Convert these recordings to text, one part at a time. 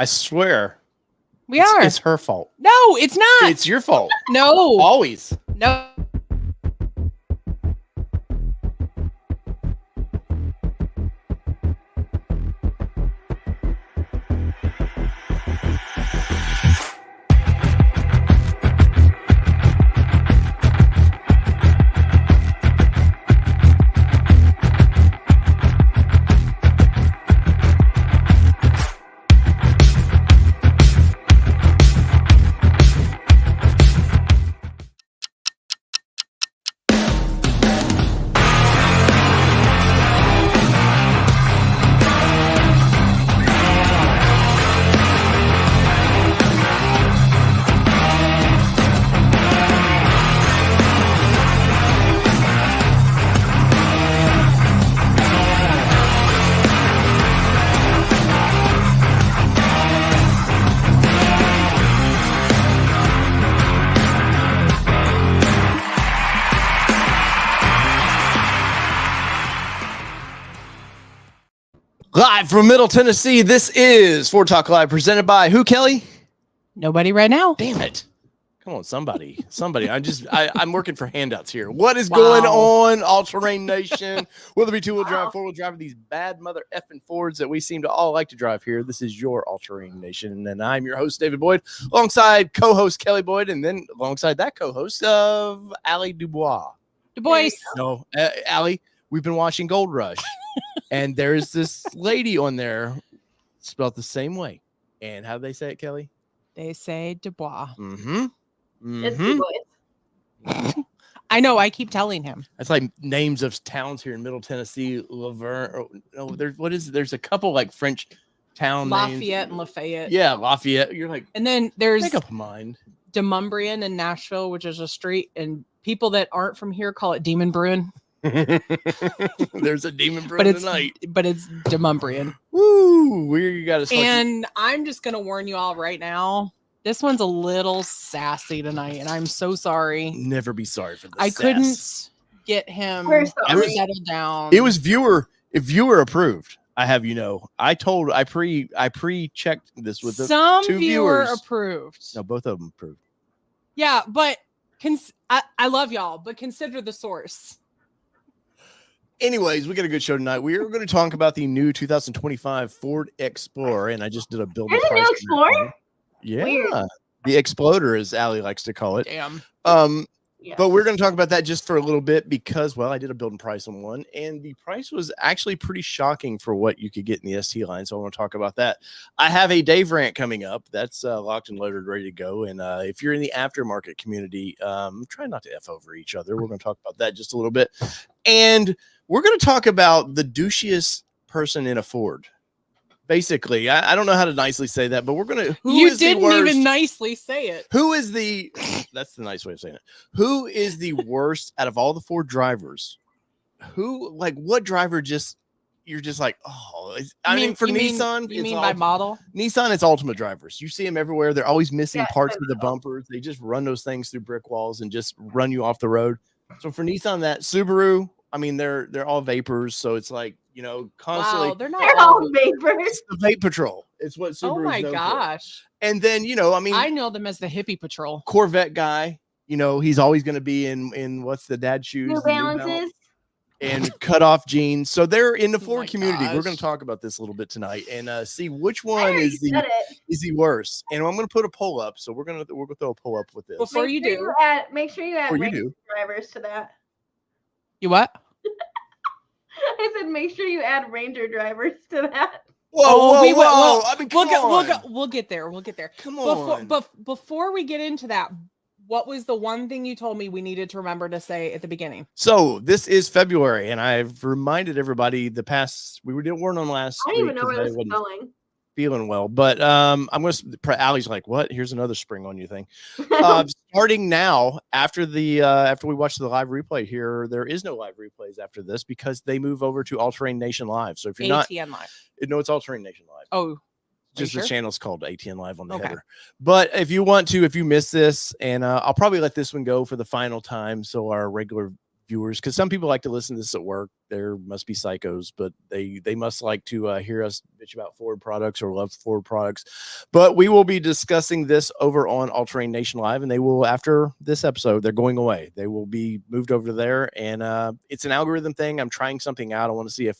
I swear. We are. It's her fault. No, it's not. It's your fault. No. Always. No. Live from Middle Tennessee, this is Ford Talk Live, presented by who, Kelly? Nobody right now. Damn it. Come on, somebody. I'm working for handouts here. What is going on, All-Terrain Nation? Whether it be two-wheel drive, four-wheel drive, these bad mother effing Fords that we seem to all like to drive here. This is your All-Terrain Nation, and I'm your host, David Boyd, alongside co-host Kelly Boyd, and then alongside that co-host of Allie Dubois. No, Allie, we've been watching Gold Rush. And there's this lady on there spelled the same way. And how do they say it, Kelly? They say Dubois. Mm-hmm. It's Dubois. I know. I keep telling him. That's like names of towns here in Middle Tennessee. Laverne. Oh, there's a couple like French town Lafayette names. and Lafayette. Yeah, Lafayette. You're like, and then there's make up a mind. Demumbrian in Nashville, which is a street, and people that aren't from here call it Demon Bruin. There's a demon brewing tonight, but it's Demumbrian. Woo! Where you got to? And I'm just gonna warn you all right now. This one's a little sassy tonight, and I'm so sorry. Never be sorry for this. I couldn't get him settled down. It was viewer approved. I have I pre-checked this with the some two viewer viewers. Approved. No, both of them approved. Yeah, but I love y'all, but consider the source. Anyways, we got a good show tonight. We are going to talk about the new 2025 Ford Explorer, and I just did a build. There's a new Explorer? Yeah. Weird. The Exploder, as Allie likes to call it. Damn. Yeah. But we're going to talk about that just for a little bit because, well, I did a build and price on one, and the price was actually pretty shocking for what you could get in the ST line. So I want to talk about that. I have a Dave rant coming up. That's locked and loaded, ready to go. And if you're in the aftermarket community, try not to F over each other. We're going to talk about that just a little bit. And we're going to talk about the douchiest person in a Ford. Basically, I don't know how to nicely say that, but we're going to. You didn't even nicely say it. That's the nice way of saying it. Who is the worst out of all the Ford drivers? What driver you're just like, oh, I mean, for Nissan, you mean by model? Nissan, it's ultimate drivers. You see them everywhere. They're always missing parts of the bumpers. They just run those things through brick walls and just run you off the road. So for Nissan, that Subaru, I mean, they're all vapors. So it's like, constantly. Wow, they're all vapors. It's the vape patrol. It's what Subaru's Oh my known gosh. For. And then, I know them as the hippie patrol. Corvette guy, he's always going to be in what's the dad shoes? New Balances. And cut off jeans. So they're in the Ford community. Gosh. We're going to talk about this a little bit tonight and see which one is the worst. And I'm going to put a poll up. So we're going to throw a poll up with this. Before you do, make sure you add drivers to that. You what? I said, make sure you add Ranger drivers to that. Whoa! I mean, we'll get there. We'll get there. Come on. Before we get into that, what was the one thing you told me we needed to remember to say at the beginning? So this is February, and I've reminded everybody we weren't on last week. I don't even know where this is going. Feeling well, but I'm going to. Allie's like, what? Here's another spring on you thing. Starting now, after we watch the live replay here, there is no live replays after this because they move over to All-Terrain Nation Live. So if you're ATN not, Live. No, it's All-Terrain Nation Live. Oh, just the channel's called ATN Live on the header. But if you miss this, and I'll probably let this one go for the final time, so our regular viewers, because some people like to listen to this at work. There must be psychos, but they must like to hear us bitch about Ford products or love Ford products. But we will be discussing this over on All Terrain Nation Live, and they will, after this episode, they're going away. They will be moved over there, and it's an algorithm thing. I'm trying something out. I want to see if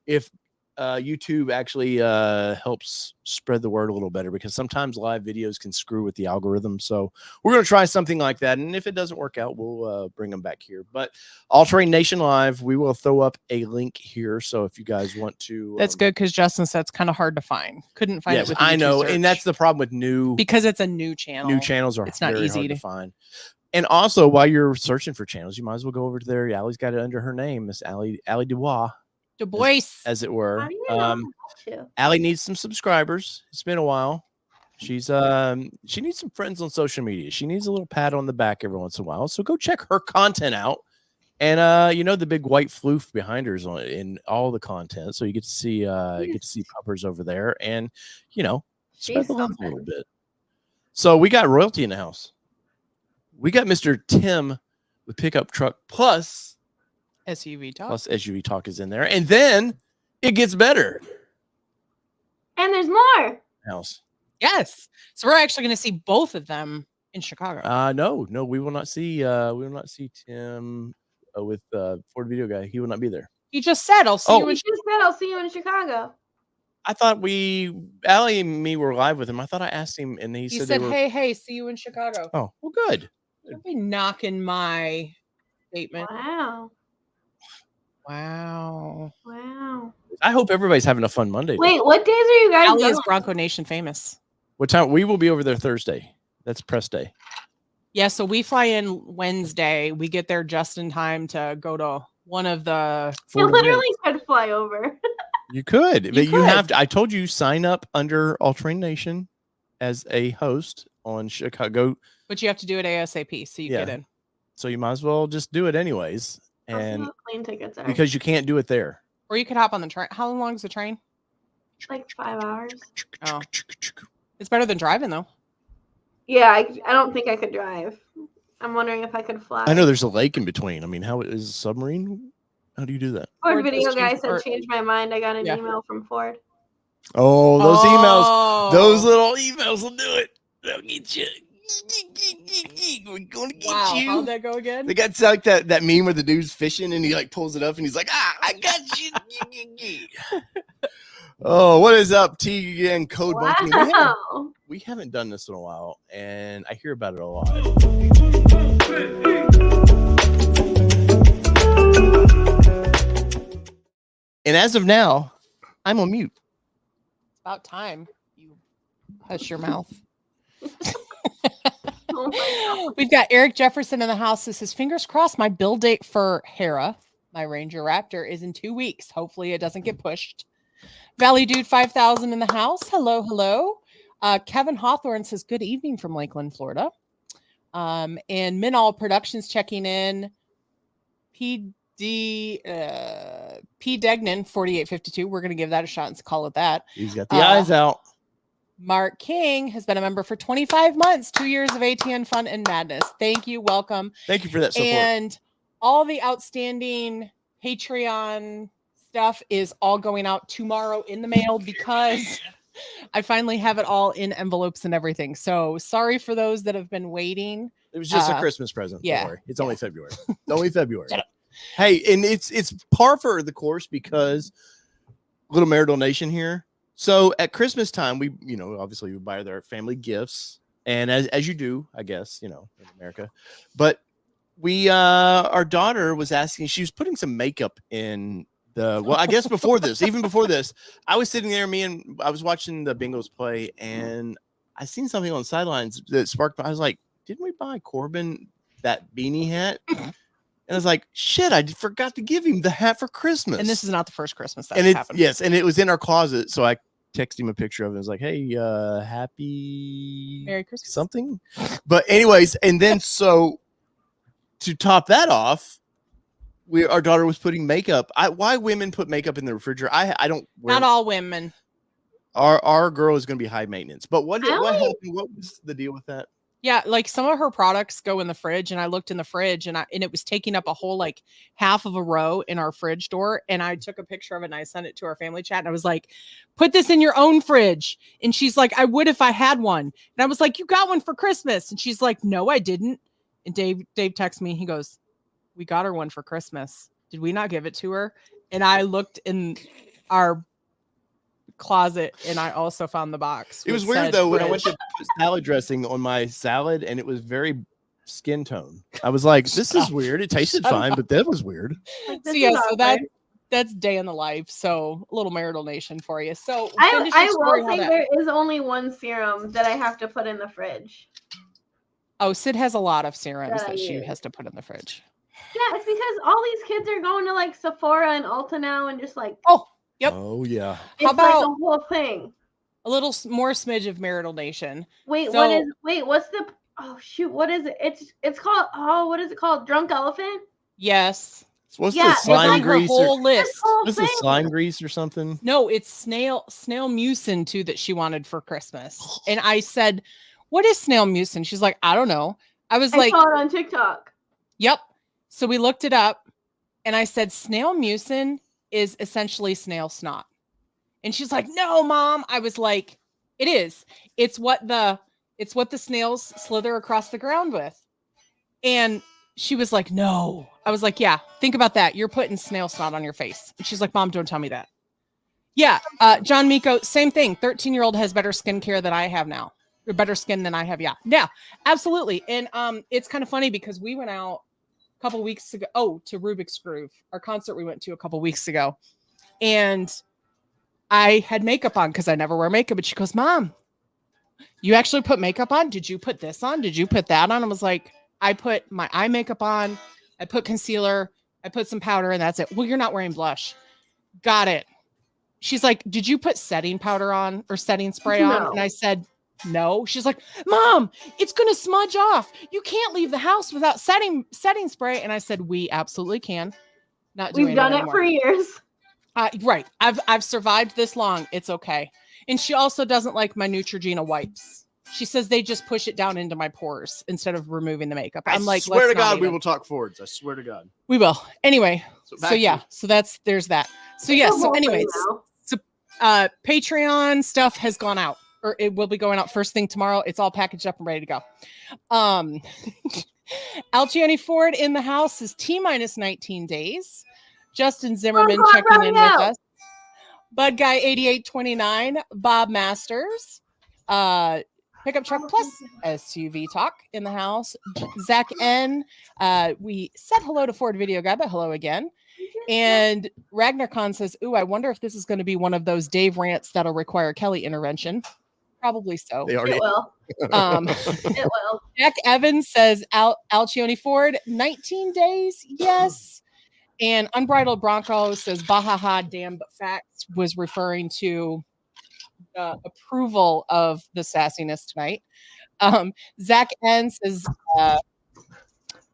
if YouTube actually helps spread the word a little better, because sometimes live videos can screw with the algorithm. So we're going to try something like that. And if it doesn't work out, we'll bring them back here. But All Terrain Nation Live, we will throw up a link here. So if you guys want to. That's good, because Justin said it's kind of hard to find. Couldn't find Yes, it with I YouTube know. search. And that's the problem with new. Because it's a new channel. New channels are it's not very easy hard to find. And also, while you're searching for channels, you might as well go over to there. Allie's got it under her name, Miss Allie Dubois. Du Bois, as it were. How do you know how to? Allie needs some subscribers. It's been a while. She's she needs some friends on social media. She needs a little pat on the back every once in a while. So go check her content out. And the big white floof behind her is in all the content. So you get to see puppers over there, and spread the love a little bit. So we got royalty in the house. We got Mr. Tim with Pickup Truck Plus SUV Talk. Plus SUV Talk is in there. And then it gets better. And there's more. House. Yes. So we're actually going to see both of them in Chicago. No, we will not see Tim with Ford Video Guy. He will not be there. He just said, I'll see you in Chicago. I'll see you in Chicago. I thought Allie and me were live with him. I thought I asked him, and he said hey, see you in Chicago. Oh, well, good. Don't be knocking my statement. Wow. I hope everybody's having a fun Monday. Wait, what days are you guys Allie going? is Bronco Nation famous. What time? We will be over there Thursday. That's press day. Yeah, so we fly in Wednesday. We get there just in time to go to one of the. You literally could fly over. You could, but you have to. I told you, sign up under All Terrain Nation as a host on Chicago. But you have to do it ASAP, so you get in. So you might as well just do it anyways. And plane tickets are. Because you can't do it there. Or you could hop on the train. How long is the train? Like 5 hours. Oh. It's better than driving, though. Yeah, I don't think I could drive. I'm wondering if I could fly. I know there's a lake in between. I mean, how is a submarine? How do you do that? Ford Video Guy said, change my mind. I got an email from Ford. Oh, those emails. Those little emails will do it. They'll get you. We're going to get you. How'd that go again? They got like that meme where the dude's fishing and he like pulls it up and he's like, I got you. Oh, what is up, T and Code Monkey? We haven't done this in a while, and I hear about it a lot. And as of now, I'm on mute. It's about time you hush your mouth. We've got Eric Jefferson in the house. This is fingers crossed. My build date for Hera, my Ranger Raptor, is in 2 weeks. Hopefully it doesn't get pushed. Valley Dude 5000 in the house. Hello. Kevin Hawthorne says good evening from Lakeland, Florida. And Minall Productions checking in. P. Degnan 4852. We're going to give that a shot and call it that. He's got the eyes out. Mark King has been a member for 25 months, 2 years of ATN fun and madness. Thank you. Welcome. Thank you for that support. And all the outstanding Patreon stuff is all going out tomorrow in the mail because I finally have it all in envelopes and everything. So sorry for those that have been waiting. It was just a Christmas present. Yeah. Don't worry. It's only February. It's only February. Hey, and it's par for the course because little marital nation here. So at Christmas time, we, obviously we buy their family gifts, and as you do, I guess, in America. But we, our daughter was asking, she was putting some makeup in I guess before this, even before this, I was sitting there, I was watching the Bengals play, and I seen something on the sidelines that sparked. I was like, didn't we buy Corbin that beanie hat? And I was like, shit, I forgot to give him the hat for Christmas. And this is not the first Christmas that happened. Yes, and it was in our closet. So I texted him a picture of it. I was like, hey, happy Merry Christmas. Something. But anyways, and then so to top that off, our daughter was putting makeup. Why women put makeup in the refrigerator? I don't. Not all women. Our girl is going to be high maintenance. But what happened? What was the deal with that? Yeah, like some of her products go in the fridge, and I looked in the fridge, and it was taking up a whole like half of a row in our fridge door. And I took a picture of it and I sent it to our family chat, and I was like, "Put this in your own fridge." And she's like, "I would if I had one." And I was like, "You got one for Christmas?" And she's like, "No, I didn't." And Dave texts me. He goes, "We got her one for Christmas. Did we not give it to her?" And I looked in our closet, and I also found the box. It was weird though when I went to put salad dressing on my salad, and it was very skin tone. I was like, "This is weird." It tasted fine, but that was weird. So yeah, so that's day in the life. So a little marital nation for you. So I will say there is only one serum that I have to put in the fridge. Oh, Sid has a lot of serums that she has to put in the fridge. Yeah, it's because all these kids are going to like Sephora and Ulta now, and just like Yep. Oh yeah. It's How about like a whole thing? A little more smidge of marital nation. What's the what is it? It's called what is it called? Drunk Elephant? Yes. What's the slime grease? Whole list. What's the slime grease or something? No, it's snail mucin too that she wanted for Christmas. And I said, "What is snail mucin?" She's like, "I don't know." I saw it on TikTok. Yep. So we looked it up, and I said, "Snail mucin is essentially snail snot." And she's like, "No, Mom." I was like, "It is. It's what the snails slither across the ground with." And she was like, "No." I was like, "Yeah, think about that. You're putting snail snot on your face." And she's like, "Mom, don't tell me that." Yeah. John Miko, same thing. 13-year-old has better skincare than I have now. Or better skin than I have. Yeah. Yeah, absolutely. And it's kind of funny because we went out a couple weeks ago to Rubik's Groove, our concert we went to a couple weeks ago. And I had makeup on because I never wear makeup. But she goes, "Mom, you actually put makeup on? Did you put this on? Did you put that on?" I was like, "I put my eye makeup on. I put concealer. I put some powder, and that's it." "Well, you're not wearing blush." "Got it." She's like, "Did you put setting powder on or setting spray on?" And I said, "No." She's like, "Mom, it's going to smudge off. You can't leave the house without setting spray." And I said, "We absolutely can." We've done it for years. Right. I've survived this long. It's okay. And she also doesn't like my Neutrogena wipes. She says they just push it down into my pores instead of removing the makeup. I'm like, swear to God, we will talk Fords. I swear to God. We will. Anyway. So yeah. So there's that. So yeah. So anyways, Patreon stuff has gone out, or it will be going out first thing tomorrow. It's all packaged up and ready to go. Alcione Ford in the house is T-minus 19 days. Justin Zimmerman checking in with us. Bud Guy 8829, Bob Masters, Pickup Truck Plus SUV Talk in the house. Zach N. We said hello to Ford Video Guy, but hello again. And Ragnar Khan says, "Ooh, I wonder if this is going to be one of those Dave rants that'll require Kelly intervention." Probably so. It will. It will. Jack Evans says, Alcione Ford, 19 days. Yes. And Unbridled Bronco says, "Bahaha, damn, but facts," was referring to the approval of the sassiness tonight. Zach N says,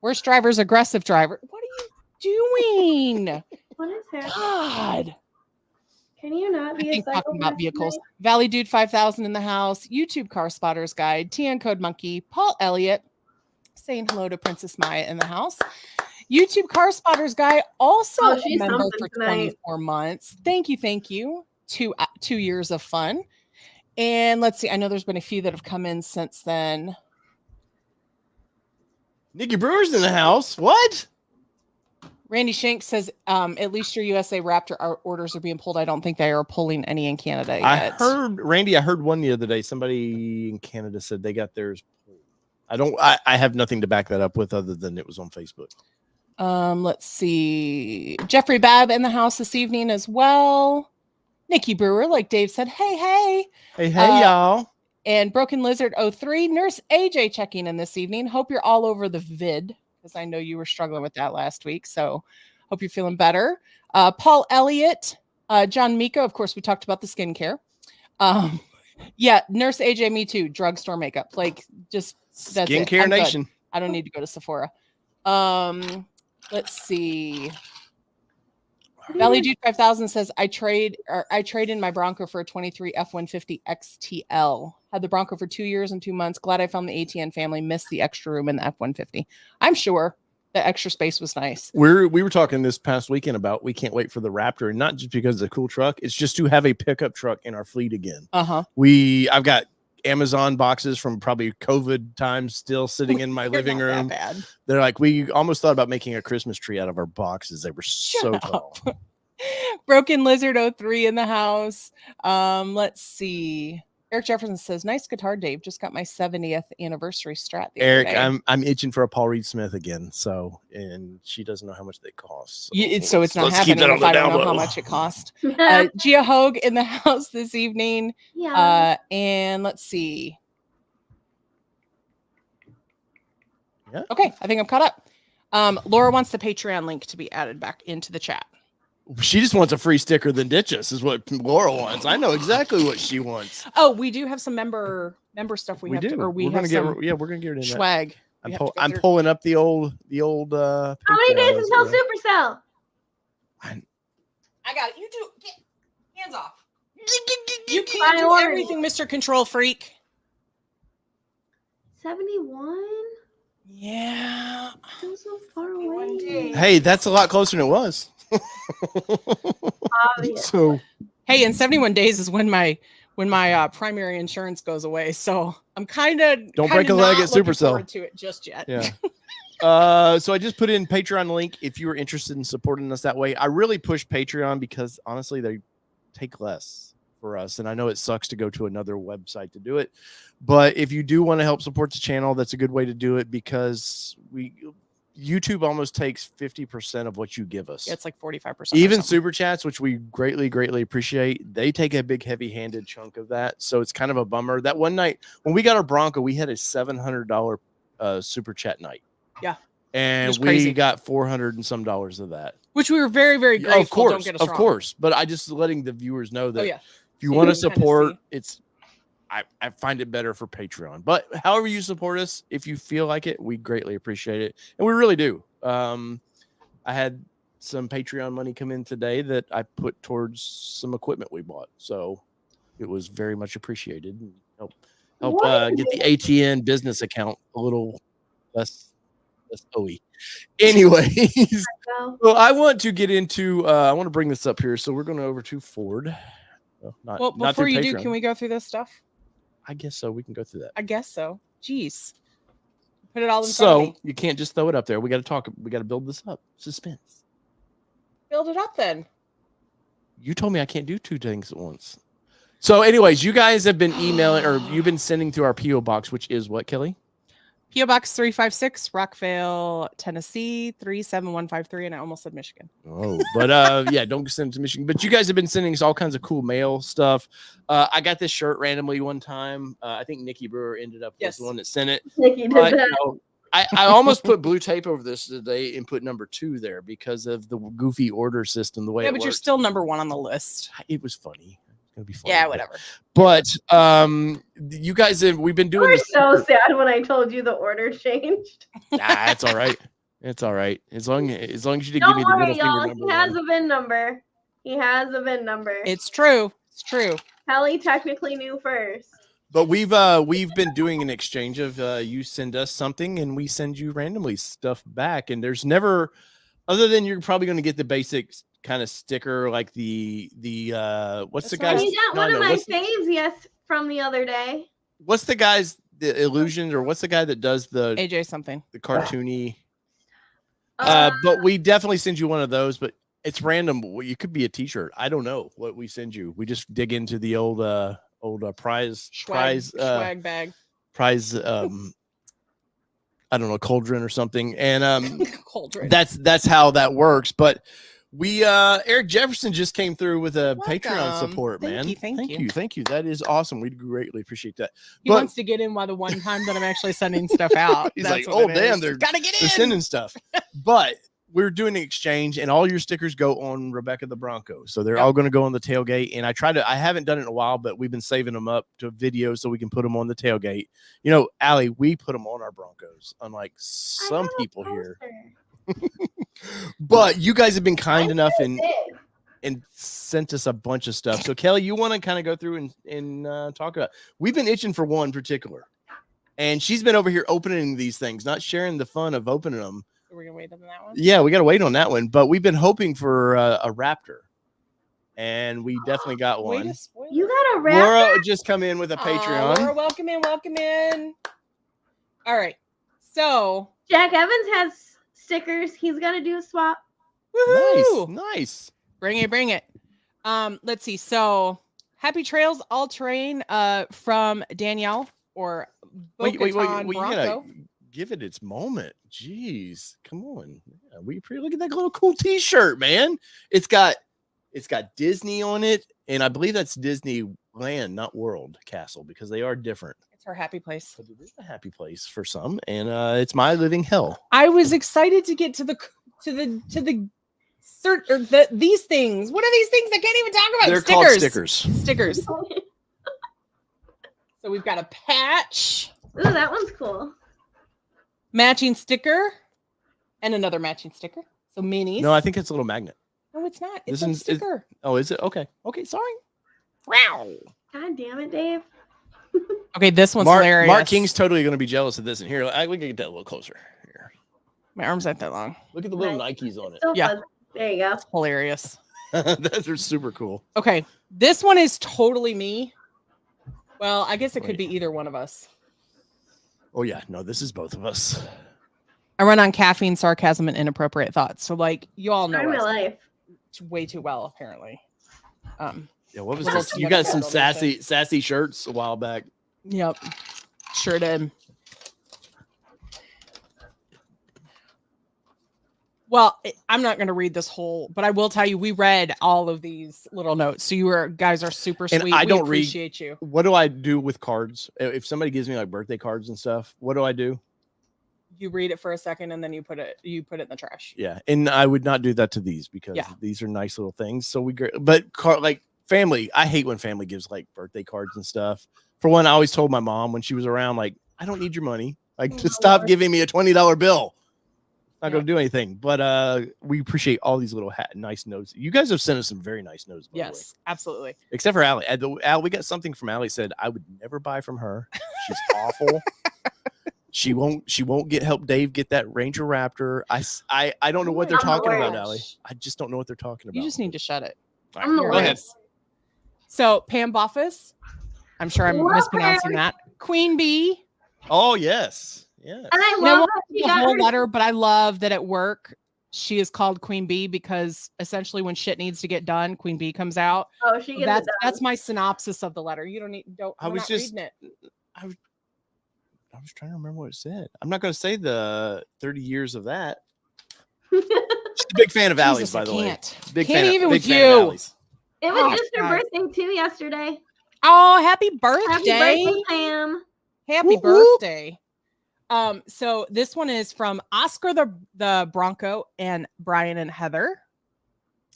"Worst driver's aggressive driver." What are you doing? What is that? God. Can you not be talking about vehicles? Tonight? Valley Dude 5000 in the house. YouTube Car Spotters Guide. TN Code Monkey. Paul Elliott saying hello to Princess Maya in the house. YouTube Car Spotters Guy, also a member for 24 months. Thank you. 2 years of fun. And let's see. I know there's been a few that have come in since then. Nikki Brewer's in the house. What? Randy Shank says, "At least your USA Raptor orders are being pulled." I don't think they are pulling any in Canada yet. I heard one the other day. Somebody in Canada said they got theirs pulled. I have nothing to back that up with other than it was on Facebook. Let's see. Jeffrey Babb in the house this evening as well. Nikki Brewer, like Dave said, hey, y'all. And Broken Lizard 03, Nurse AJ checking in this evening. Hope you're all over the vid, because I know you were struggling with that last week. So hope you're feeling better. Paul Elliott, John Miko, of course, we talked about the skincare. Yeah, Nurse AJ, me too. Drugstore makeup, like just that's skincare it. nation. Good. I don't need to go to Sephora. Let's see. Valley Dude 5000 says I trade in my Bronco for a 23 F-150 XTL. Had the Bronco for 2 years and 2 months. Glad I found the ATN family. Missed the extra room in the F-150. I'm sure the extra space was nice. We were talking this past weekend about we can't wait for the Raptor, and not just because it's a cool truck. It's just to have a pickup truck in our fleet again. I've got Amazon boxes from probably COVID times still sitting in my living room. They're like, we almost thought about making a Christmas tree out of our boxes. They were so tall. Broken Lizard 03 in the house. Let's see. Eric Jefferson says, nice guitar, Dave. Just got my 70th anniversary Strat the other day. I'm itching for a Paul Reed Smith again. So, and she doesn't know how much they cost. So it's not happening if I don't know how much it cost. Gia Hogue in the house this evening. Yeah. And let's see. Yeah. Okay, I think I'm caught up. Laura wants the Patreon link to be added back into the chat. She just wants a free sticker than ditch us is what Laura wants. I know exactly what she wants. Oh, we do have some member stuff we're gonna get it in swag. I'm pulling up the old how many days until Supercell? I got it. You do get hands off. You can't do everything, Mr. Control Freak. 71? Yeah. Still so far away. Hey, that's a lot closer than it was. So hey, in 71 days is when my primary insurance goes away, so I'm kind of don't break a leg at Supercell to it just yet. Yeah. So I just put in Patreon link if you are interested in supporting us that way. I really push Patreon because honestly they take less for us, and I know it sucks to go to another website to do it, but if you do want to help support the channel, that's a good way to do it because YouTube almost takes 50% of what you give us. Yeah, it's like 45%. Even super chats, which we greatly appreciate, they take a big heavy-handed chunk of that. So it's kind of a bummer. That one night when we got our Bronco, we had a $700 super chat night. Yeah. And we got $400 and some of that. Which we were very, very grateful. Of course, don't get us wrong. Of course. But I just letting the viewers know that if you so want to support, I find it better for Patreon. But however you support us, if you feel like it, we greatly appreciate it. And we really do. I had some Patreon money come in today that I put towards some equipment we bought. So it was very much appreciated. Help get the ATN business account a little less OE. Anyways, well, I want to get into I want to bring this up here. So we're going over to Ford. Well, before you do, can we go through this stuff? I guess so. We can go through that. I guess so. Jeez. Put it all in front of me. So you can't just throw it up there. We got to talk. We got to build this up. Suspense. Build it up then. You told me I can't do two things at once. So anyways, you guys have been emailing or you've been sending through our P.O. box, which is what, Kelly? P.O. Box 356, Rockville, Tennessee, 37153. And I almost said Michigan. Oh, but yeah, don't send it to Michigan. But you guys have been sending us all kinds of cool mail stuff. I got this shirt randomly one time. I think Nikki Brewer ended up was the one that sent it. Nikki did that. I almost put blue tape over this today and put number 2 there because of the goofy order system, the way it but works. You're still number 1 on the list. It was funny. Gonna be fun. Yeah, whatever. But you guys we've been doing. You were so sad when I told you the order changed. Nah, it's all right. It's all right. As long as you didn't Don't give me the worry, middle y'all. finger number. He has a VIN number. He has a VIN number. It's true. It's true. Kelly technically knew first. But we've been doing an exchange of you send us something and we send you randomly stuff back, and there's never, other than you're probably going to get the basic kind of sticker like the what's the guy's? You got one of my faves, from the other day. What's the guy's the illusions or what's the guy that does the AJ something the cartoony? But we definitely send you one of those, but it's random. It could be a T-shirt. I don't know what we send you. We just dig into the old swag bag prize I don't know, cauldron or something, and cauldron. That's how that works. But we Eric Jefferson just came through with a Welcome. Patreon support. Thank you. That is awesome. We'd greatly appreciate that. He wants to get in by the one time that I'm actually sending stuff out. He's like, oh damn, they're gotta get in. They're sending stuff. But we're doing an exchange, and all your stickers go on Rebecca the Bronco. So they're all going to go on the tailgate. And I haven't done it in a while, but we've been saving them up to videos so we can put them on the tailgate. You know, Allie, we put them on our Broncos, unlike some people here. But you guys have been kind enough, and and sent us a bunch of stuff. So Kelly, you want to kind of go through and talk about? We've been itching for one particular, and she's been over here opening these things, not sharing the fun of opening them. So we're gonna wait on that one. Yeah, we got to wait on that one, but we've been hoping for a Raptor, and we definitely got Wait one. a spoiler. You got a Raptor? Laura just come in with a Patreon. Laura, welcome in, welcome in. All right, so Jack Evans has stickers. He's gonna do a swap. woohoo! Nice. Bring it, bring it. Let's see. So happy trails all terrain from Danielle or Wait. You gotta Bronco. give it its moment. Jeez, come on. Yeah, we look at that little cool T-shirt, man. It's got Disney on it, and I believe that's Disneyland, not World Castle, because they are different. It's her happy place. But it is a happy place for some, and it's my living hell. I was excited to get to the search or these things. What are these things? I can't even talk about. They're called stickers. Stickers. So we've got a patch, Ooh, that one's cool. matching sticker, and another matching sticker. So minis. No, I think it's a little magnet. No, it's not. It's This a is- sticker. Oh, is it? Okay, sorry. Wow. God damn it, Dave. Okay, this one's Mark hilarious. King's totally going to be jealous of this. And here, we can get that a little closer. Here, My arms aren't that long. look at the little Nice. Nikes on it. So Yeah. fuzzy. There you go. Hilarious. Those are super cool. Okay, this one is totally me. Well, I guess it could be either one of us. Oh yeah, no, this is both of us. I run on caffeine, sarcasm, and inappropriate thoughts. So, like, you all know Try my us life. way too well, apparently. Yeah, what was Little this? You tomato got some kettle sassy shirts a while back. Yep, sure did. Well, I'm not going to read this whole, but I will tell you, we read all of these little notes. So you guys are super And sweet. I We don't read- appreciate you. What do I do with cards? If somebody gives me like birthday cards and stuff, what do I do? You read it for a second and then you put it in the trash. Yeah, and I would not do that to these because Yeah. these are nice little things. So but like family, I hate when family gives like birthday cards and stuff. For one, I always told my mom when she was around, like, I don't need your money. Like, to stop giving me a $20 bill. Not going to do anything. But we appreciate all these little nice notes. You guys have sent us some very nice notes. By the way. Yes, absolutely. Except for Allie. Al, we got something from Allie said I would never buy from her. She's awful. She won't help Dave get that Ranger Raptor. I don't know what they're Oh my talking about, gosh. Allie. I just don't know what they're talking about. You just need to shut it. All right, I'm the go worst. ahead. So Pam Boffus, I'm sure I'm Love mispronouncing her. that. Queen Bee. Oh yes. Yes. And I Now, love we'll that she read the got whole her. letter, but I love that at work she is called Queen Bee because essentially when shit needs to get done, Queen Bee comes out. Oh, she gets That's my synopsis of the letter. You don't. I we're was not just- reading it. I was trying to remember what it said. I'm not going to say the 30 years of that. She's a big fan of Allie's, Jesus, by I the way. can't. Big Can't fan, even big with fan of you. Allie's. It was Gosh, just her guys. birthday too yesterday. Oh, happy birthday! Happy birthday, Pam. Happy Whoop, whoop. birthday. So this one is from Oscar the Bronco and Brian and Heather.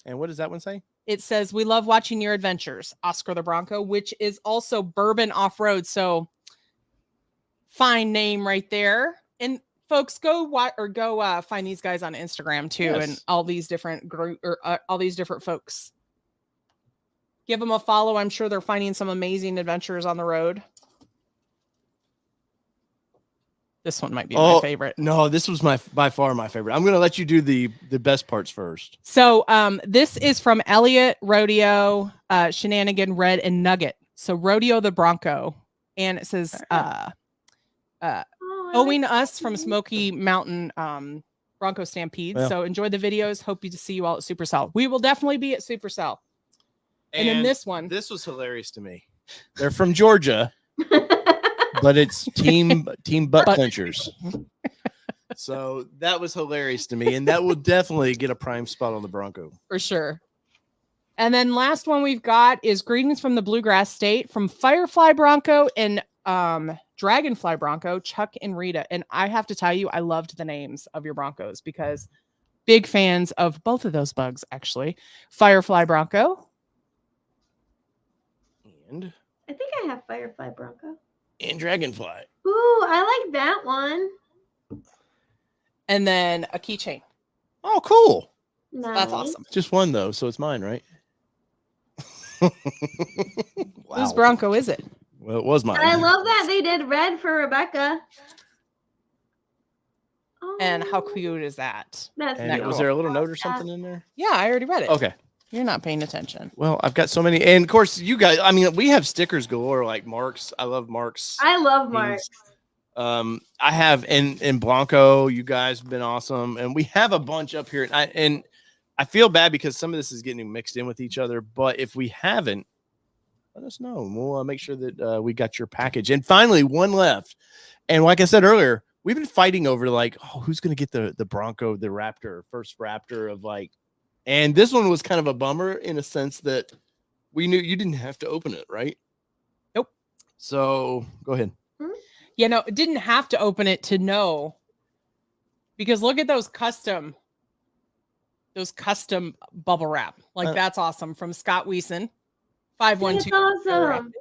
And what does that one say? It says, "We love watching your adventures, Oscar the Bronco," which is also Bourbon Off-Road. So fine name right there. And folks, go find these guys on Instagram too, Yes. and all these different all these different folks. Give them a follow. I'm sure they're finding some amazing adventures on the road. This one might be my favorite. No, this was by far my favorite. I'm going to let you do the best parts first. So this is from Elliot, Rodeo, Shenanigan, Red, and Nugget. So Rodeo the Bronco. And it says Oh, I owing like us that from name. Smoky Mountain Bronco Stampede. Well. So enjoy the videos. Hope to see you all at Supercell. We will definitely be at Supercell. And then this one. This was hilarious to me. They're from Georgia, but it's team butt clinchers. So that was hilarious to me, and that will definitely get a prime spot on the Bronco. For sure. And then last one we've got is greetings from the Bluegrass State from Firefly Bronco and Dragonfly Bronco, Chuck and Rita. And I have to tell you, I loved the names of your Broncos because big fans of both of those bugs, actually. Firefly Bronco. And I think I have Firefly Bronco. Dragonfly. Ooh, I like that one. And then a keychain. Oh, cool. Nice. That's awesome. Just one though, so it's mine, right? Wow. Whose Bronco is it? Well, it was mine. I love that they did red for Rebecca. Oh, And how cute is that? That's And That was cool. there a little note or something in there? Yeah, I already read it. Okay. You're not paying attention. Well, I've got so many, and of course, you guys. I mean, we have stickers galore, like Mark's. I love Mark's. I love Mark. I have in Blanco. You guys have been awesome, and we have a bunch up here. And I feel bad because some of this is getting mixed in with each other. But if we haven't, let us know. And we'll make sure that we got your package. And finally, one left. And like I said earlier, we've been fighting over like, oh, who's going to get the Bronco, the Raptor, first Raptor of like. And this one was kind of a bummer in a sense that we knew you didn't have to open it, right? Nope. So go ahead. You know, it didn't have to open it to know, because look at those custom bubble wrap. Like that's awesome from Scott Weeson. 512. That's awesome.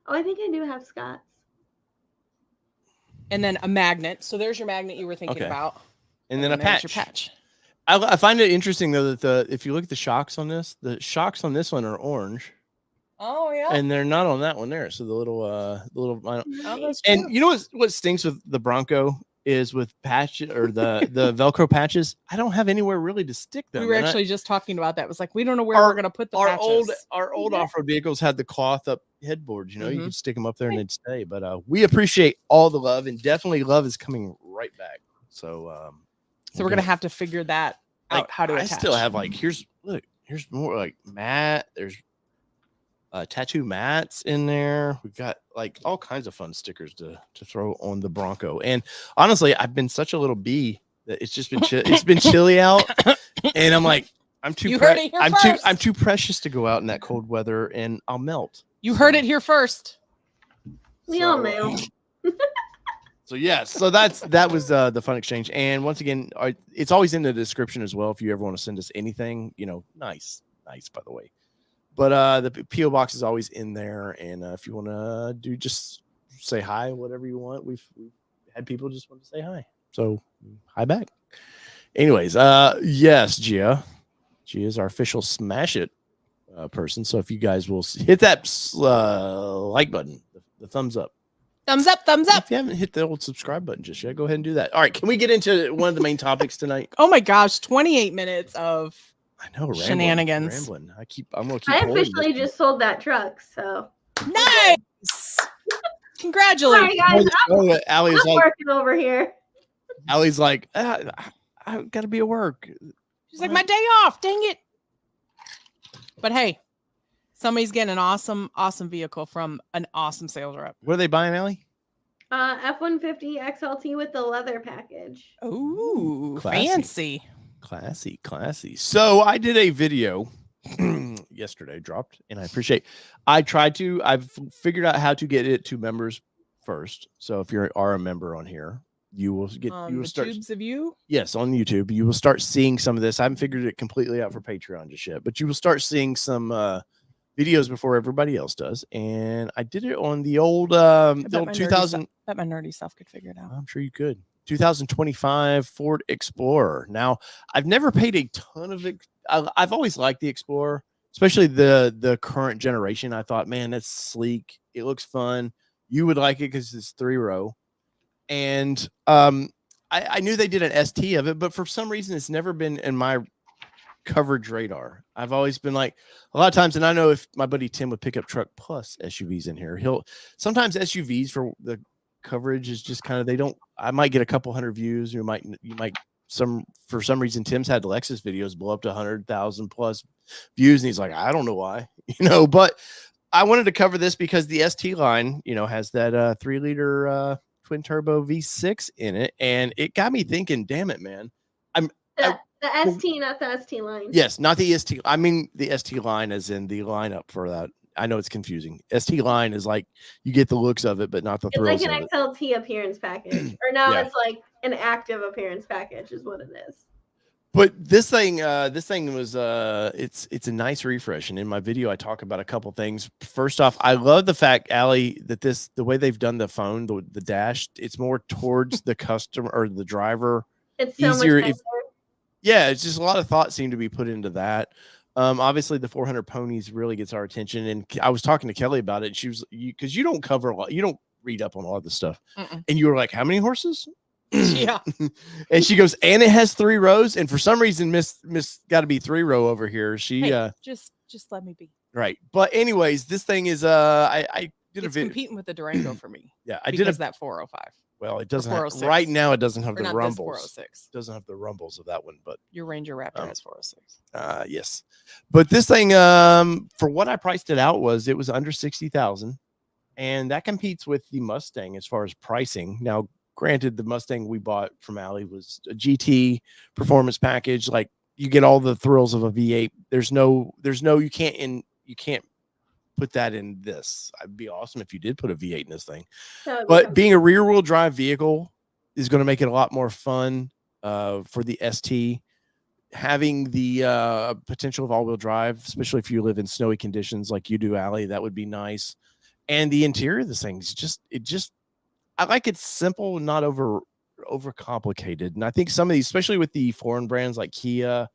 Oh, I think I do have Scott's. And then a magnet. So there's your magnet you were thinking about. And then a there's patch. Your patch. I find it interesting though that if you look at the shocks on this, the shocks on this one are orange. Oh yeah. And they're not on that one there. So the little that's and true. you know what stinks with the Bronco is with patch or the Velcro patches. I don't have anywhere really to stick them. We were actually just talking about that. It was like we don't know where we're gonna put the patches. Our old off-road vehicles had the cloth up headboards, you know, you could stick them up there and they'd stay. But we appreciate all the love, and definitely love is coming right back. So we're gonna have to figure that out, how to attach. I still have like here's more like mat. There's tattoo mats in there. We've got like all kinds of fun stickers to throw on the Bronco. And honestly, I've been such a little bee that it's just been it's been chilly out, and I'm like, I'm too precious to go out in that cold weather, and I'll melt. You heard it here first. We all know. So yes, so that was the fun exchange. And once again, it's always in the description as well if you ever want to send us anything, you know. Nice by the way. But the PO box is always in there, and if you want to just say hi, whatever you want. We've had people just want to say hi, so hi back. Anyways, yes, Gia's our official Smash It person. So if you guys will hit that like button, the thumbs up. Thumbs up, thumbs up. If you haven't hit the old subscribe button just yet, go ahead and do that. All right, can we get into one of the main topics tonight? Oh my gosh, 28 minutes of shenanigans. I'm gonna keep. I officially just sold that truck, so nice. Congratulations. Sorry, guys. Allie's I'm like working over here. Allie's like, I gotta be at work. She's like, my day off. Dang it. But hey, somebody's getting an awesome vehicle from an awesome sales rep. What are they buying, Allie? F-150 XLT with the leather package. Ooh, classy. Fancy. Classy. So I did a video yesterday, dropped, and I appreciate. I've figured out how to get it to members first. So if you are a member on here, you will get tubes of you. Yes, on YouTube, you will start seeing some of this. I haven't figured it completely out for Patreon just yet, but you will start seeing some videos before everybody else does. And I did it on the old 2000. Bet my nerdy self could figure it out. I'm sure you could. 2025 Ford Explorer. Now, I've never paid a ton of it. I've always liked the Explorer, especially the current generation. I thought, man, that's sleek. It looks fun. You would like it because it's 3-row. And I knew they did an ST of it, but for some reason, it's never been in my coverage radar. I've always been like, a lot of times, and I know if my buddy Tim would pick up Truck Plus SUVs in here, sometimes SUVs for the coverage is just kind of, I might get a couple hundred views. You might for some reason Tim's had Lexus videos blow up to 100,000 plus views, and he's like, I don't know why, but I wanted to cover this because the ST line, has that 3-liter twin turbo V6 in it, and it got me thinking, damn it, man. The ST, not the ST line. Yes, not the ST. I mean the ST line as in the lineup for that. I know it's confusing. ST line is like you get the looks of it, but not the thrills. It's like an XLT appearance package, or now it's like an active appearance package, is what it is. But this thing was it's a nice refresh. And in my video, I talk about a couple things. First off, I love the fact, Allie, that the way they've done the phone, the dash, it's more towards the customer or the driver. It's so much nicer. Yeah, it's just a lot of thought seemed to be put into that. Obviously, the 400 ponies really gets our attention, and I was talking to Kelly about it. She was because you don't cover a lot, you don't read up on all this stuff, and you were like, "How many horses?" Yeah, and she goes, "And it has 3 rows." And for some reason, Miss got to be 3-row over here. She hey, just let me be. right, but anyways, this thing is I did It's a video. competing with the Durango for me. Yeah, I did because that 405. well, it doesn't have, 406. right now. It doesn't have Or the not this rumbles. 406. Doesn't have the rumbles of that one, but Your Ranger Raptor has 406. Yes, but this thing, for what I priced it out it was under 60,000, and that competes with the Mustang as far as pricing. Now, granted, the Mustang we bought from Allie was a GT performance package. Like you get all the thrills of a V8. There's no, you can't put that in this. It'd be awesome if you did put a V8 in this thing, but being a rear wheel drive vehicle is going to make it a lot more fun for the ST. Having the potential of all-wheel drive, especially if you live in snowy conditions like you do, Allie, that would be nice. And the interior of this thing is I like it simple, not overcomplicated. And I think some of these, especially with the foreign brands like Kia,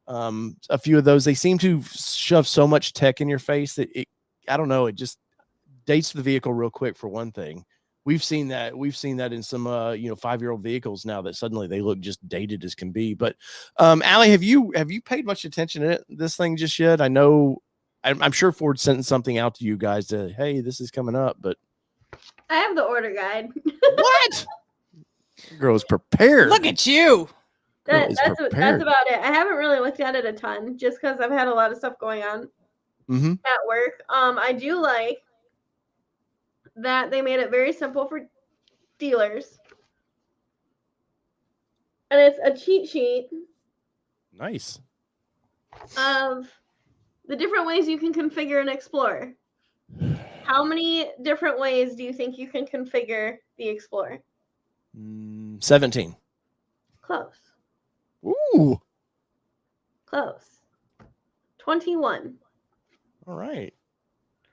a few of those, they seem to shove so much tech in your face that I don't know, it just dates the vehicle real quick. For one thing, we've seen that in some 5-year-old vehicles now that suddenly they look just dated as can be. But Allie, have you paid much attention to this thing just yet? I know I'm sure Ford sent something out to you guys to, hey, this is coming up, but I have the order guide. What? Girl's prepared. Look at you. That's about it. I haven't really looked at it a ton just because I've had a lot of stuff going on at work. I do like that they made it very simple for dealers. And it's a cheat sheet. Nice. Of the different ways you can configure an Explorer. How many different ways do you think you can configure the Explorer? 17. Close. Ooh. Close. 21. All right.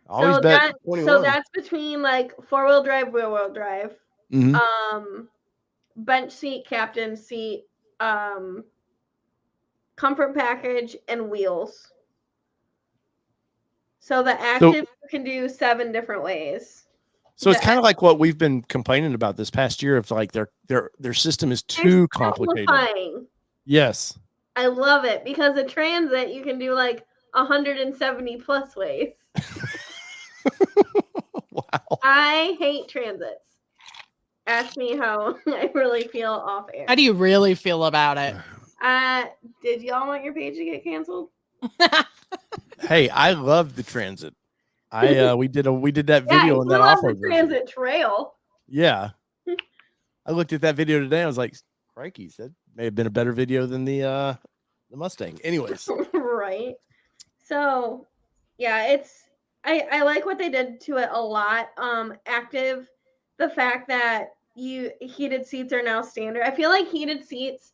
So that's between like 4-wheel drive, wheel-wheel drive, bench seat, captain seat, comfort package, and wheels. So the active can do 7 different ways. So it's kind of like what we've been complaining about this past year, of like their system is too complicated. Yes. I love it because a Transit you can do like 170 plus ways. Wow. I hate Transits. Ask me how I really feel off air. How do you really feel about it? Did y'all want your page to get canceled? Hey, I love the Transit. We did that video on that off-road Transit trail. Yeah. I looked at that video today. I was like, crikey, that may have been a better video than the Mustang. Anyways. Right. So yeah, I like what they did to it a lot. Active, the fact that heated seats are now standard. I feel like heated seats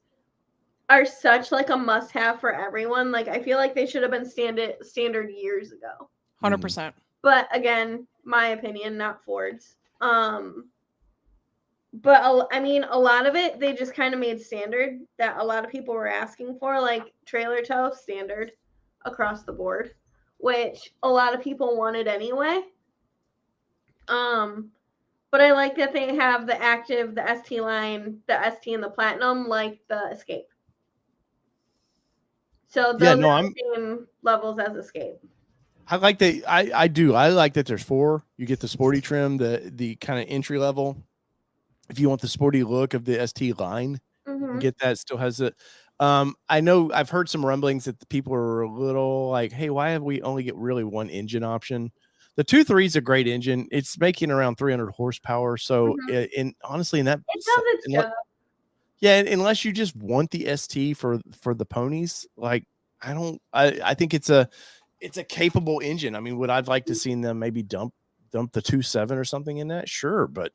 are such like a must-have for everyone. Like I feel like they should have been standard years ago. 100%. But again, my opinion, not Ford's. But I mean, a lot of it they just kind of made standard that a lot of people were asking for, like trailer tow standard across the board, which a lot of people wanted anyway. But I like that they have the active, the ST line, the ST, and the Platinum, like the Escape. So those are the same levels as Escape. I like that. I do. I like that there's 4. You get the sporty trim, the kind of entry level. If you want the sporty look of the ST line, you can get that. It still has it. I know I've heard some rumblings that the people are a little like, hey, why have we only get really one engine option? The 2.3 is a great engine. It's making around 300 horsepower. So, honestly, in that, it does its job. Yeah, unless you just want the ST for the ponies, like I think it's a capable engine. I mean, would I like to see them maybe dump the 2.7 or something in that? Sure, but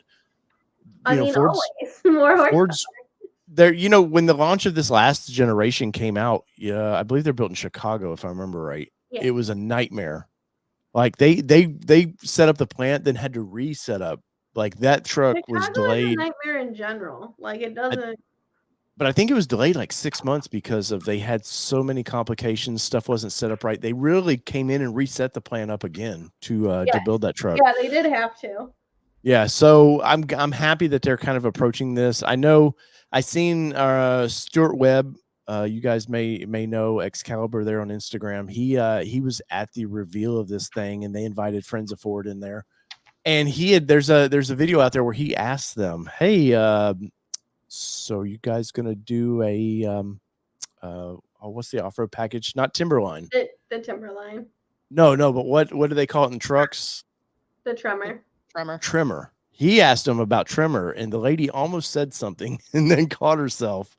Ford's, always more horsepower. Ford's there. When the launch of this last generation came out, yeah, I believe they're built in Chicago, if I remember right. Yeah. It was a nightmare. Like they set up the plant, then had to reset up. Like that truck was delayed. Is a nightmare in general. Like it doesn't. but I think it was delayed like 6 months because they had so many complications. Stuff wasn't set up right. They really came in and reset the plan up again to Yes. build that truck. Yeah, they did have to. Yeah, so I'm happy that they're kind of approaching this. I know I seen Stuart Webb. You guys may know Excalibur there on Instagram. He was at the reveal of this thing, and they invited friends of Ford in there. And there's a video out there where he asked them, "Hey, so you guys gonna do a what's the off road package? Not Timberline. The Timberline. No, but what do they call it in trucks? The Tremor. Trimmer. He asked him about Trimmer, and the lady almost said something and then caught herself.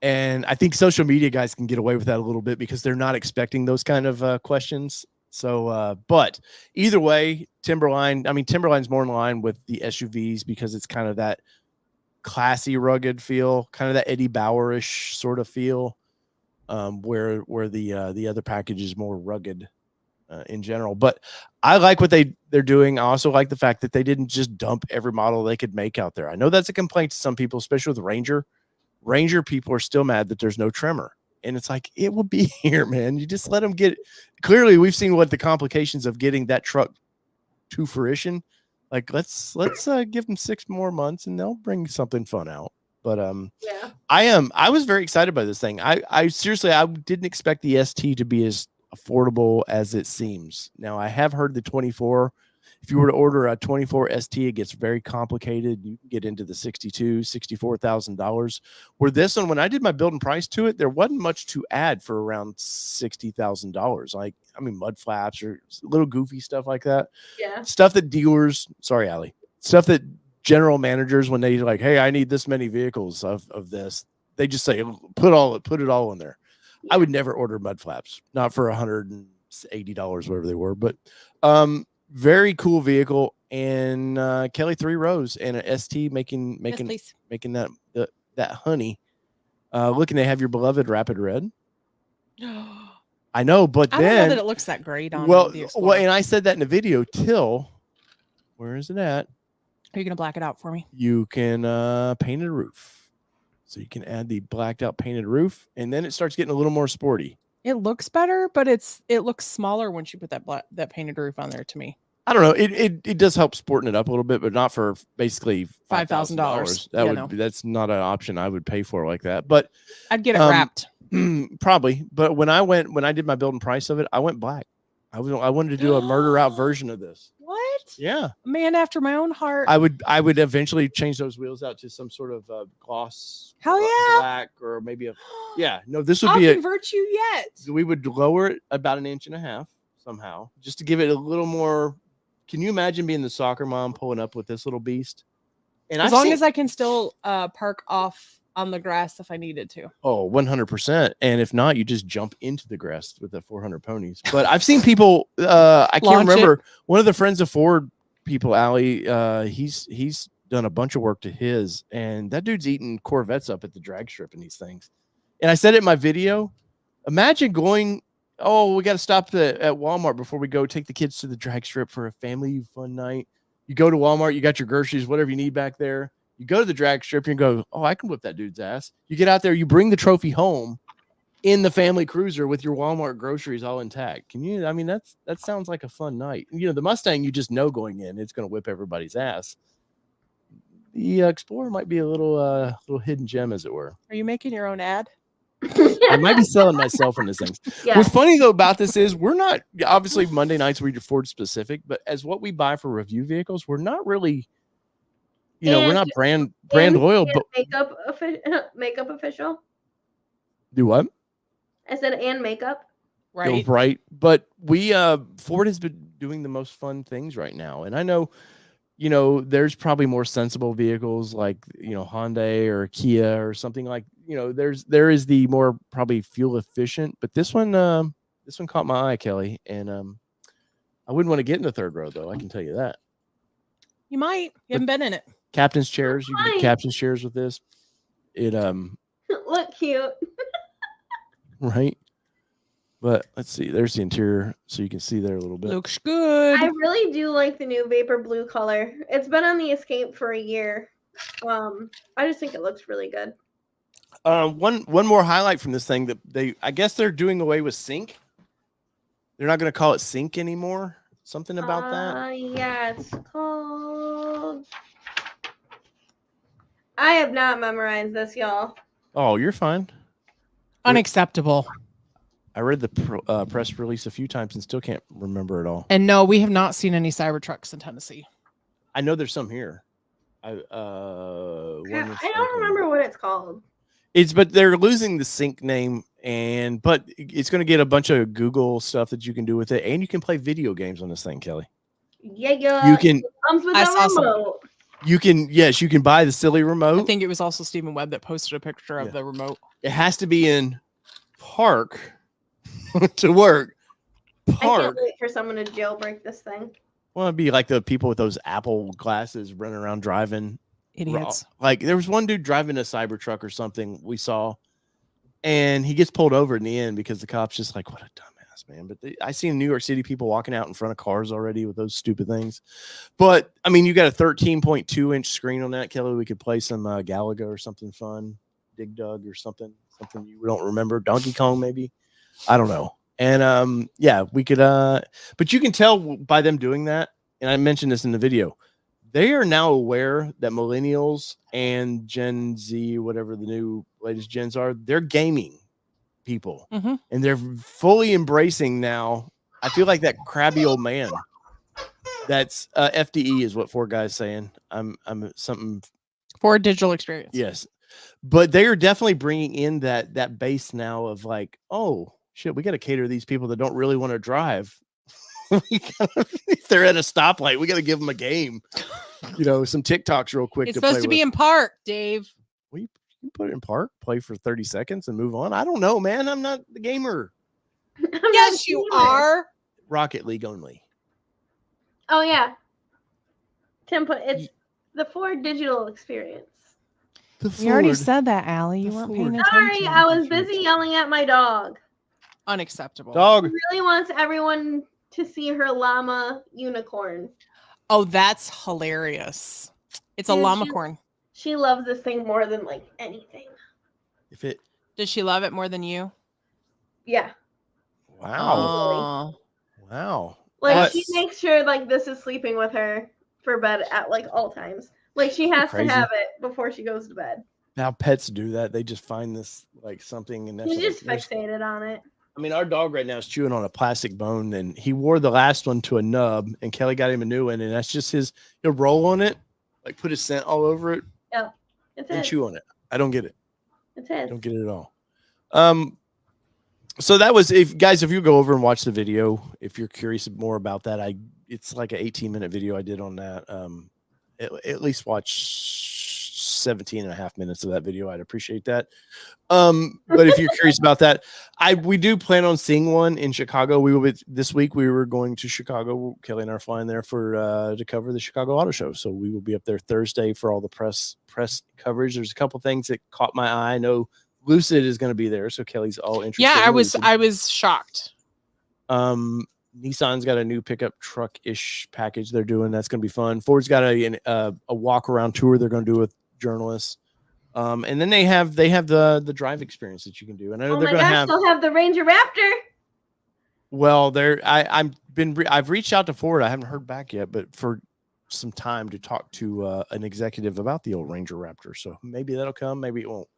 And I think social media guys can get away with that a little bit because they're not expecting those kind of questions. So, but either way, Timberline's more in line with the SUVs because it's kind of that classy, rugged feel, kind of that Eddie Bauer-ish sort of feel, where the other package is more rugged. In general, but I like what they're doing. I also like the fact that they didn't just dump every model they could make out there. I know that's a complaint to some people, especially with Ranger. Ranger people are still mad that there's no Tremor, and it's like it will be here, man. You just let them get. Clearly, we've seen what the complications of getting that truck to fruition. Like let's give them 6 more months, and they'll bring something fun out. But yeah, I was very excited by this thing. I seriously I didn't expect the ST to be as affordable as it seems. Now I have heard the 24, if you were to order a 24 ST, it gets very complicated. You can get into the $64,000. Where this one, when I did my build and price to it, there wasn't much to add for around $60,000. Like, mud flaps or little goofy stuff like that. Yeah. Stuff that dealers, sorry, Allie, stuff that general managers, when they like, hey, I need this many vehicles of this, they just say, put it all in there. I would never order mud flaps, not for $180, whatever they were, but very cool vehicle. And Kelly 3 rows and an ST making that honey. Looking to have your beloved Rapid Red. I know, but I don't know that it looks that great on the Explorer. Well, and I said that in the video till where is it at? Are you gonna black it out for me? You can paint a roof. So you can add the blacked out painted roof, and then it starts getting a little more sporty. It looks better, but it looks smaller once you put that painted roof on there to me. I don't know. It does help sporting it up a little bit, but not for basically $5,000. That's not an option I would pay for like that. But I'd get it wrapped. Probably. But when I did my build and price of it, I went black. I wanted to do a murder out version of this. What? Yeah. Man after my own heart. I would eventually change those wheels out to some sort of gloss. Hell yeah. Black or maybe this would I'll be convert you yet. We would lower it about 1.5 inches somehow just to give it a little more. Can you imagine being the soccer mom pulling up with this little beast? And as long as I can still park off on the grass if I needed to. Oh, 100%. And if not, you just jump into the grass with the 400 ponies. But I've seen people, I can't remember, one of the Friends of Ford people, Allie, he's done a bunch of work to his, and that dude's eating Corvettes up at the drag strip in these things. And I said it in my video, imagine going, we got to stop at Walmart before we go take the kids to the drag strip for a family fun night. You go to Walmart, you got your groceries, whatever you need back there. You go to the drag strip and go, I can whip that dude's ass. You get out there, you bring the trophy home in the family cruiser with your Walmart groceries all intact. Can you? That sounds like a fun night. The Mustang, you just know going in, it's going to whip everybody's ass. The Explorer might be a little hidden gem, as it were. Are you making your own ad? I might be selling myself on this thing. Yeah. What's funny though about this is we're not obviously Monday nights we're Ford specific, but as what we buy for review vehicles, we're not really. We're not brand loyal, but makeup official. Do what? I said and makeup. Right. Right. But we Ford has been doing the most fun things right now. And I know, there's probably more sensible vehicles like, Hyundai or Kia or something like, there is the more probably fuel efficient, but this one caught my eye, Kelly. And I wouldn't want to get in the third row though. I can tell you that. You might. You haven't been in it. Captain's chairs. You can get captain's chairs with this. It look cute. Right. But let's see. There's the interior, so you can see there a little bit. Looks good. I really do like the new Vapor Blue color. It's been on the Escape for a year. I just think it looks really good. One more highlight from this thing that I guess they're doing away with sync. They're not going to call it sync anymore. Something about that. Yeah, it's called. I have not memorized this, y'all. Oh, you're fine. Unacceptable. I read the press release a few times and still can't remember it all. And no, we have not seen any Cybertrucks in Tennessee. I know there's some here. I don't remember what it's called. But they're losing the sync name, but it's going to get a bunch of Google stuff that you can do with it, and you can play video games on this thing, Kelly. Yeah. You can. It comes with a remote. You can buy the silly remote. I think it was also Stephen Webb that posted a picture of the remote. It has to be in park to work. I can't wait for someone to jailbreak this thing. Well, it'd be like the people with those Apple glasses running around driving. Idiots. Like there was one dude driving a Cybertruck or something we saw, and he gets pulled over in the end because the cop's just like, what a dumbass, man. But I seen New York City people walking out in front of cars already with those stupid things. But I mean, you got a 13.2-inch screen on that, Kelly. We could play some Galaga or something fun, Dig Dug or something you don't remember, Donkey Kong maybe. I don't know. And yeah, we could. But you can tell by them doing that, and I mentioned this in the video. They are now aware that millennials and Gen Z, whatever the new latest gens are, they're gaming people, and they're fully embracing now. I feel like that crabby old man. That's FDE is what Four Guys saying. I'm something for digital experience. Yes, but they are definitely bringing in that base now of like, oh shit, we got to cater to these people that don't really want to drive. If they're at a stoplight, we got to give them a game. Some TikToks real quick. It's supposed to be in park, Dave. Well, you put it in park, play for 30 seconds and move on. I don't know, man. I'm not the gamer. Yes, you are. Rocket League only. Oh yeah. Tim put it's the Ford digital experience. You already said that, Allie. You weren't paying attention. Sorry, I was busy yelling at my dog. Unacceptable. Dog. She really wants everyone to see her llama unicorn. Oh, that's hilarious. It's a llama-corn. She loves this thing more than like anything. Does she love it more than you? Yeah. Wow. Wow. Like she makes sure like this is sleeping with her for bed at like all times. Like she has to have it before she goes to bed. Now pets do that. They just find this like something and that's she's just fixated on it. I mean, our dog right now is chewing on a plastic bone, and he wore the last one to a nub, and Kelly got him a new one, and that's just he'll roll on it, like put his scent all over it, and chew on it. I don't get it. It's his. I don't get it at all. So that was if you go over and watch the video, if you're curious more about that, it's like an 18-minute video I did on that. At least watch 17 and a half minutes of that video. I'd appreciate that. But if you're curious about that, we do plan on seeing one in Chicago. This week we were going to Chicago. Kelly and I are flying there to cover the Chicago Auto Show. So we will be up there Thursday for all the press coverage. There's a couple things that caught my eye. I know Lucid is going to be there, so Kelly's all interested. Yeah, I was shocked. Nissan's got a new pickup truck-ish package they're doing. That's going to be fun. Ford's got a walk-around tour they're going to do with journalists. And then they have the drive experience that you can do. And I know they're going to they'll have the Ranger Raptor. Well, I've reached out to Ford. I haven't heard back yet, but for some time to talk to an executive about the old Ranger Raptor. So maybe that'll come, maybe it won't.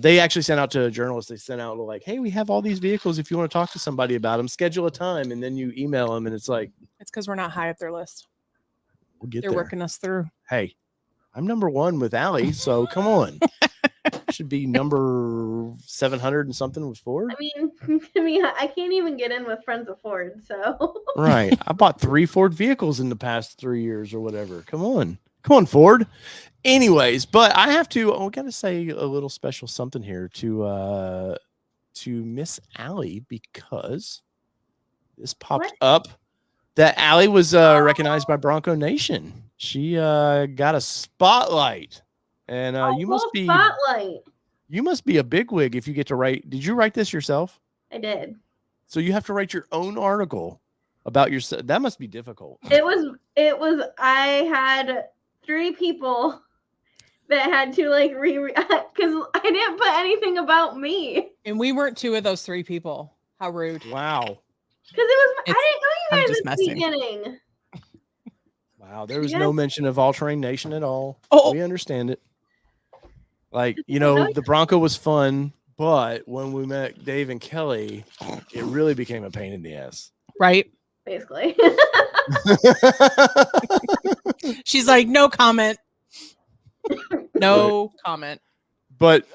They actually sent out to journalists. They sent out like, hey, we have all these vehicles. If you want to talk to somebody about them, schedule a time. And then you email them and it's like, it's because we're not high up their list. They're working us through. Hey, I'm number one with Allie. So come on. Should be number 700 and something with Ford. I mean, I can't even get in with Friends of Ford. So right. I bought 3 Ford vehicles in the past 3 years or whatever. Come on, Ford. Anyways, but I have to. I got to say a little special something here to Miss Allie because this popped up that Allie was recognized by Bronco Nation. She got a spotlight, and you must be spotlight. You must be a bigwig if you get to write. Did you write this yourself? I did. So you have to write your own article about yourself. That must be difficult. It was. I had 3 people that had to like because I didn't put anything about me. And we weren't two of those 3 people. How rude. Wow. Because it was I It's- didn't I'm know you just guys at the messing. beginning. Wow. There was Yes. no mention of All Terrain Nation at all. Oh. We understand it. Like, you No. know, the Bronco was fun, but when we met Dave and Kelly, it really became a pain in the ass. Right? Basically. She's like, no comment. No comment. But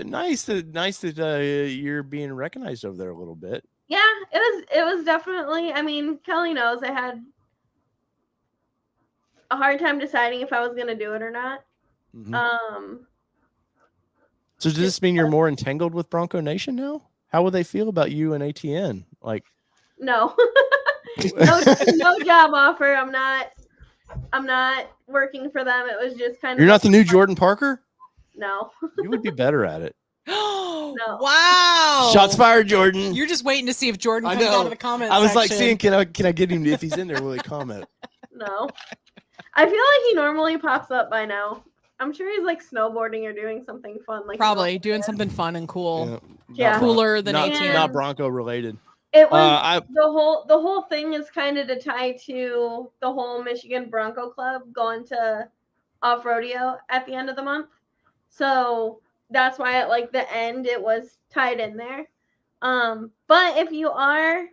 nice that you're being recognized over there a little bit. Yeah, it was definitely, I mean, Kelly knows I had a hard time deciding if I was gonna do it or not. Mhm. So does this mean you're more entangled with Bronco Nation now? How will they feel about you and ATN? Like, no. no job offer. I'm not working for them. It was just kind of you're not the new Jordan Parker? No. You would be better at it. No. No. Wow. Shots fired, Jordan. You're just waiting to see if Jordan I comes know. out of the comments. I was like, section. seeing can I get him if he's in there? Will he comment? No. I feel like he normally pops up by now. I'm sure he's like snowboarding or doing something fun. Like Probably doing something fun and cool. Yeah. Cooler than not, ATN. not Bronco related. It was the whole thing is kind of to tie to the whole Michigan Bronco Club going to off rodeo at the end of the month. So that's why at like the end it was tied in there. But if you are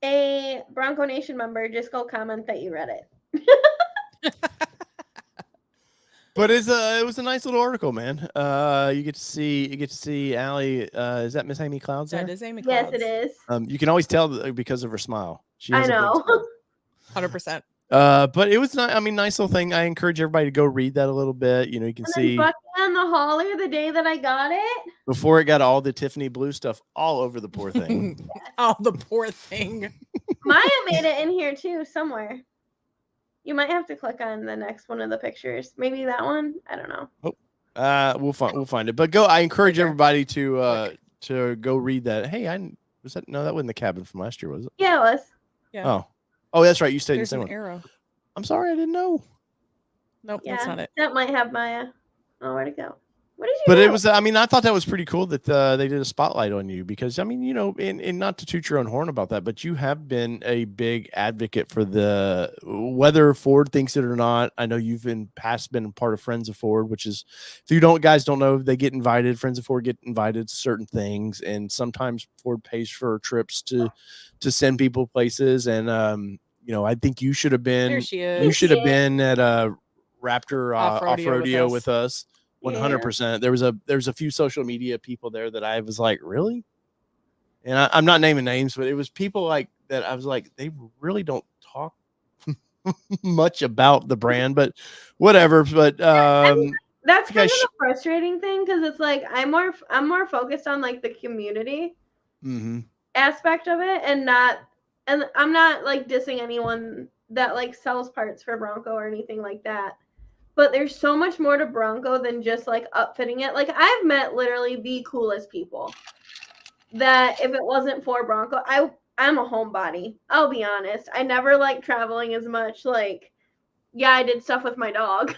a Bronco Nation member, just go comment that you read it. But it was a nice little article, man. You get to see Allie. Is that Miss Amy Clouds there? That is Amy Yes, Clouds. it is. You can always tell because of her smile. She has I a big know. smile. 100%. But it was not. I mean, nice little thing. I encourage everybody to go read that a little bit. You know, you can And see then fucking on the hauler the day that I got it. before it got all the Tiffany blue stuff all over the poor thing. Oh, the poor thing. Maya made it in here too somewhere. You might have to click on the next one of the pictures. Maybe that one. I don't know. We'll find it. But I encourage everybody to go read that. Hey, that wasn't the cabin from last year, was it? Yeah, it was. Yeah. Oh, that's right. You stayed in the There's same an one. arrow. I'm sorry, I didn't know. Nope, Yeah, that's not it. that might have Maya. Oh, where'd it go? What did you But do? it was, I mean, I thought that was pretty cool that they did a spotlight on you because, I mean, you know, and not to toot your own horn about that, but you have been a big advocate for whether Ford thinks it or not. I know you've been part of Friends of Ford, which is, if you guys don't know, they get invited. Friends of Ford get invited to certain things, and sometimes Ford pays for trips to send people places. And, you know, I think you should have been, There she is. you should have been at Raptor Off-rodeo with us. 100%. There's a few social media people there that I was like, really? And I'm not naming names, but it was people like that. I was like, they really don't talk much about the brand, but whatever. But that's kind of guys the frustrating thing because it's like I'm more focused on like the community aspect of it and I'm not like dissing anyone that like sells parts for Bronco or anything like that. But there's so much more to Bronco than just like upfitting it. Like I've met literally the coolest people that if it wasn't for Bronco, I'm a homebody. I'll be honest. I never liked traveling as much. Like, yeah, I did stuff with my dog,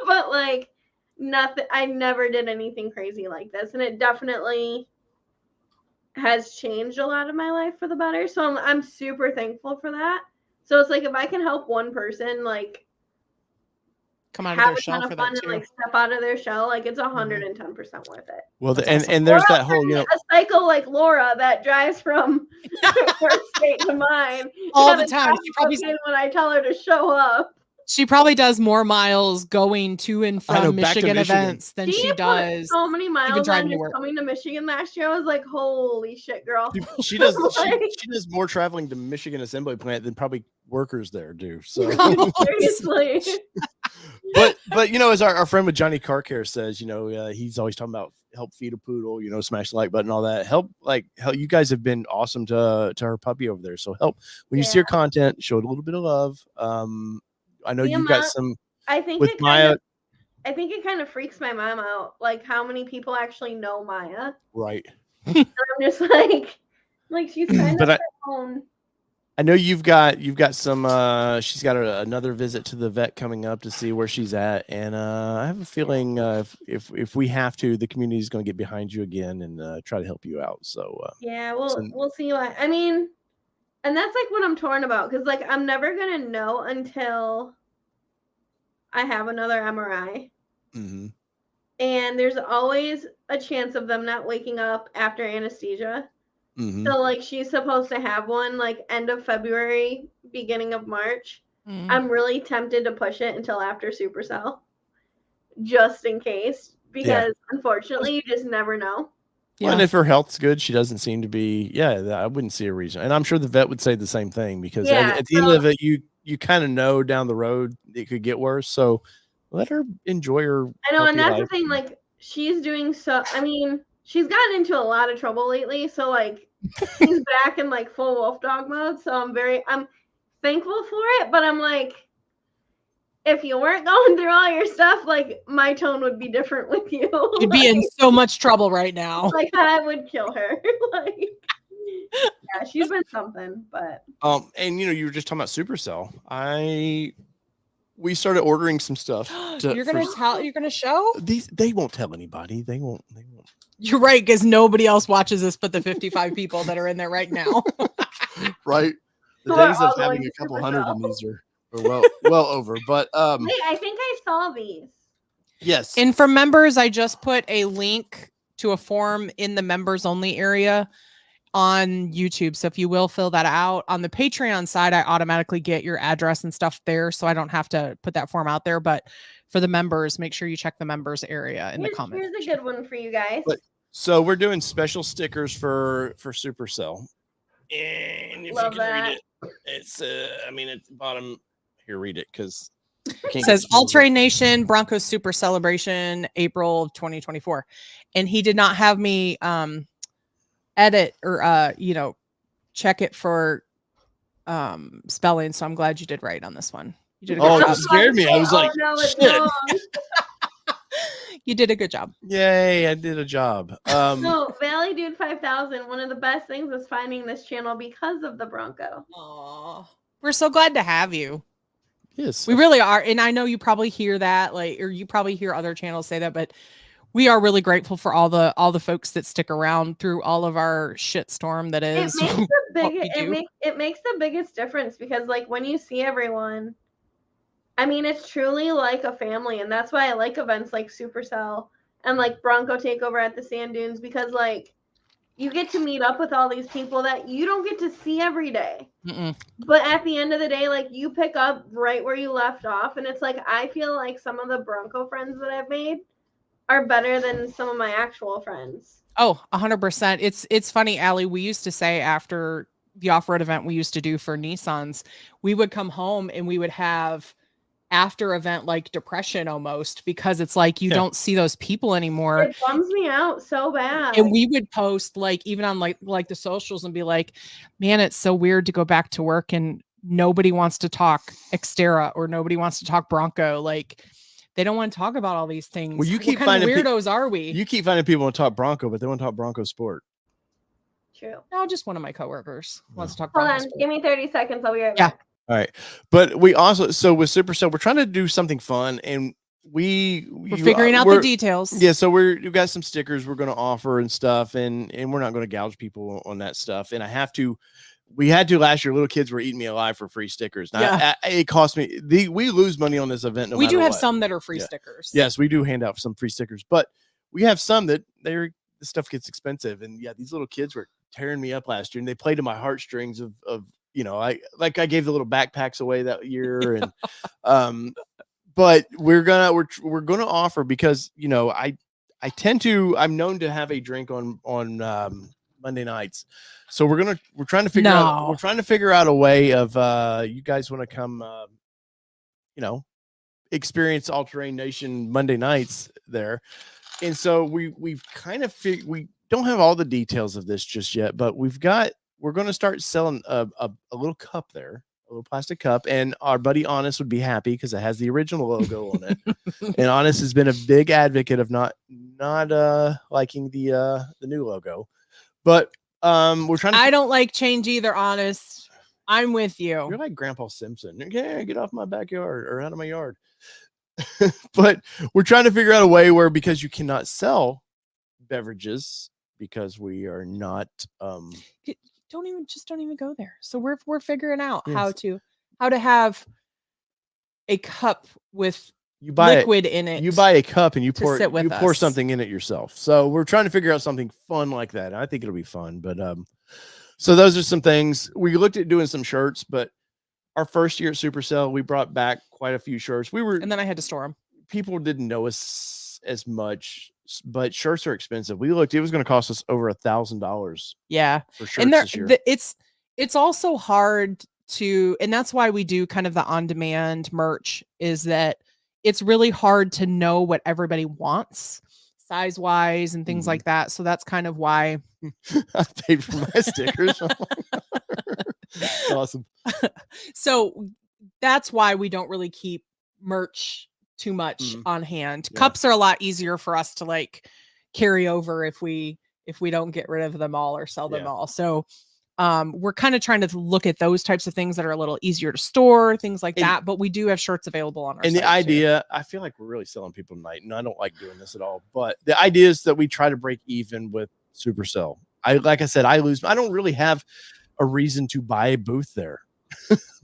but like nothing. I never did anything crazy like this, and it definitely has changed a lot of my life for the better. So I'm super thankful for that. So it's like if I can help one person, like come out of their shell for that and too. like step out of their shell, like it's 110% worth it. Well, and there's that whole, you know, a cycle like Laura that drives from her state to mine all the time. She probably when I tell her to show up. She probably does more miles going to and from Michigan events than she does. So many miles on to work. Coming to Michigan last year. I was like, holy shit, girl. She does she does more traveling to Michigan Assembly Plant than probably workers there do. So seriously. But you know, as our friend with Johnny Car Care says, you know, he's always talking about help feed a poodle, you know, smash the like button, all that. Help you guys have been awesome to her puppy over there. So help when you see her content, show it a little bit of love. I know you've got some. I think with Maya. I think it kind of freaks my mom out, like how many people actually know Maya. Right. And I'm just like she's kind of her own I know you've got some. She's got another visit to the vet coming up to see where she's at, and I have a feeling if we have to, the community is going to get behind you again and try to help you out. So Yeah, so we'll see what I mean, and that's like what I'm torn about because like I'm never gonna know until I have another MRI, mhm. and there's always a chance of them not waking up after anesthesia. Mm-hmm. So like she's supposed to have one like end of February, beginning of March. Mm. I'm really tempted to push it until after Supercell, just in case, because unfortunately you just never know. Well, and if her health's good, she doesn't seem to be. Yeah, I wouldn't see a reason, and I'm sure the vet would say the same thing because Yeah, at the end of it, you kind of know down the road it could get worse. So let her enjoy her I know, and healthy that's the life. thing. Like she's doing so. I mean, she's gotten into a lot of trouble lately. So like she's back in like full wolf dog mode. So I'm thankful for it, but I'm like, if you weren't going through all your stuff, like my tone would be different with you. You'd be in so much trouble right now. Like I would kill her. Like yeah, she's been something, but And you were just talking about Supercell. We started ordering some stuff. You're gonna show? They won't tell anybody. They won't. You're right, because nobody else watches this but the 55 people that are in there right now. Right. The Who are days all of having going a to couple hundred Supercell. in these are well over. But wait, I think I saw these. yes. And for members, I just put a link to a form in the members only area on YouTube. So if you will fill that out on the Patreon side, I automatically get your address and stuff there. So I don't have to put that form out there. But for the members, make sure you check the members area in the comments. Here's a good one for you guys. So we're doing special stickers for Supercell. And if Love you can that. read it, it's I mean at the bottom here, read it because It says All Terrain Nation Broncos Super Celebration, April of 2024. And he did not have me edit or check it for spelling. So I'm glad you did right on this one. You did a good job. You scared me. I was like, no, it's shit. wrong. You did a good job. Yay, I did a job. So Valley Dude 5000, one of the best things was finding this channel because of the Bronco. Aww. We're so glad to have you. Yes. We really are. And I know you probably hear that, or you probably hear other channels say that, but we are really grateful for all the folks that stick around through all of our shitstorm that is. It makes the biggest difference because like when you see everyone, I mean, it's truly like a family, and that's why I like events like Supercell and like Bronco Takeover at the Sand Dunes because like you get to meet up with all these people that you don't get to see every day. But at the end of the day, like you pick up right where you left off, and it's like I feel like some of the Bronco friends that I've made are better than some of my actual friends. Oh, 100%. It's funny, Allie. We used to say after the off-road event we used to do for Nissans, we would come home and we would have after event like depression almost because it's like you don't see those people anymore. It bums me out so bad. And we would post like even on like the socials and be like, man, it's so weird to go back to work and nobody wants to talk Xterra or nobody wants to talk Bronco. Like they don't want to talk about all these things. Well, you keep what kind finding of weirdos are we? You keep finding people want to talk Bronco, but they want to talk Bronco sport. True. No, just one of my coworkers wants to talk Hold Bronco on, sport. give me 30 seconds. I'll be right back. All right. But we also, so with Supercell, we're trying to do something fun and we're figuring out the details. Yeah. So we've got some stickers we're going to offer and stuff, and we're not going to gouge people on that stuff. And we had to last year. Little kids were eating me alive for free stickers. Now, it cost me we lose money on this event. We do have some that are free stickers. Yes, we do hand out some free stickers, but we have some that the stuff gets expensive. And yeah, these little kids were tearing me up last year, and they played to my heartstrings of I gave the little backpacks away that year, and but we're gonna offer because I'm known to have a drink on Monday nights, so we're trying to figure out a way of you guys want to come experience All Terrain Nation Monday nights there, and so we've kind of we don't have all the details of this just yet, but we're going to start selling a little cup there, a little plastic cup. And our buddy Honest would be happy because it has the original logo on it. And Honest has been a big advocate of not liking the new logo. But we're trying to. I don't like change either, Honest. I'm with You're you. like Grandpa Simpson. Yeah, get off my backyard or out of my yard. But we're trying to figure out a way where, because you cannot sell beverages because we are not Don't even go there. So we're figuring out Yes. how to have a cup with you buy liquid in it. You buy a cup and you to pour sit with you pour us. something in it yourself. So we're trying to figure out something fun like that. I think it'll be fun. But so those are some things. We looked at doing some shirts, but our first year at Supercell, we brought back quite a few shirts. And then I had to store them. People didn't know us as much, but shirts are expensive. We looked; it was going to cost us over $1,000. Yeah, for shirts and this year. It's also hard to, and that's why we do kind of the on-demand merch. Is that it's really hard to know what everybody wants, size-wise, and things like that. So that's kind of why I paid for my stickers. That's awesome. So that's why we don't really keep merch too much on hand. Yeah. Cups are a lot easier for us to like carry over if we don't get rid of them all or sell them Yeah. all. So we're kind of trying to look at those types of things that are a little easier to store, things like that. But we do have shirts available on our And site the idea, I feel like we're really selling people tonight, and I don't like doing this at all. But the idea is that we try to break even with Supercell. Like I said, I don't really have a reason to buy a booth there.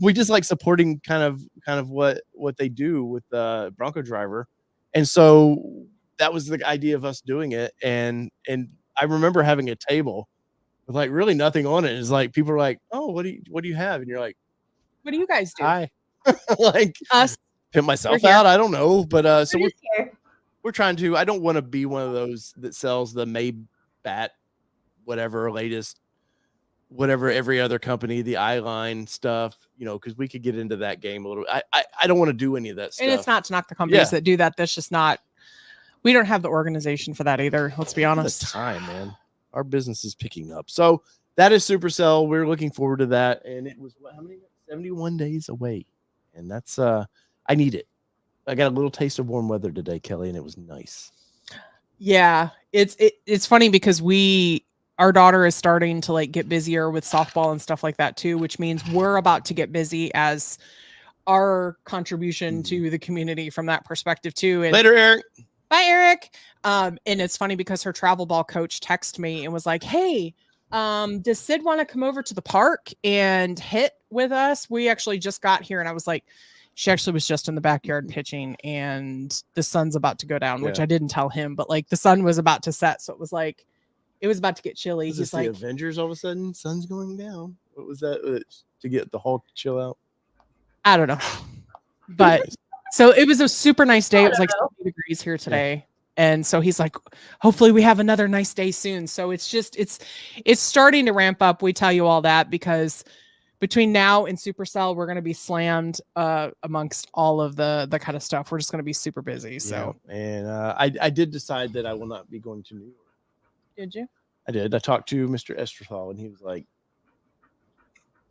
We just like supporting kind of what they do with the Bronco Driver. And so that was the idea of us doing it. And I remember having a table with like really nothing on it. It's like people are like, "Oh, what do you have?" And you're like, what do you guys do? "Hi." Like Us. pimp myself out. I don't know. But so we're trying to, I don't want to be one of those that sells the Maybach, whatever latest, whatever every other company, the eyeline stuff, because we could get into that game a little. I don't want to do any of that stuff. And it's not to knock the companies that do that. That's just not, we don't have the organization for that either. Let's be honest. The time, man. Our business is picking up. So that is Supercell. We're looking forward to that. And it was how many? 71 days away. And that's I need it. I got a little taste of warm weather today, Kelly, and it was nice. Yeah. It's funny because our daughter is starting to like get busier with softball and stuff like that too, which means we're about to get busy as our contribution to the community from that perspective too. And later, Eric. Bye, Eric. And it's funny because her travel ball coach texted me and was like, "Hey, does Sid want to come over to the park and hit with us? We actually just got here." And I was like, she actually was just in the backyard pitching and the sun's about to go down, which I didn't tell him, but like the sun was about to set. So it was like, it was about to get chilly. Is He's like, the Avengers all of a sudden, sun's going down. What was that to get the Hulk to chill out? I don't know. But so it was a super nice day. It was like 70 degrees here today. Yeah. And so he's like, hopefully we have another nice day soon. So it's just, it's starting to ramp up. We tell you all that because between now and Supercell, we're going to be slammed amongst all of the kind of stuff. We're just going to be super busy. So, yeah. And I did decide that I will not be going to New York. Did you? I did. I talked to Mr. Esterthal and he was like,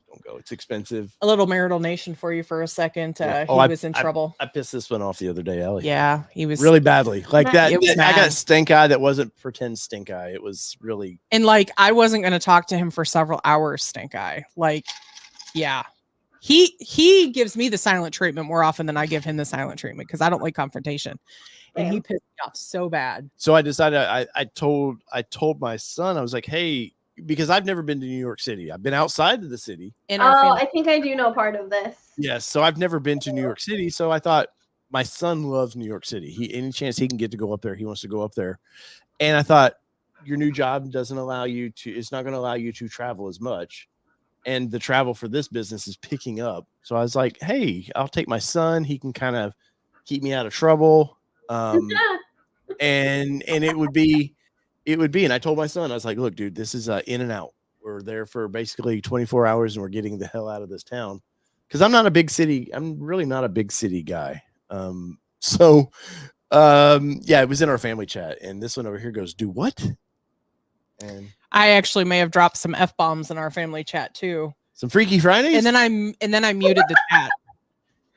"Don't go. It's expensive." A little marital nation for you for a second. Yeah. He was in trouble. I pissed this one off the other day, Ellie. Yeah, he was really badly. Like that. I got stink eye that wasn't pretend stink eye. It was really. And like, I wasn't going to talk to him for several hours, stink eye. Like, yeah. He gives me the silent treatment more often than I give him the silent treatment because I don't like confrontation. And he pissed me off so bad. So I decided I told my son, I was like, "Hey," because I've never been to New York City. I've been outside of the city. I think I do know part of this. Yes. So I've never been to New York City. So I thought my son loves New York City. Any chance he can get to go up there, he wants to go up there. And I thought your new job it's not going to allow you to travel as much. And the travel for this business is picking up. So I was like, "Hey, I'll take my son. He can kind of keep me out of trouble." And it would be, and I told my son, I was like, "Look, dude, this is in and out. We're there for basically 24 hours and we're getting the hell out of this town." Cause I'm really not a big city guy. Yeah, it was in our family chat and this one over here goes, "Do what?" And I actually may have dropped some F-bombs in our family chat too. Some Freaky Fridays. And then I muted the chat.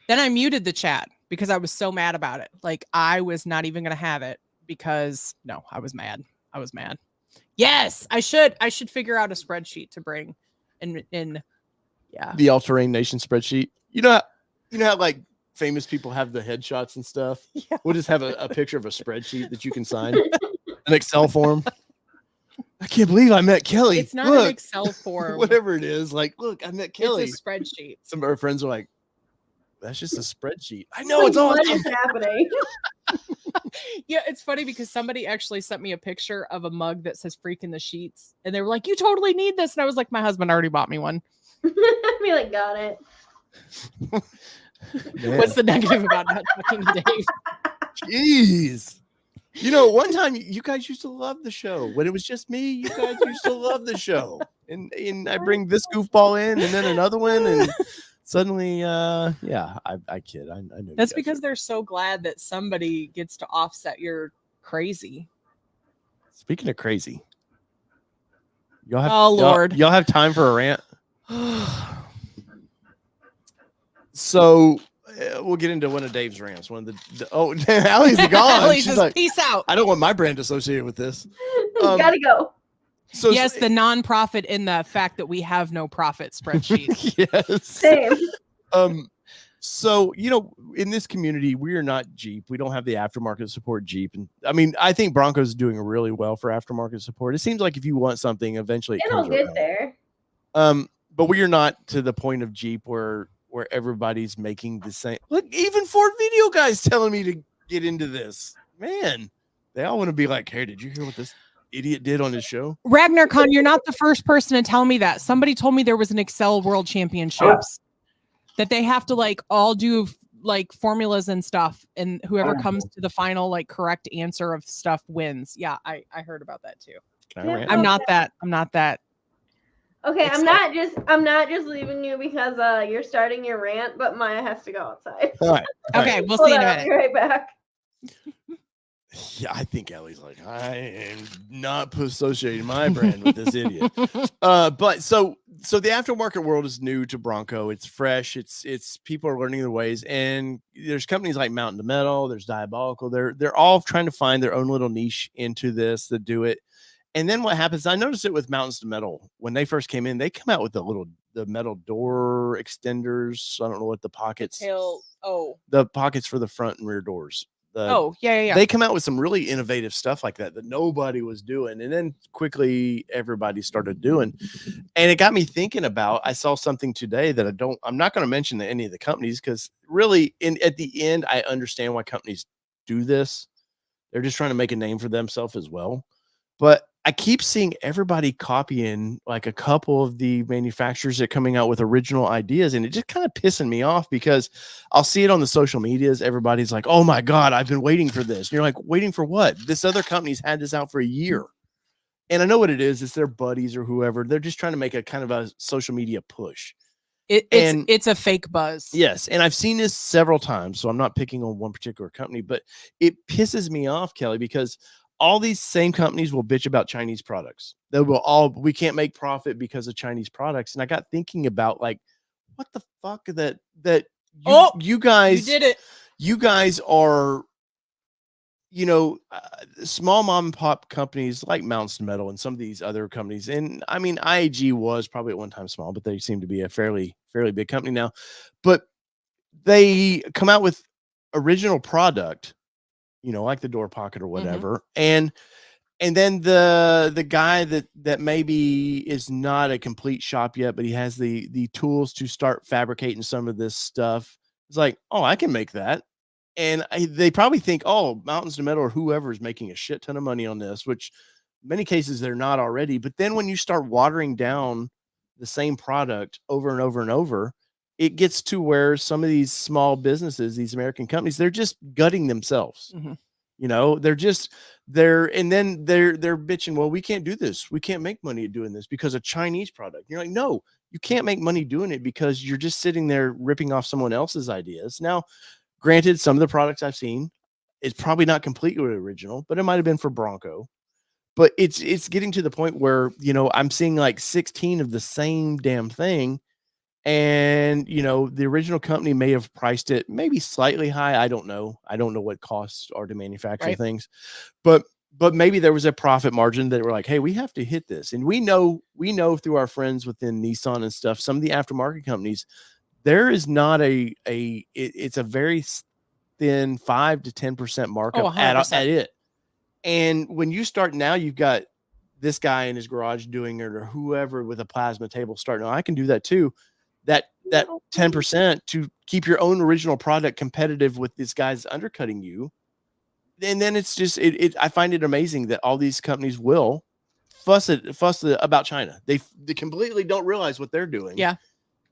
Then I muted the chat because I was so mad about it. Like I was not even going to have it because I was mad. Yes, I should figure out a spreadsheet to bring and Yeah. The All Terrain Nation spreadsheet. You know how like famous people have the headshots and stuff. Yeah. We'll just have a picture of a spreadsheet that you can sign, an Excel form. I can't believe I met Kelly. It's not Look, an Excel form. whatever it is. Like, look, I met Kelly. It's a spreadsheet. Some of our friends were like, "That's just a spreadsheet." I know, it's What awesome. is happening? Yeah, it's funny because somebody actually sent me a picture of a mug that says "Freak in the Sheets," and they were like, "You totally need this," and I was like, "My husband already bought me one." I be like, got it. Man. What's the negative about not talking to Dave? Jeez. You know, one time you guys used to love the show. When it was just me, you guys used to love the show. And I bring this goofball in and then another one, and suddenly, yeah, I kid. I know. That's because they're so glad that somebody gets to offset your crazy. Speaking of crazy, y'all have Lord, y'all have time for a rant? So we'll get into one of Dave's rants. One of the Allie's gone. Allie She's says, like, peace out. I don't want my brand associated with this. Gotta go. So Yes, the non-profit in the fact that we have no profit spreadsheet. Yes. Same. So, you know, in this community, we are not Jeep. We don't have the aftermarket support Jeep. And I mean, I think Bronco's is doing really well for aftermarket support. It seems like if you want something, eventually it It'll comes get around. there. But we are not to the point of Jeep where everybody's making the same. Look, even Ford Video guys telling me to get into this. Man, they all want to be like, hey, did you hear what this idiot did on his show? Ragnar Khan, you're not the first person to tell me that. Somebody told me there was an Excel World Championships that they have to like all do like formulas and stuff, and whoever comes to the final like correct answer of stuff wins. Yeah, I heard about that too. Can I rant? I'm not that. Okay, I'm not just leaving you because you're starting your rant, but Maya has to go outside. All right. Okay, we'll Hold see in a on, I'll minute. be right back. Yeah, I think Ellie's like, I am not associating my brand with this idiot. But so the aftermarket world is new to Bronco. It's fresh. It's people are learning their ways, and there's companies like Mountain to Metal. There's Diabolical. They're all trying to find their own little niche into this that do it. And then what happens? I noticed it with Mountains to Metal when they first came in. They come out with the metal door extenders. I don't know what the pockets. The pockets for the front and rear doors. Yeah. They come out with some really innovative stuff like that nobody was doing, and then quickly everybody started doing. And it got me thinking about. I saw something today that I'm not going to mention any of the companies because really, at the end, I understand why companies do this. They're just trying to make a name for themselves as well. But I keep seeing everybody copying like a couple of the manufacturers that are coming out with original ideas, and it just kind of pissing me off because I'll see it on the social medias. Everybody's like, "Oh my God, I've been waiting for this." And you're like, "Waiting for what? This other company's had this out for a year." And I know what it is. It's their buddies or whoever. They're just trying to make a kind of a social media push. It's a fake buzz. Yes. And I've seen this several times, so I'm not picking on one particular company, but it pisses me off, Kelly, because all these same companies will bitch about Chinese products. They will we can't make profit because of Chinese products. And I got thinking about like, what the fuck you guys, you did it. You guys are, small mom and pop companies like Mountains to Metal and some of these other companies. And I mean, IAG was probably at one time small, but they seem to be a fairly big company now. But they come out with original product, like the door pocket or whatever. And then the guy that maybe is not a complete shop yet, but he has the tools to start fabricating some of this stuff. It's like, oh, I can make that. And they probably think, oh, Mountains to Metal or whoever is making a shit ton of money on this, which in many cases they're not already. But then when you start watering down the same product over and over and over, it gets to where some of these small businesses, these American companies, they're just gutting themselves. They're bitching. Well, we can't do this. We can't make money doing this because of Chinese product. You're like, no, you can't make money doing it because you're just sitting there ripping off someone else's ideas. Now, granted, some of the products I've seen, it's probably not completely original, but it might have been for Bronco. But it's getting to the point where, I'm seeing like 16 of the same damn thing. And, the original company may have priced it maybe slightly high. I don't know. I don't know what costs are to manufacture things, but but maybe there was a profit margin that were like, hey, we have to hit this. And we know through our friends within Nissan and stuff, some of the aftermarket companies, there is not it's a very thin 5 to 10% markup at it. And when you start now, you've got this guy in his garage doing it, or whoever with a plasma table starting. I can do that too. That 10% to keep your own original product competitive with this guy's undercutting you. And then it's just I find it amazing that all these companies will fuss about China. They completely don't realize what they're doing. Yeah.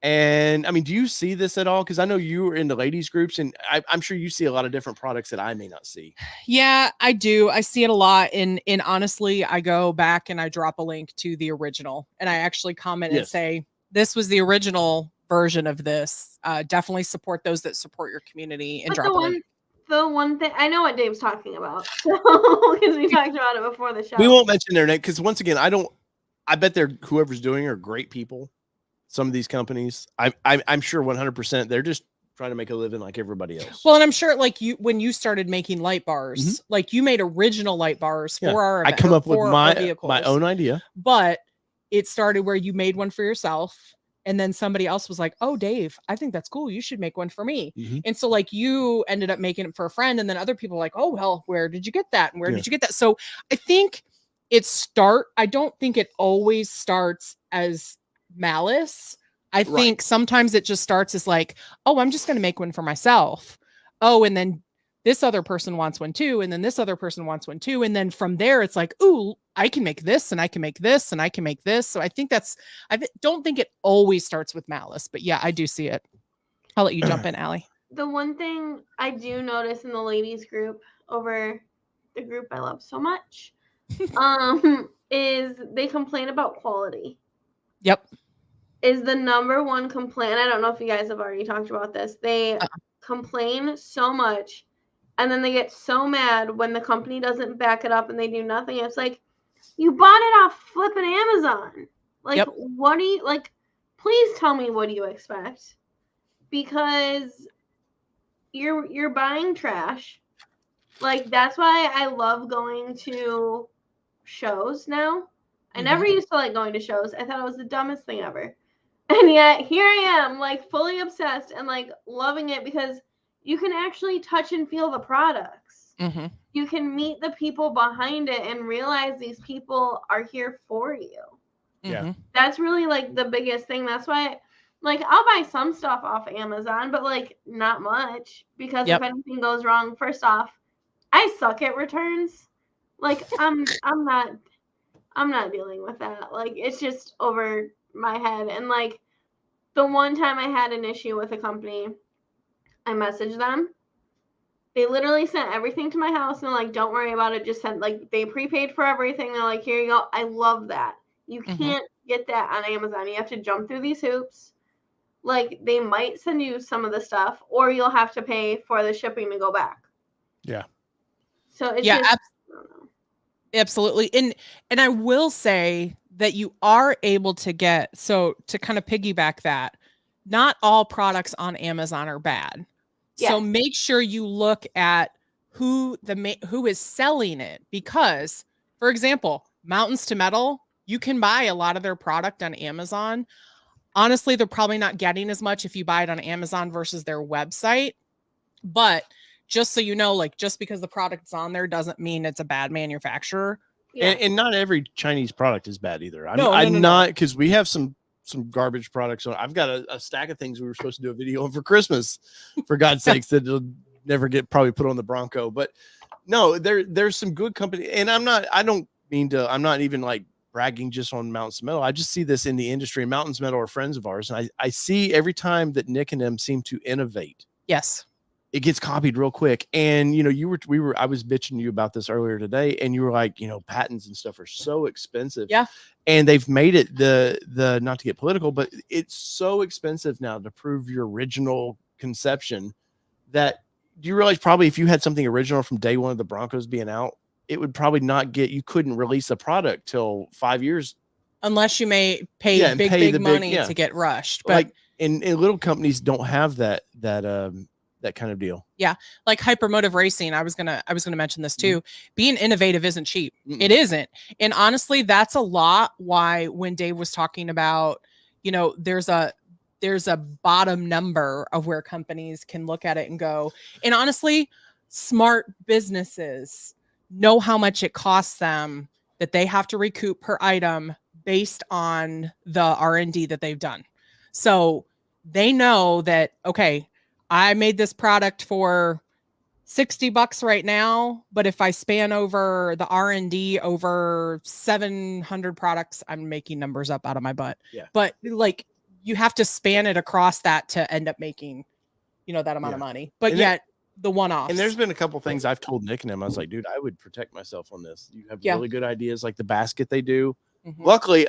And I mean, do you see this at all? Because I know you were in the ladies groups, and I'm sure you see a lot of different products that I may not see. Yeah, I do. I see it a lot. And honestly, I go back and I drop a link to the original, and I actually comment and say, this was the original version of this. Definitely support those that support your community, and But drop a link. The one thing I know what Dave's talking about, because we talked about it before the show. We won't mention their name because once again, I bet whoever's doing are great people. Some of these companies, I'm sure 100% they're just trying to make a living like everybody else. Well, and I'm sure like when you started making light bars, like you made original light bars for our event, I come up with my own idea, but it started where you made one for yourself. And then somebody else was like, oh, Dave, I think that's cool. You should make one for me. And so like you ended up making it for a friend. And then other people were like, oh, well, where did you get that? And where did you get that? So I think I don't think it always starts as malice. I think sometimes it just starts as like, oh, I'm just going to make one for myself. Oh, and then this other person wants one too. And then this other person wants one too. And then from there, it's like, ooh, I can make this and I can make this and I can make this. So I think I don't think it always starts with malice, but yeah, I do see it. I'll let you jump in, Allie. The one thing I do notice in the ladies group over the group I love so much, is they complain about quality. Yep. Is the number one complaint. I don't know if you guys have already talked about this. They complain so much, and then they get so mad when the company doesn't back it up and they do nothing. It's like, you bought it off flipping Amazon. Like, what do you, like, please tell me, what do you expect? Because you're buying trash. Like, that's why I love going to shows now. I never used to like going to shows. I thought it was the dumbest thing ever. And yet here I am, like fully obsessed and like loving it, because you can actually touch and feel the products. You can meet the people behind it and realize these people are here for you. Yeah. That's really like the biggest thing. That's why, like, I'll buy some stuff off Amazon, but like not much, because if anything goes wrong, first off, I suck at returns. Like I'm not dealing with that. Like, it's just over my head. And like the one time I had an issue with a company, I messaged them. They literally sent everything to my house and they're like, don't worry about it. Just send, like, they prepaid for everything. They're like, here you go. I love that. You can't get that on Amazon. You have to jump through these hoops. Like, they might send you some of the stuff, or you'll have to pay for the shipping to go back. Yeah. So it's just, I don't know. Absolutely. And I will say that you are able to get, so to kind of piggyback that, not all products on Amazon are bad. So make sure you look at who is selling it, because, for example, Mountains to Metal, you can buy a lot of their product on Amazon. Honestly, they're probably not getting as much if you buy it on Amazon versus their website. But just so you know, like, just because the product's on there doesn't mean it's a bad manufacturer. And not every Chinese product is bad either. I'm not, because we have some garbage products. So I've got a stack of things we were supposed to do a video on for Christmas, for God's sakes, that'll never get probably put on the Bronco. But no, there's some good company. And I'm not even like bragging just on Mountains Metal. I just see this in the industry. Mountains Metal are friends of ours. And I see every time that Nick and them seem to innovate. Yes. It gets copied real quick. And, you know, I was bitching to you about this earlier today, and you were like, you know, patents and stuff are so expensive. Yeah. And they've made it the not to get political, but it's so expensive now to prove your original conception that, do you realize probably if you had something original from day one of the Broncos being out, it would probably you couldn't release a product till 5 years. Unless you may pay big money to get rushed. But like, and little companies don't have that that kind of deal. Like hypermotive racing. I was gonna mention this too. Being innovative isn't cheap. Mm-mm. It isn't. And honestly, that's a lot why when Dave was talking about, there's a bottom number of where companies can look at it and go, and honestly, smart businesses know how much it costs them that they have to recoup per item based on the R&D that they've done. So they know that, okay, I made this product for $60 right now, but if I span over the R&D over 700 products, I'm making numbers up out of my butt. Yeah. But like you have to span it across that to end up making, that amount of money. But And yet the one-offs. And there's been a couple things I've told Nick and him. I was like, dude, I would protect myself on this. You have really good ideas, like the basket they do. Mhm. Luckily,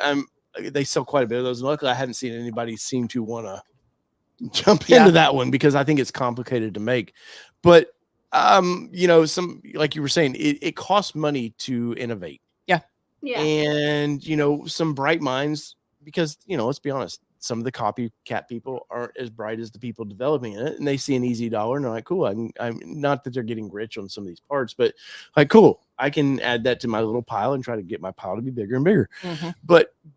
they sell quite a bit of those. And luckily, I hadn't seen anybody seem to want to jump into that one because I think it's complicated to make. But some, like you were saying, it costs money to innovate. Yeah. And some bright minds, because let's be honest, some of the copycat people aren't as bright as the people developing it, and they see an easy dollar and they're like, cool, I'm not that they're getting rich on some of these parts, but like, cool, I can add that to my little pile and try to get my pile to be bigger and bigger. Mm-hmm.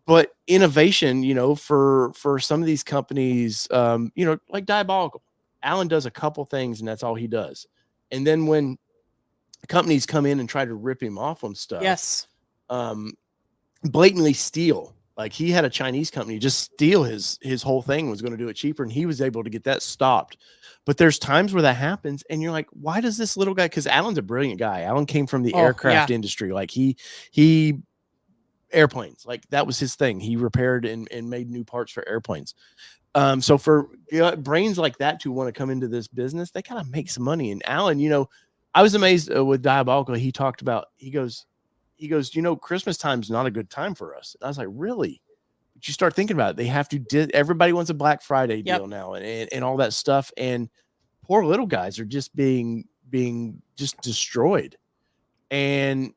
But innovation, for some of these companies, like Diabolical, Alan does a couple things and that's all he does. And then when companies come in and try to rip him off on stuff, blatantly steal. Like he had a Chinese company just steal his whole thing, was going to do it cheaper, and he was able to get that stopped. But there's times where that happens and you're like, why does this little guy, because Alan's a brilliant guy. Alan came from the aircraft industry. Like he airplanes, like that was his thing. He repaired and made new parts for airplanes. So for brains like that to want to come into this business, they gotta make some money. And Alan, I was amazed with Diabolical. He talked about, he goes, Christmas time's not a good time for us. And I was like, really? But you start thinking about it. They have to, everybody wants a Black Friday deal now and all that stuff. And poor little guys are just being just destroyed. And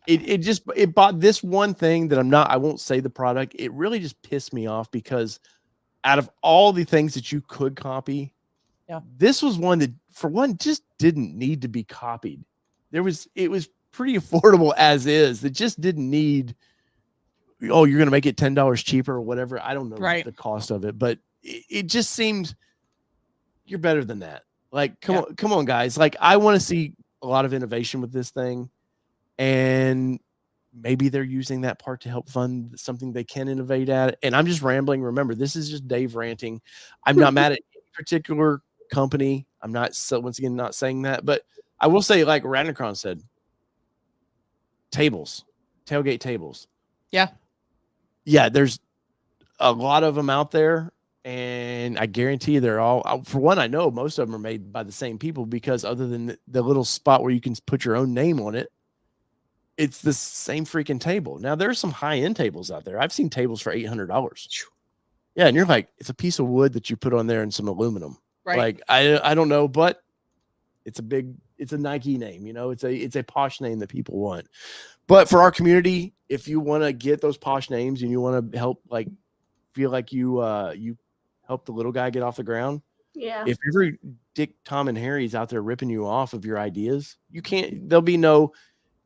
it bought this one thing that I won't say the product. It really just pissed me off because out of all the things that you could copy, this was one that, for one, just didn't need to be copied. It was pretty affordable as is. It just didn't need, you're going to make it $10 cheaper or whatever. I don't know the cost of it, but it just seemed, you're better than that. Like, come on, guys. Like, I want to see a lot of innovation with this thing, and maybe they're using that part to help fund something they can innovate at. And I'm just rambling. Remember, this is just Dave ranting. I'm not mad at any particular company. I'm not, so once again, not saying that, but I will say, like Radnicron said, tailgate tables. Yeah. There's a lot of them out there, and I guarantee you they're all, for one, I know most of them are made by the same people, because other than the little spot where you can put your own name on it, it's the same freaking table. Now there's some high-end tables out there. I've seen tables for $800. Yeah. And you're like, it's a piece of wood that you put on there and some aluminum. Right. Like, I don't know, but it's a Nike name, it's a posh name that people want. But for our community, if you want to get those posh names and you want to help, like, feel like you help the little guy get off the ground. Yeah. If every Dick, Tom, and Harry's out there ripping you off of your ideas, you can't, there'll be no,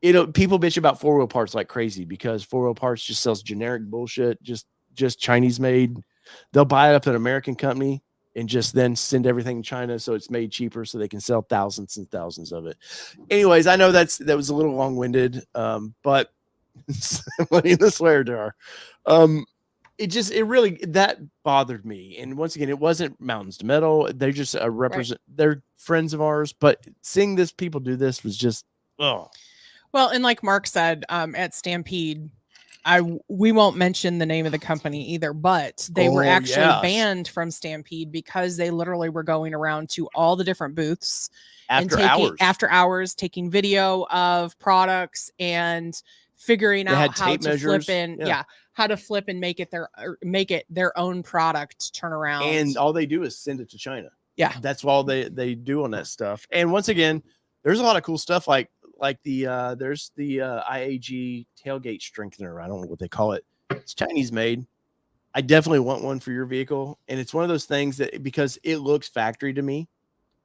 people bitch about 4-wheel parts like crazy because 4-wheel parts just sells generic bullshit, just Chinese made. They'll buy up an American company and just then send everything to China so it's made cheaper so they can sell thousands and thousands of it. Anyways, I know that was a little long-winded, but money in the swear jar. It really, that bothered me. And once again, it wasn't Mountains to Metal. They're just they're friends of ours, but seeing this people do this was just, oh. Well, and like Mark said, at Stampede, we won't mention the name of the company either, but they were actually banned from Stampede because they literally were going around to all the different booths after hours, taking video of products and figuring out how to flip in, how to flip and make it their own product to turn around. And all they do is send it to China. Yeah, that's all they do on that stuff. And once again, there's a lot of cool stuff like there's the IAG tailgate strengthener. I don't know what they call it. It's Chinese made. I definitely want one for your vehicle. And it's one of those things that, because it looks factory to me,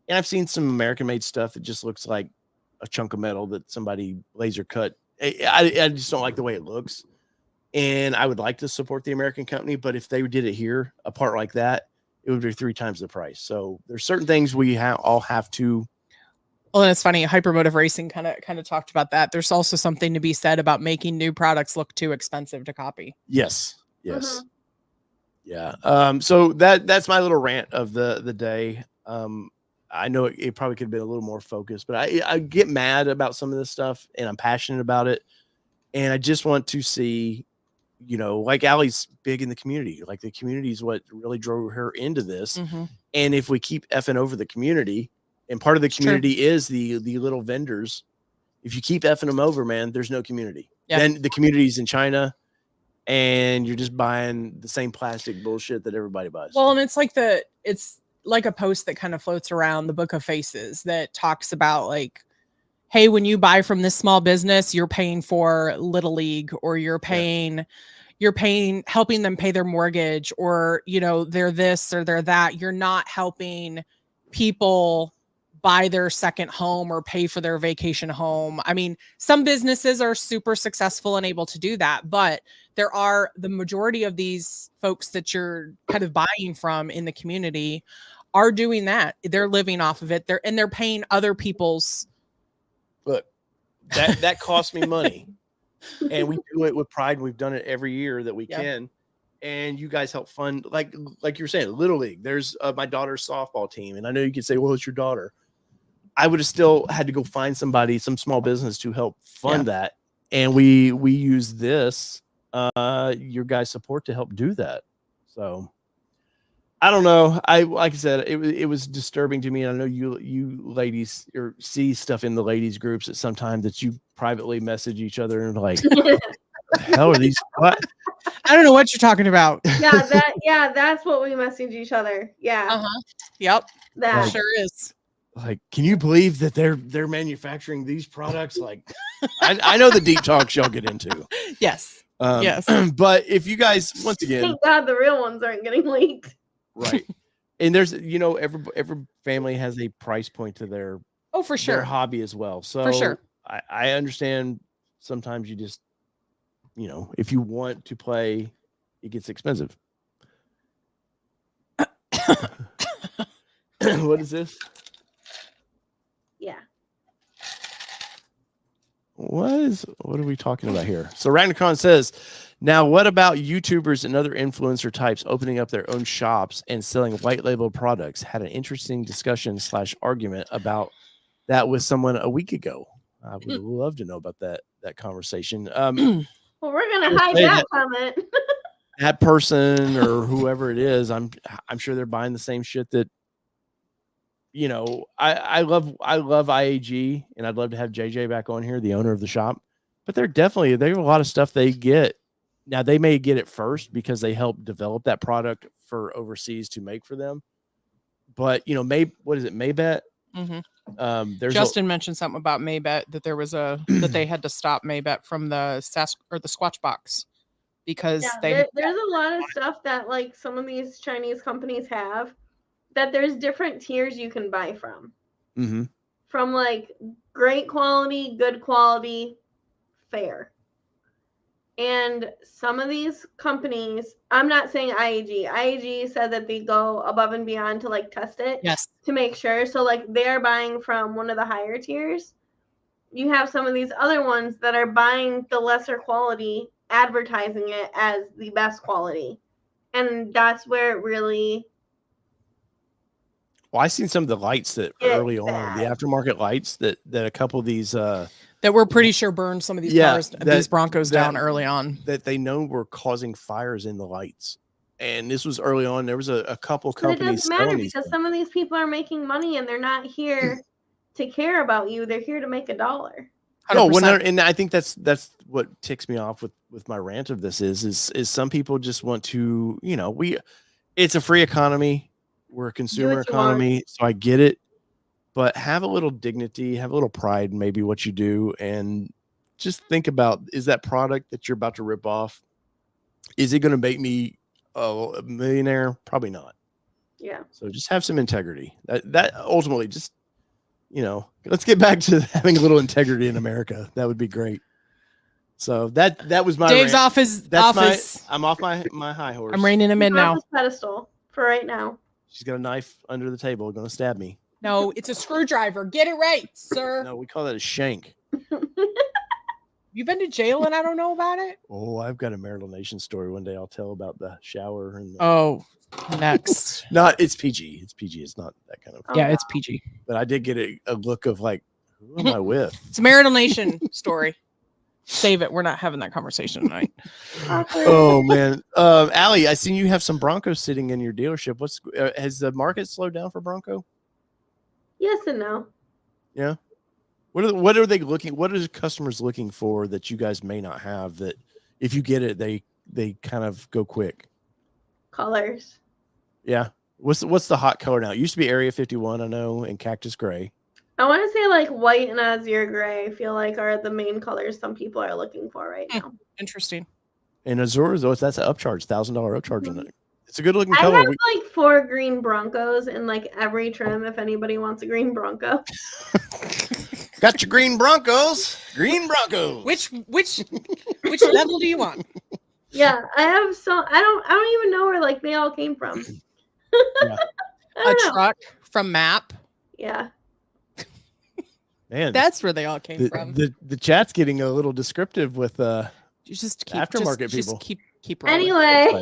And I've seen some American-made stuff that just looks like a chunk of metal that somebody laser cut. I just don't like the way it looks. And I would like to support the American company, but if they did it here, a part like that, it would be 3 times the price. So there's certain things we all have to. Well, and it's funny, Hypermotive Racing kind of talked about that. There's also something to be said about making new products look too expensive to copy. Yes. Yeah. So that's my little rant of the day. I know it probably could have been a little more focused, but I get mad about some of this stuff, and I'm passionate about it. And I just want to see, like Allie's big in the community. Like the community is what really drove her into this. And if we keep effing over the community, and part of the community is the little vendors, if you keep effing them over, man, there's no community. Yeah. Then the community's in China, and you're just buying the same plastic bullshit that everybody buys. Well, and it's like a post that kind of floats around the Book of Faces that talks about like, hey, when you buy from this small business, you're paying for Little League, or you're paying, helping them pay their mortgage, or, they're this or they're that. You're not helping people buy their second home or pay for their vacation home. I mean, some businesses are super successful and able to do that, but there are the majority of these folks that you're kind of buying from in the community are doing that. They're living off of it. They're paying other people's. Look, that costs me money, and we do it with pride. And we've done it every year that we can. And you guys help fund, like you were saying, Little League. There's my daughter's softball team, and I know you could say, well, it's your daughter. I would have still had to go find somebody, some small business to help fund that. And we use this, your guys' support to help do that. So I don't know. Like I said, it was disturbing to me. And I know you ladies see stuff in the ladies groups at some time that you privately message each other and like, what the hell are these? What? I don't know what you're talking about. That's what we message each other. Yeah. Yep. That sure is. Like, can you believe that they're manufacturing these products? Like, I know the deep talks y'all get into. Yes. Yes. But if you guys, once again, thank God the real ones aren't getting leaked. Right. And there's, every family has a price point to their for sure their hobby as well. So for sure. I understand sometimes you just, if you want to play, it gets expensive. What is this? Yeah. What are we talking about here? So Ragnarcon says, now what about YouTubers and other influencer types opening up their own shops and selling white label products? Had an interesting discussion / argument about that with someone a week ago. I would love to know about that conversation. Well, we're gonna hide that comment. That person or whoever it is, I'm sure they're buying the same shit that, I love IAG, and I'd love to have JJ back on here, the owner of the shop. But they have a lot of stuff they get. Now they may get it first because they help develop that product for overseas to make for them. But what is it, Maybet? Justin mentioned something about Maybet, that there was that they had to stop Maybet from the Squatch box because there's a lot of stuff that like some of these Chinese companies have that there's different tiers you can buy from. From like great quality, good quality, fair. And some of these companies, I'm not saying IAG. IAG said that they go above and beyond to like test it to make sure. So like they're buying from one of the higher tiers. You have some of these other ones that are buying the lesser quality, advertising it as the best quality. And that's where it really... Well, I seen some of the lights that early on, the aftermarket lights that a couple of these that we're pretty sure burned some of these cars, these Broncos down early on, that they know were causing fires in the lights. And this was early on. There was a couple companies. But it doesn't matter because some of these people are making money and they're not here to care about you. They're here to make $1. No, and I think that's what ticks me off with my rant of this is some people just want to, it's a free economy. We're a consumer economy, so I get it. But have a little dignity, have a little pride in maybe what you do, and just think about, is that product that you're about to rip off, is it going to make me a millionaire? Probably not. Yeah. So just have some integrity. That ultimately just, let's get back to having a little integrity in America. That would be great. So that was my Dave's rant. off his That's office. I'm off my high horse. I'm reining him in Off now. his pedestal for right now. She's got a knife under the table, gonna stab me. No, it's a screwdriver. Get it right, sir. No, we call that a shank. You've been to jail and I don't know about it? Oh, I've got a Marital Nation story one day. I'll tell about the shower and Oh, next. it's PG. It's PG. It's not that kind of. Oh, Yeah, no. it's PG. But I did get a look of like, who am I with? It's a Marital Nation story. Save it. We're not having that conversation tonight. Oh man, Allie, I seen you have some Broncos sitting in your dealership. Has the market slowed down for Bronco? Yes and no. Yeah. What are they looking? What are the customers looking for that you guys may not have? That if you get it, they kind of go quick. Colors. Yeah. What's the hot color now? It used to be Area 51, I know, and Cactus Gray. I want to say like white and azure gray. I feel like are the main colors some people are looking for right now. Interesting. And Azure, though, that's an upcharge, $1,000 upcharge on it. It's a good looking I color. have like 4 green Broncos in like every trim. If anybody wants a green Bronco. Got your green Broncos. Green Broncos. Which level do you want? Yeah, I have I don't even know where like they all came from. Yeah. I don't know. Truck from Map. Yeah. Man, That's where they all came from. the chat's getting a little descriptive with You just keep aftermarket people. Just keep rolling. Anyway,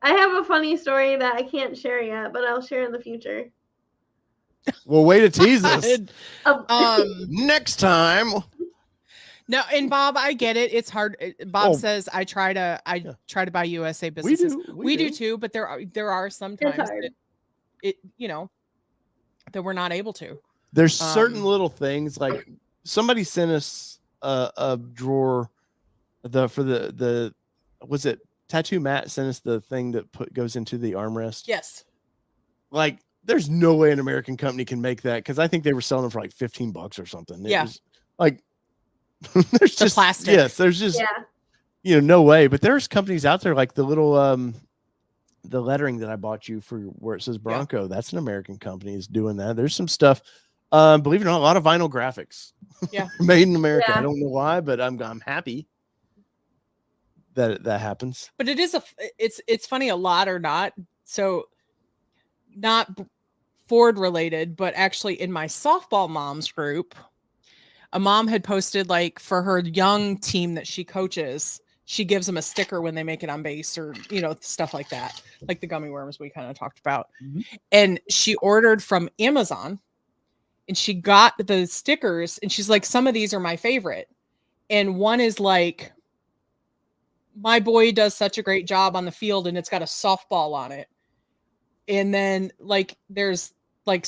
I have a funny story that I can't share yet, but I'll share in the future. Well, way to tease us. Next time. No, and Bob, I get it. It's hard. Bob says I try to buy USA businesses. We do too, but there are some times that that we're not able to. There's certain little things like somebody sent us a drawer for the was it Tattoo Matt sent us the thing that goes into the armrest. Yes. Like there's no way an American company can make that because I think they were selling them for like $15 or something. It was like there's just plastic. Yes, there's just no way. But there's companies out there like the little the lettering that I bought you for where it says Bronco. Yeah. That's an American company is doing that. There's some stuff. Believe it or not, a lot of vinyl graphics. Yeah. Made in America. Yeah. I don't know why, but I'm happy that happens. But it is it's funny a lot or not. So not Ford related, but actually in my softball moms group, a mom had posted like for her young team that she coaches, she gives them a sticker when they make it on base or, stuff like that, like the gummy worms we kind of talked about. Mm-hmm. And she ordered from Amazon and she got the stickers and she's like, some of these are my favorite. And one is like, my boy does such a great job on the field and it's got a softball on it. And then like, there's like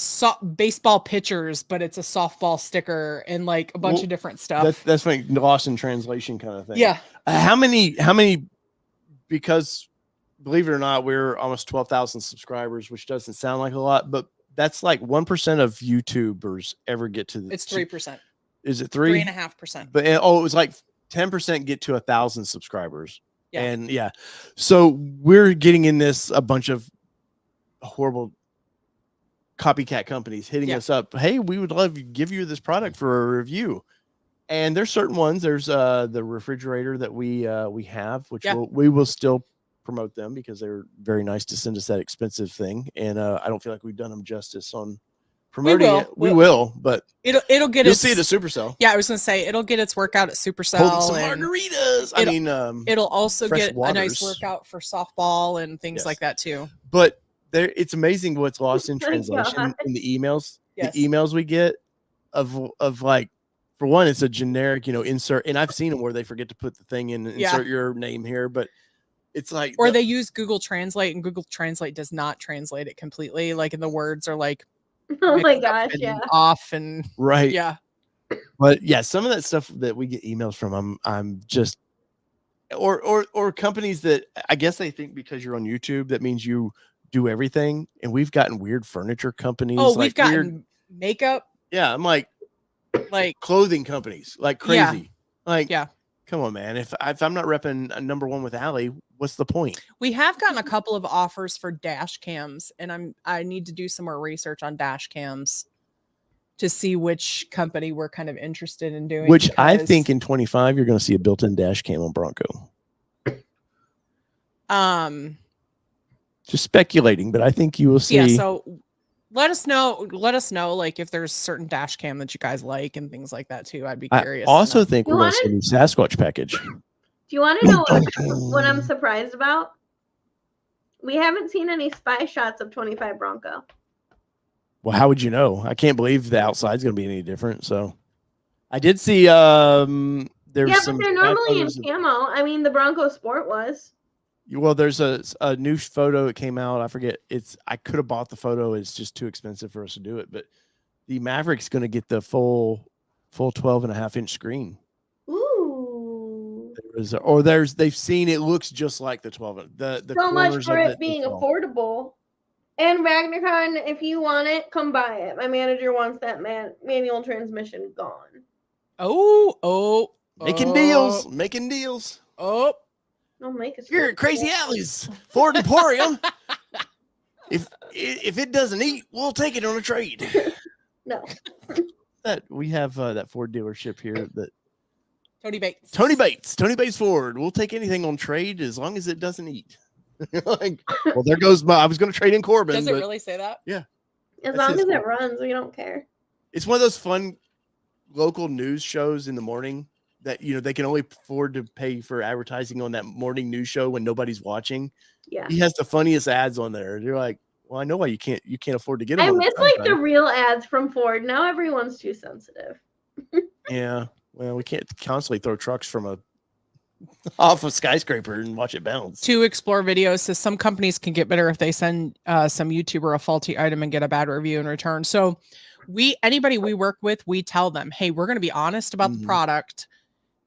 baseball pitchers, but it's a softball sticker and like a bunch of different stuff. That's like lost in translation kind of thing. Yeah. How many, because believe it or not, we're almost 12,000 subscribers, which doesn't sound like a lot, but that's like 1% of YouTubers ever get to it's 3%. Is it 3? 3.5%. But it was like 10% get to 1,000 subscribers. Yeah. And so we're getting in this, a bunch of horrible copycat companies hitting us up. Hey, we would love to give you this product for a review. And there's certain ones. There's the refrigerator that we have, which we will still promote them because they're very nice to send us that expensive thing. And I don't feel like we've done them justice on promoting it. We will, but it'll get you'll see it at Supercell. Yeah, I was gonna say it'll get its workout at Supercell. Holding some margaritas. It'll also get waters. a nice workout for softball and things like that too. But it's amazing what's lost in translation in the emails. The emails we get of like, for one, it's a generic, insert, and I've seen them where they forget to put the thing in, insert your name here, but it's like, or they use Google Translate and Google Translate does not translate it completely. Like, and the words are like, oh my gosh, off and right. Yeah. But some of that stuff that we get emails from, I'm just, or companies that I guess they think because you're on YouTube, that means you do everything. And we've gotten weird furniture companies. Oh, we've gotten makeup. Yeah. I'm like clothing companies, like crazy. Come on, man. If I'm not repping a number one with Allie, what's the point? We have gotten a couple of offers for dash cams, and I need to do some more research on dash cams to see which company we're kind of interested in doing. Which I think in 25 you're going to see a built-in dash cam on Bronco. Just speculating, but I think you will see. Yeah, so let us know like if there's certain dash cam that you guys like and things like that too. I'd be curious. I also think we're going to see a new Sasquatch package. Do you want to know what I'm surprised about? We haven't seen any spy shots of 25 Bronco. Well, how would you know? I can't believe the outside's going to be any different. So I did see there's but they're normally in camo. I mean, the Bronco Sport was. Well, there's a new photo that came out. I forget. I could have bought the photo. It's just too expensive for us to do it. But the Maverick's going to get the full 12.5-inch screen. Ooh. They've seen it looks just like the 12. The so much for it being affordable. And RagnarCon, if you want it, come buy it. My manager wants that manual transmission gone. Making deals. Oh. Don't make us. You're at Crazy Alley's Ford Emporium. If it doesn't eat, we'll take it on a trade. No. That we have that Ford dealership here that Tony Bates Ford. We'll take anything on trade as long as it doesn't eat. Like, well, there goes I was going to trade in Corbin. Does it really say that? Yeah. As long as it runs, we don't care. It's one of those fun local news shows in the morning that they can only afford to pay for advertising on that morning news show when nobody's watching. Yeah. He has the funniest ads on there. You're like, well, I know why you can't afford to get them. I miss like the real ads from Ford. Now everyone's too sensitive. Yeah. Well, we can't constantly throw trucks from off a skyscraper and watch it bounce. To Explore Videos says some companies can get better if they send some YouTuber a faulty item and get a bad review in return. So anybody we work with, we tell them, hey, we're going to be honest about the product.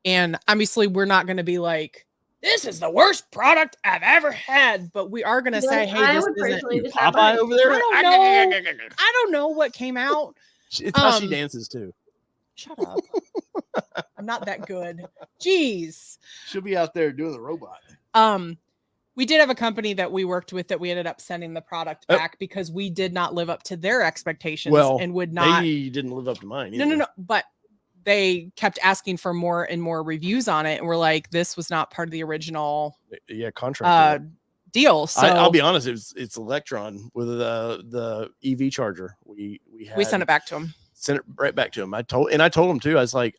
And obviously we're not going to be like, this is the worst product I've ever had, but we are going to say, hey, this isn't Popeye over there. I don't know what came out. It's how she dances too. Shut up. I'm not that good. Jeez. She'll be out there doing the robot. We did have a company that we worked with that we ended up sending the product back because we did not live up to their expectations and would not. They didn't live up to mine either. No. But they kept asking for more and more reviews on it. And we're like, this was not part of the original contract deal. So I'll be honest, it's Electron with the EV charger. We sent it back to him. Sent it right back to him. I told him too. I was like,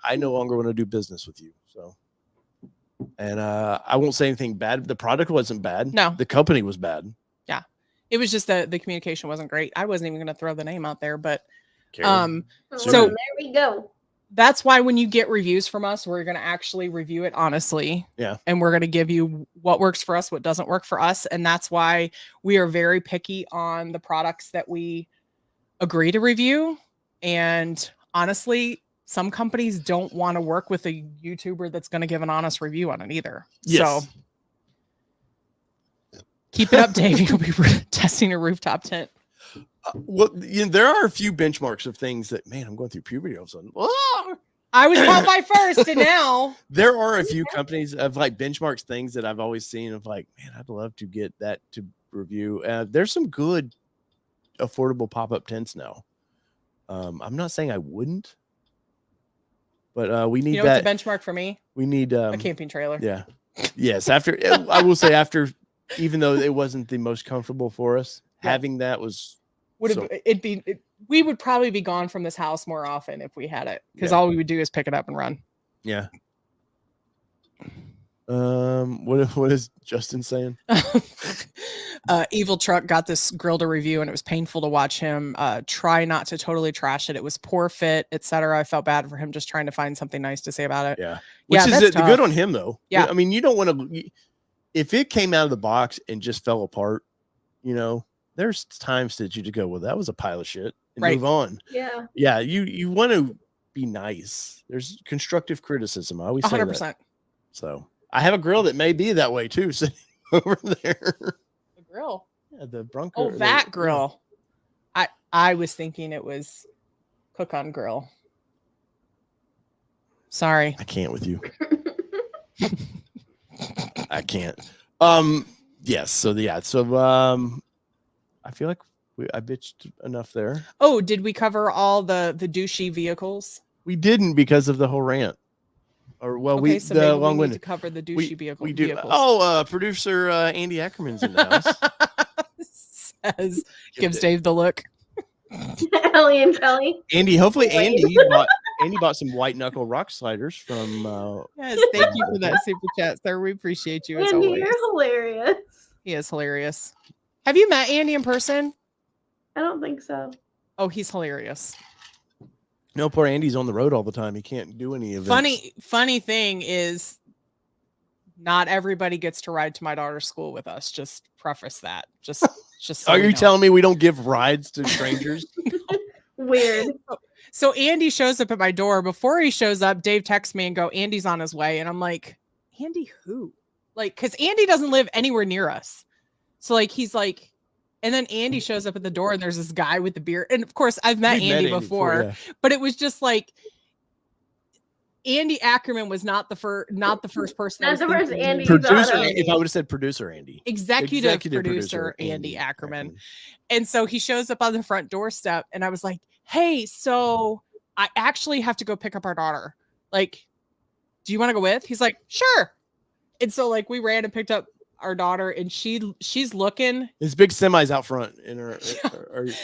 I no longer want to do business with you. So, and I won't say anything bad. The product wasn't bad. No, the company was bad. Yeah, it was just the communication wasn't great. I wasn't even going to throw the name out there, but so there we go. That's why when you get reviews from us, we're going to actually review it honestly. Yeah. And we're going to give you what works for us, what doesn't work for us. And that's why we are very picky on the products that we agree to review. And honestly, some companies don't want to work with a YouTuber that's going to give an honest review on it either. Yes. So keep it up, Dave. You'll be testing a rooftop tent. Well, there are a few benchmarks of things that, man, I'm going through puberty all of a sudden. I was Popeye first, and now there are a few companies of like benchmarks things that I've always seen of like, man, I'd love to get that to review. There's some good affordable pop-up tents now. I'm not saying I wouldn't, but we need that. What's a benchmark for me? We need a camping trailer. Yeah. Yes. I will say even though it wasn't the most comfortable for us, having that was. We would probably be gone from this house more often if we had it, because all we would do is pick it up and run. Yeah. What is Justin saying? Evil Truck got this grill to review, and it was painful to watch him try not to totally trash it. It was poor fit, etc. I felt bad for him just trying to find something nice to say about it. Yeah, which is good on him though. Yeah, I mean, you don't want to. If it came out of the box and just fell apart, there's times that you just go, well, that was a pile of shit, and move on. Yeah. Yeah. You want to be nice. There's constructive criticism. I always say 100%. That. So I have a grill that may be that way too, sitting over there. The grill. Yeah, the Bronco. Oh, that grill. I was thinking it was cook on grill. Sorry. I can't with you. I can't. Yes. So I feel like I bitched enough there. Oh, did we cover all the douchey vehicles? We didn't because of the whole rant. Or well, Okay, so maybe we need long-winded. to cover the douchey We do. vehicles. Oh, producer Andy Ackerman's in the house. Says gives Dave the look. Ellie and Kelly. Andy, hopefully Andy bought some white knuckle rock sliders from. Yes, thank you for that super chat, sir. We appreciate you as Andy, always. you're hilarious. He is hilarious. Have you met Andy in person? I don't think so. Oh, he's hilarious. No, poor Andy's on the road all the time. He can't do any of it. Funny thing is, not everybody gets to ride to my daughter's school with us. Just preface that. Just. So Are you telling me we don't give rides to strangers? Weird. So Andy shows up at my door. Before he shows up, Dave texts me and go, Andy's on his way. And I'm like, Andy who? Like, because Andy doesn't live anywhere near us. So like, he's like, and then Andy shows up at the door and there's this guy with the beard. And of course, I've met Andy before, yeah. But it was just like, Andy Ackerman was not the first person. Not the first Andy. Producer. If I would have said producer Andy. Executive producer Andy Ackerman. And so he shows up on the front doorstep and I was like, hey, so I actually have to go pick up our daughter. Like, do you want to go with? He's like, sure. And so like we ran and picked up our daughter and she's looking. There's big semis out front in her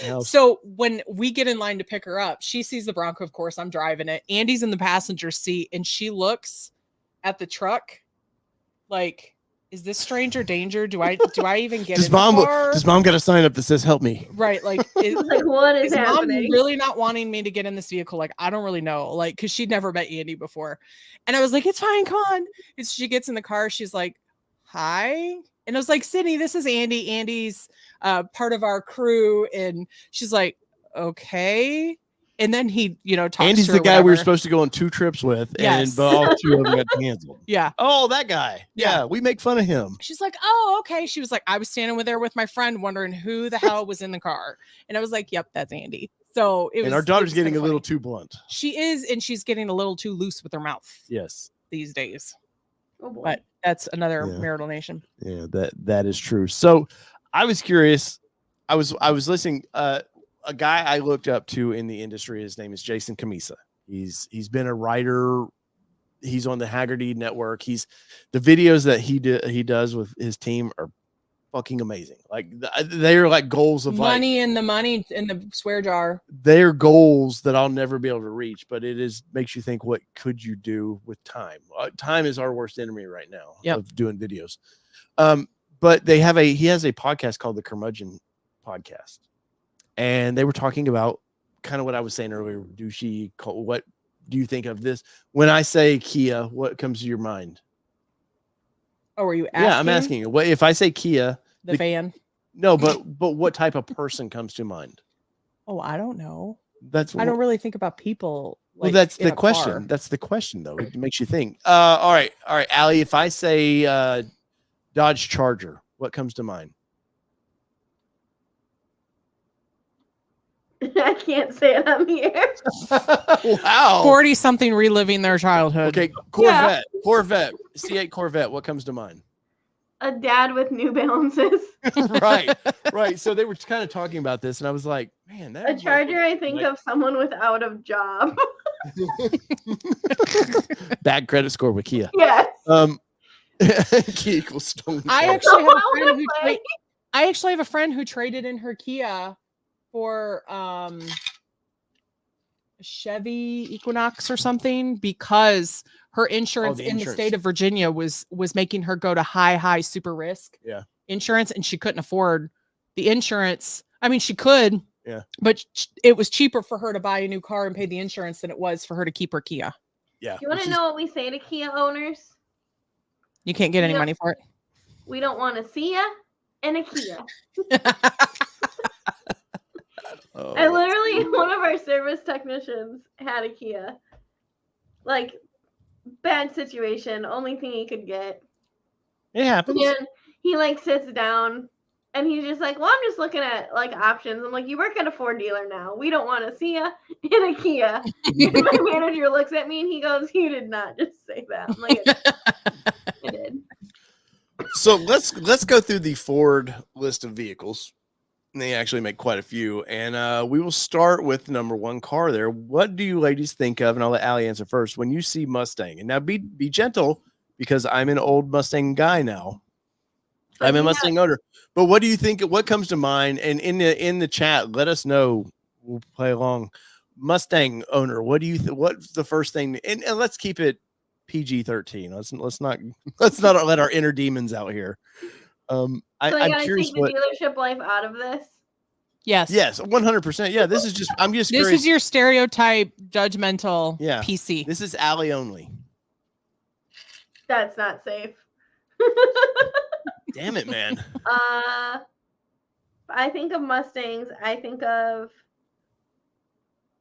house. So when we get in line to pick her up, she sees the Bronco. Of course, I'm driving it. Andy's in the passenger seat and she looks at the truck like, is this stranger danger? Do I even get in the car? Does mom got a sign up that says help me? Right. Like, like what is happening? Mom really not wanting me to get in this vehicle? Like, I don't really know. Like, because she'd never met Andy before. And I was like, it's fine, come on. And she gets in the car, she's like, hi. And I was like, Sydney, this is Andy. Andy's part of our crew. And she's like, okay. And then he, talks Andy's to her, the guy we were supposed to go on 2 trips with. Yes. But all 2 of them got canceled. Yeah. Oh, that guy. Yeah. We make fun of him. She's like, oh, okay. She was like, I was standing there with my friend wondering who the hell was in the car. And I was like, yep, that's Andy. So it was. And our daughter's getting a little too blunt. She is. And she's getting a little too loose with her mouth. Yes. These days. Oh boy. But that's another marital nation. Yeah, that is true. So I was curious. I was listening. A guy I looked up to in the industry, his name is Jason Camisa. He's been a writer. He's on the Haggerty Network. The videos that he does with his team are fucking amazing. Like they are like goals of money in the swear jar. They're goals that I'll never be able to reach, but makes you think, what could you do with time? Time is our worst enemy right now. Of doing videos. But he has a podcast called the Curmudgeon Podcast. And they were talking about kind of what I was saying earlier. Douchey. What do you think of this? When I say Kia, what comes to your mind? Oh, are you asking? Yeah, I'm asking you. What if I say Kia? The van? No, but what type of person comes to mind? Oh, I don't know. I don't really think about people. Well, that's the question. Car. That's the question, though. It makes you think. All right, Allie. If I say Dodge Charger, what comes to mind? I can't say it on the air. Wow. 40-something reliving their childhood. Okay, Corvette. Yeah. Corvette. C8 Corvette. What comes to mind? A dad with New Balances. Right. So they were kind of talking about this, and I was like, man, a Charger, I think of someone without a job. Bad credit score with Kia. Yes. Kia equals stolen. I actually have a friend who traded in her Kia for Chevy Equinox or something because her insurance in the state of Virginia was making her go to high super risk insurance, and she couldn't afford the insurance. I mean, she could, but it was cheaper for her to buy a new car and pay the insurance than it was for her to keep her Kia. Yeah. You want to know what we say to Kia owners? You can't get any money for it. We don't want to see ya in a Kia. I literally, one of our service technicians had a Kia. Like, bad situation. Only thing he could get. It happens. And he like sits down And he's just like, well, I'm just looking at like options. I'm like, you work at a Ford dealer now. We don't want to see you in a Kia. And my manager looks at me and he goes, you did not just say that. I'm like, I did. So let's go through the Ford list of vehicles. They actually make quite a few, and we will start with number one car there. What do you ladies think of? And I'll let Allie answer first. When you see Mustang, and now be gentle because I'm an old Mustang guy now. But I'm a yeah, Mustang owner. But what do you think? What comes to mind? And in the chat, let us know. We'll play along. Mustang owner, what do you? What's the first thing? And let's keep it PG-13. Let's not let our inner demons out here. so I'm gotta curious take the what. dealership life out of this. Yes. Yes, 100%. Yeah, this is just. I'm just. This curious. is your stereotype, judgmental Yeah. PC. This is Allie only. That's not safe. Damn it, man. I think of Mustangs. I think of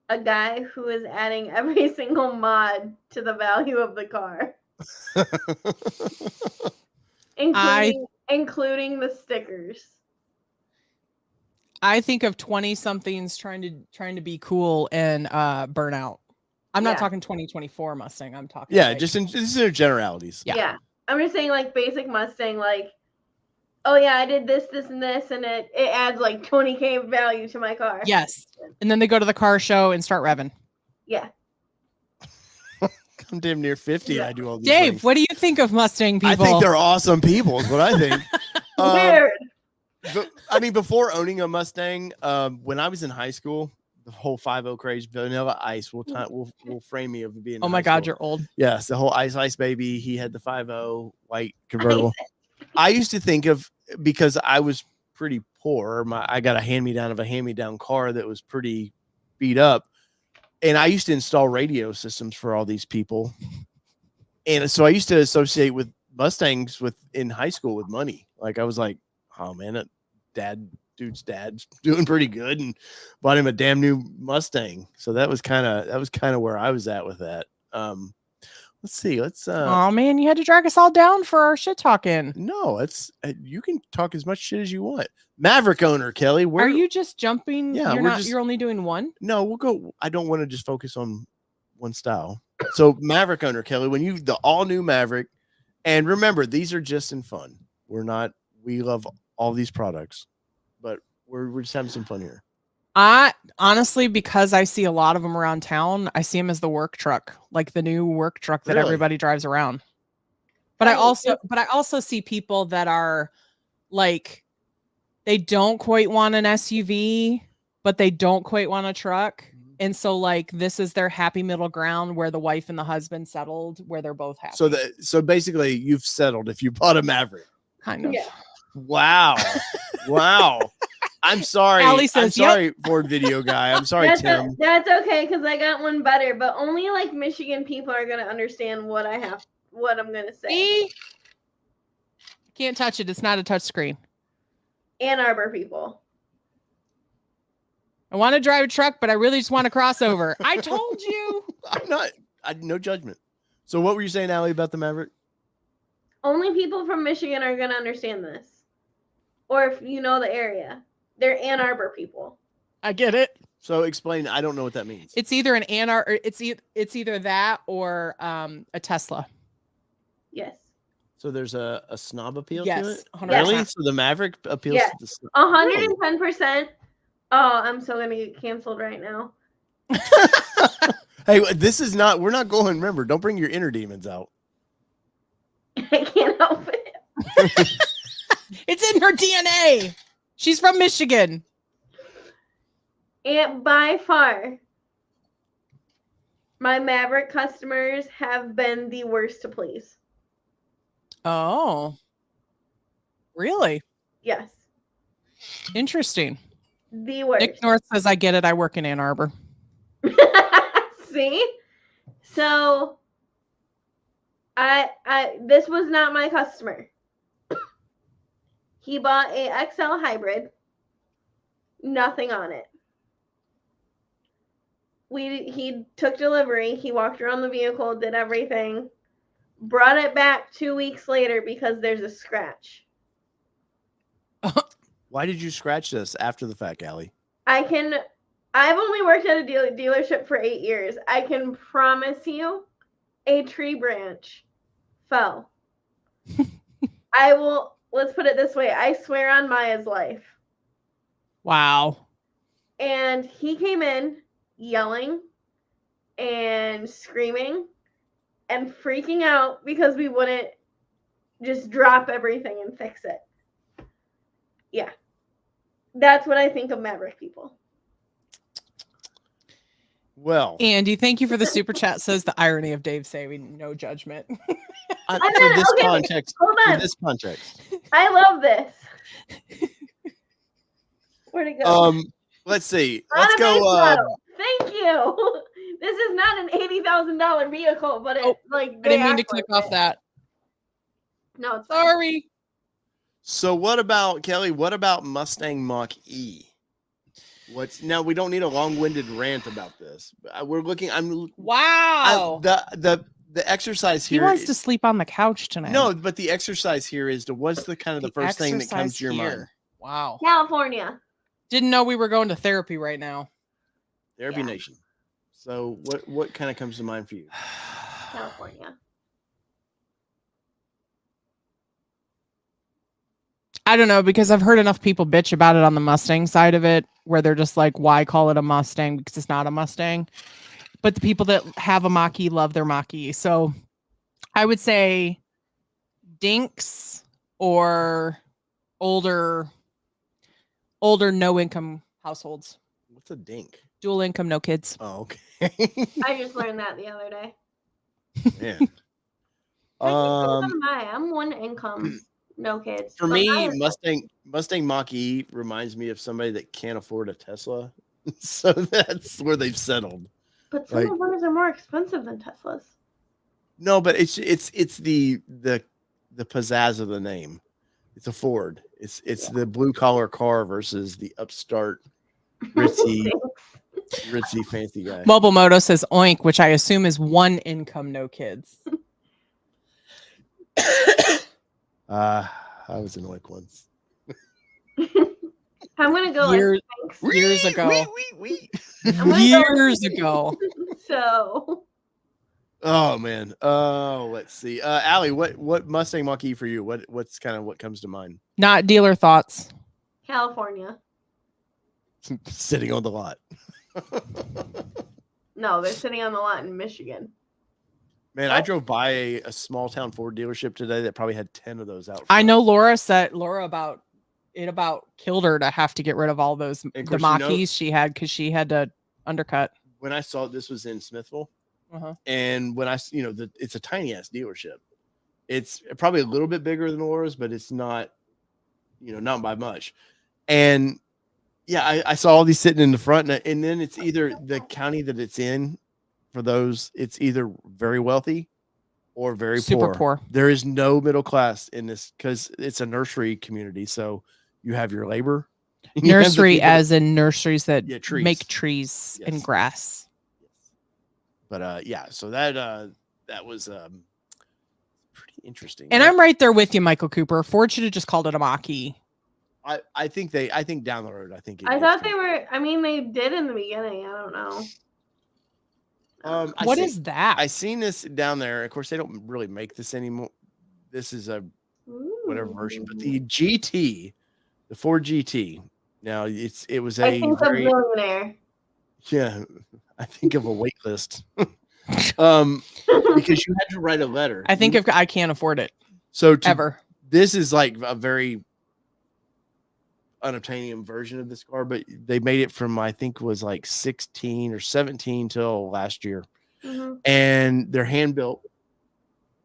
a guy who is adding every single mod to the value of the car, including the stickers. I think of 20-somethings trying to be cool and burn out. I'm not talking 2024 Mustang. I'm talking. Yeah, like, just this is generalities. Yeah. I'm just saying like basic Mustang, like, oh yeah, I did this, and this, and it adds like 20K value to my car. Yes. And then they go to the car show and start revving. Yeah. I'm damn near 50 and I do all these Dave, things. what do you think of Mustang people? I think they're awesome people is what I think. Weird. But, I mean, before owning a Mustang, when I was in high school, the whole 5.0 craze, Vanilla Ice will frame me of being. Oh my God, you're old. Yes, the whole Ice baby. He had the 5.0 white convertible. I used to think of, because I was pretty poor. I got a hand-me-down car that was pretty beat up, and I used to install radio systems for all these people, and so I used to associate with Mustangs in high school with money. Like I was like, oh man, dude's dad's doing pretty good, and bought him a damn new Mustang. So that was kind of where I was at with that. Let's see. Oh man, you had to drag us all down for our shit talking. No, you can talk as much shit as you want. Maverick owner Kelly, are you just jumping? Yeah, you're only doing one. No, we'll go. I don't want to just focus on one style. So Maverick owner Kelly, when the all new Maverick, and remember, these are just in fun. We love all these products, but we're just having some fun here. I honestly, because I see a lot of them around town, I see them as the work truck, like the new work truck that everybody drives around. But I also see people that are like, they don't quite want an SUV, but they don't quite want a truck. And so like, this is their happy middle ground where the wife and the husband settled, where they're both happy. So basically you've settled if you bought a Maverick. Kind of. Yeah. Wow. Wow. I'm sorry. Allie says, I'm sorry, Ford video guy. I'm sorry, Tim. That's okay, because I got one better, but only like Michigan people are gonna understand what I'm gonna say. See? Can't touch it. It's not a touch screen. Ann Arbor people. I want to drive a truck, but I really just want a crossover. I told you. No judgment. So what were you saying, Allie, about the Maverick? Only people from Michigan are gonna understand this. Or if you know the area. They're Ann Arbor people. I get it. So explain. I don't know what that means. It's either an Ann Arbor, it's either that or a Tesla. Yes. So there's a snob appeal yes, to it? 100%. Really? So the Maverick appeals to the snob? 110%. Oh, I'm so gonna get canceled right now. Hey, we're not going, remember, don't bring your inner demons out. I can't help it. It's in her DNA. She's from Michigan. And by far, my Maverick customers have been the worst to please. Oh. Really? Yes. Interesting. The worst. Nick North says, I get it. I work in Ann Arbor. See? So this was not my customer. He bought a XL hybrid. Nothing on it. He took delivery. He walked around the vehicle, did everything. Brought it back 2 weeks later because there's a scratch. Why did you scratch this after the fact, Allie? I've only worked at a dealership for 8 years. I can promise you a tree branch fell. Let's put it this way. I swear on Maya's life. Wow. And he came in yelling and screaming and freaking out because we wouldn't just drop everything and fix it. Yeah. That's what I think of Maverick people. Well, Andy, thank you for the super chat. Says the irony of Dave saying no judgment. for this context, hold on. for this context, I love this. Where'd it go? Let's see. On Let's a go. base model. Thank you. This is not an $80,000 vehicle, but it I didn't mean to click off that. No, it's fine. Sorry. So what about Kelly? What about Mustang Mach-E? Now we don't need a long-winded rant about this. We're looking. Wow. The exercise here. He wants to sleep on the couch tonight. No, but the exercise here is what's the kind of the first thing that comes to your mind? Wow. California. Didn't know we were going to therapy right now. Therapy Nation. So what kind of comes to mind for you? California. I don't know, because I've heard enough people bitch about it on the Mustang side of it, where they're just like, why call it a Mustang? Because it's not a Mustang. But the people that have a Mach-E love their Mach-E. So I would say dinks or older no-income households. What's a dink? Dual income, no kids. Oh, okay. I just learned that the other day. Man. I'm one income, no kids. For me, Mustang Mach-E reminds me of somebody that can't afford a Tesla. So that's where they've settled. But some of those are more expensive than Teslas. No, but it's the pizzazz of the name. It's a Ford. It's the blue collar car versus the upstart ritzy fancy guy. Mobile Moto says oink, which I assume is one income, no kids. I was an oink once. I'm gonna go years ago. Years ago. So. Oh man. Oh, let's see. Allie, what Mustang Mach-E for you? What's kind of what comes to mind? Not dealer thoughts. California. Sitting on the lot. No, they're sitting on the lot in Michigan. Man, I drove by a small town Ford dealership today that probably had 10 of those out front. I know Laura about killed her to have to get rid of all those the Mach-E's she had because she had to undercut. When I saw this was in Smithville, and when it's a tiny ass dealership. It's probably a little bit bigger than Laura's, but it's not, not by much. And yeah, I saw all these sitting in the front, and then it's either the county that it's in. For those, it's either very wealthy or very super poor. There is no middle class in this because it's a nursery community. So you have your labor. Nursery as in nurseries that make trees yes. and grass. Yes. But so that was pretty interesting. And I'm right there with you, Michael Cooper. Ford should have just called it a Mach-E. I think down the road, I thought they were. I mean, they did in the beginning. I don't know. What is that? I seen this down there. Of course, they don't really make this anymore. This is a whatever version, but the GT, the Ford GT. Now it was a very billionaire. Yeah, I think of a wait list. Because you had to write a letter. I think if I can't afford it. So ever. This is like a very unobtainium version of this car, but they made it from I think was like 16 or 17 till last year, and they're hand built.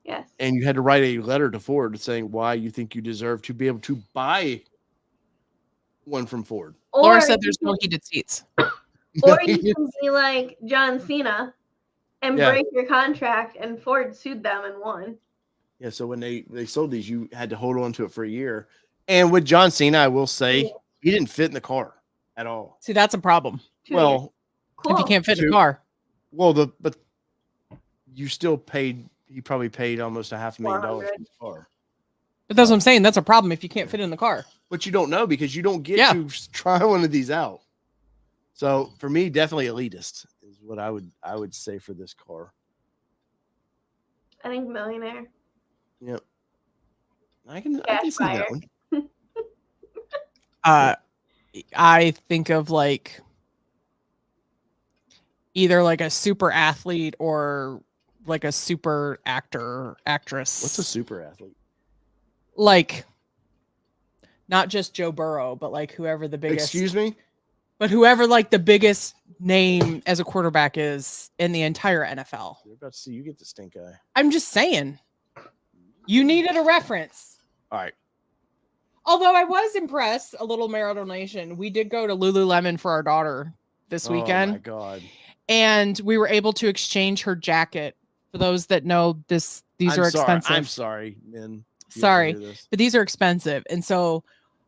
Yes, and you had to write a letter to Ford saying why you think you deserve to be able to buy one from Ford. Laura said there's no heated seats. Or you can be like John Cena and break your contract, and Ford sued them and won. Yeah, so when they sold these, you had to hold on to it for a year. And with John Cena, I will say he didn't fit in the car at all. See, that's a problem. Well, if you can't fit in the car. Well, but you still paid. You probably paid almost $500,000 for the car. But that's what I'm saying. That's a problem if you can't fit in the car. But you don't know because you don't get Yeah. to try one of these out. So for me, definitely elitist is what I would say for this car. I think millionaire. Yep. I can see buyer. that one. I think of like either like a super athlete or like a super actress. What's a super athlete? Like not just Joe Burrow, but like whoever the biggest. Excuse me? But whoever like the biggest name as a quarterback is in the entire NFL. You're about to see you get the stink eye. I'm just saying. You needed a reference. All right. Although I was impressed, a little marital nation. We did go to Lululemon for our daughter this weekend. Oh my God. And we were able to exchange her jacket. For those that know these are expensive. I'm sorry, men. Sorry, but these are expensive. And so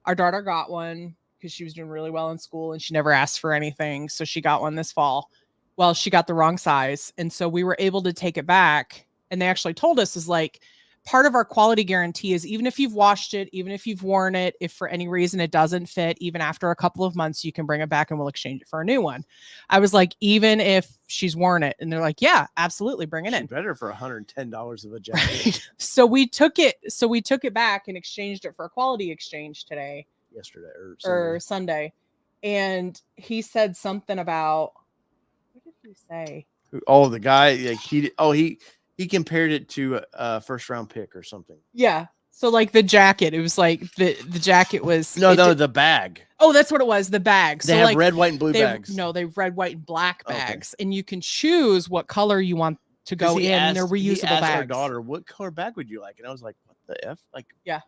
our daughter got one because she was doing really well in school and she never asked for anything. So she got one this fall. Well, she got the wrong size. And so we were able to take it back. And they actually told us is like, part of our quality guarantee is even if you've washed it, even if you've worn it, if for any reason it doesn't fit, even after a couple of months, you can bring it back and we'll exchange it for a new one. I was like, even if she's worn it, and they're like, yeah, absolutely, bring it in. Better for $110 of a jacket. So we took it back and exchanged it for a quality exchange today. Yesterday or Sunday. And he said something about, what did he say? Oh, the guy, like he compared it to a first round pick or something. Yeah. So like the jacket, it was like the jacket was the bag. Oh, that's what it was. The bag. They so have like red, white, and blue bags. No, they have red, white, and black bags, and you can choose what color you want to go in. And they're reusable bags. Our daughter, what color bag would you like? And I was like, what the F? Like, yeah,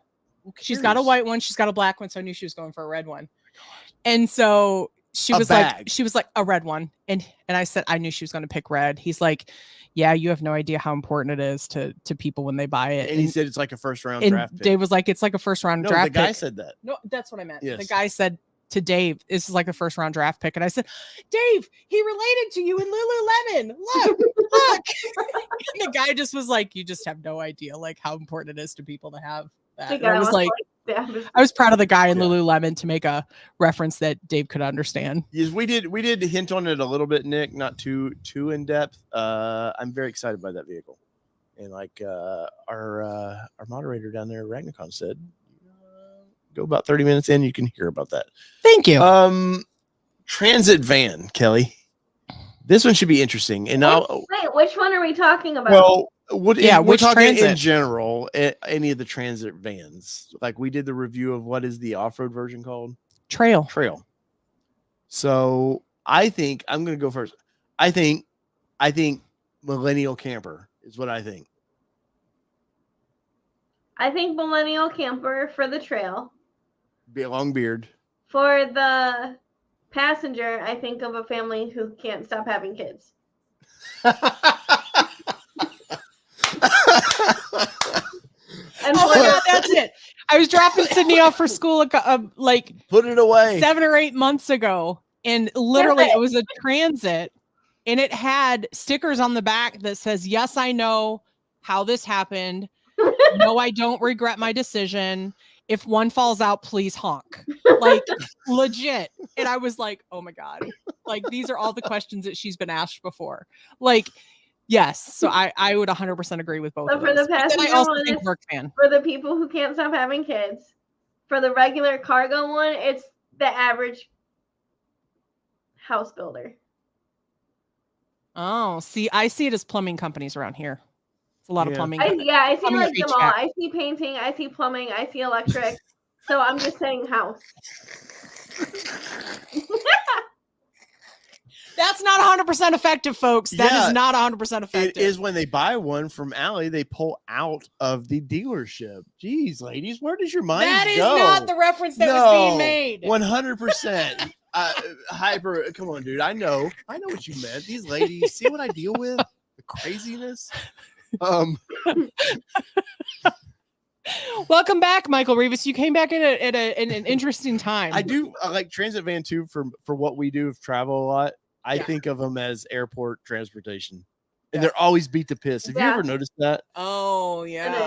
she's got a white one, she's got a black one, so I knew she was going for a red one. And so she was like a red one, and I said I knew she was going to pick red. He's like, yeah, you have no idea how important it is to people when they buy it. And he said it's like a first round and draft pick. Dave was like, it's like a first round draft pick. The guy said that. No, that's what I meant. Yes. The guy said to Dave, this is like a first round draft pick. And I said, Dave, he related to you in Lululemon. Look. And the guy just was like, you just have no idea like how important it is to people to have that. I was like, I was proud of the guy in Lululemon to make a reference that Dave could understand. Yes, we did hint on it a little bit, Nick, not too in depth. I'm very excited by that vehicle. And like our moderator down there, Ragnicon, said, go about 30 minutes in, you can hear about that. Thank you. Transit van, Kelly. This one should be interesting. And wait, which one are we talking about? Well, we're talking transit? In general, any of the transit vans. Like we did the review of what is the off-road version called? Trail. So I think I'm going to go first. I think millennial camper is what I think. I think millennial camper for the trail. Be a long beard. For the passenger, I think of a family who can't stop having kids. Oh my God, that's it. I was dropping Sydney off for school like put it away 7 or 8 months ago, and literally it was a transit, and it had stickers on the back that says, "Yes, I know how this happened. No, I don't regret my decision. If one falls out, please honk." Like legit. And I was like, oh my God. Like these are all the questions that she's been asked before. Like, yes. So I would 100% agree with both of for those. The passenger I also one think work fan. For the people who can't stop having kids. For the regular cargo one, it's the average house builder. Oh, see, I see it as plumbing companies around here. It's a lot of plumbing. I see plumbing like them all. I see painting, I see plumbing, I see electric. So I'm just saying house. That's not 100% effective, folks. That is not 100% effective. It is when they buy one from Allie, they pull out of the dealership. Jeez, ladies, where does your mind go? That is not the reference that was being made. 100%. Hyper. Come on, dude. I know what you meant. These ladies, see what I deal with? The craziness. Welcome back, Michael Rivas. You came back at an interesting time. I do like transit van too for what we do of travel a lot. I think of them as airport transportation. and they're always beat to piss. Have you Yeah. ever noticed that? Oh yeah.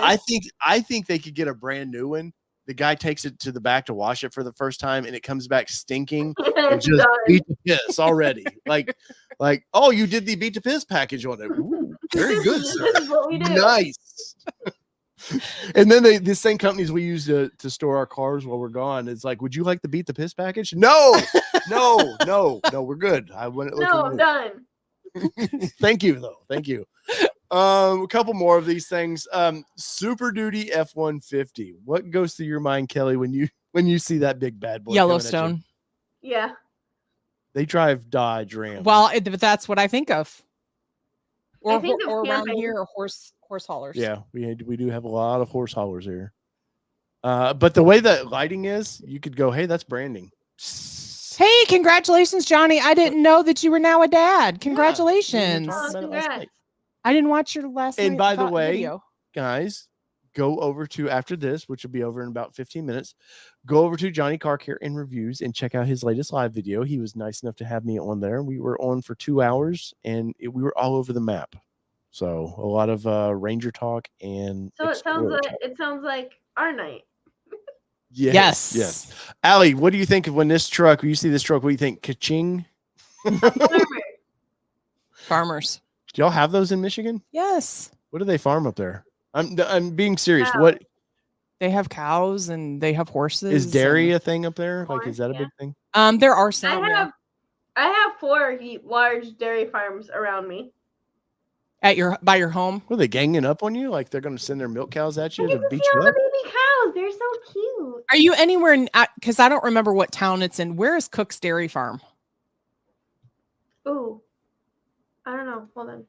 I think they could get a brand new one. The guy takes it to the back to wash it for the first time, and it comes back stinking and It's just done. beat to piss already. like, oh, you did the beat to piss package on it. Ooh, very good, This sir. is what we do. Nice. And then the same companies we use to store our cars while we're gone, it's like, would you like the beat the piss package? No, we're good. I wouldn't look No, I'm done. Thank you, though. Thank you. A couple more of these things. Super Duty F-150. What goes through your mind, Kelly, when you see that big bad boy? Yellowstone. Yeah. They drive Dodge Ram. Well, but that's what I think of. Or, I think of or around camping. here, or horse haulers. Yeah, we do have a lot of horse haulers here. But the way that lighting is, you could go, hey, that's branding. Hey, congratulations, Johnny. I didn't know that you were now a dad. Congratulations. talking about it last Congrats. night. I didn't watch your last And night by the way, video. Guys, go over to, after this, which will be over in about 15 minutes, go over to Johnny Car Care and Reviews and check out his latest live video. He was nice enough to have me on there. We were on for 2 hours, and we were all over the map. So a lot of Ranger talk and So Explorer talk. it sounds like our night. Yes. Allie, what do you think of when you see this truck, what do you think? Ka-ching? Farmers. Do y'all have those in Michigan? Yes. What do they farm up there? I'm being serious. Cows. What They have cows and they have horses. is dairy and- a thing up there? Like, is that a Yeah. big thing? There are some. I have 4 large dairy farms around me. By your home. Were they ganging up on you? Like they're going to send their milk cows at you I to get to beat see you all the up? baby cows. They're so cute. Are you anywhere in? Because I don't remember what town it's in. Where is Cook's Dairy Farm? Ooh. I don't know. Hold on.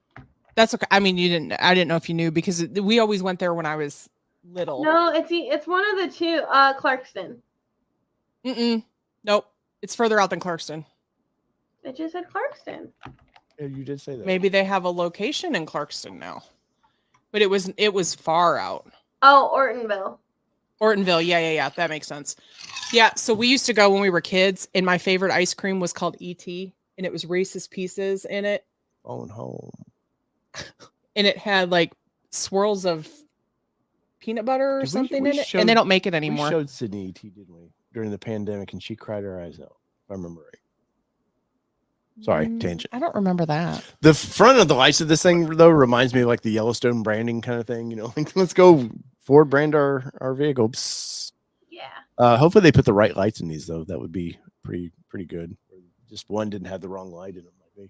That's okay. I mean, I didn't know if you knew because we always went there when I was little. No, it's one of the two. Clarkston. Nope. It's further out than Clarkston. It just said Clarkston. Yeah, you did say that. Maybe they have a location in Clarkston now, but it was far out. Oh, Ortonville. Ortonville. Yeah. That makes sense. Yeah. So we used to go when we were kids, and my favorite ice cream was called E.T., and it was Reese's Pieces in it. Phone home. And it had like swirls of peanut butter or something in it. And they don't make it anymore. We showed Sydney ET, didn't we, during the pandemic, and she cried her eyes out, if I remember right. Sorry, tangent. I don't remember that. The front of the lights of this thing, though, reminds me of like the Yellowstone branding kind of thing. You know, like, let's go Ford brand our vehicle. Psst. Yeah. Hopefully they put the right lights in these, though. That would be pretty good. Just one didn't have the wrong light in them. Like they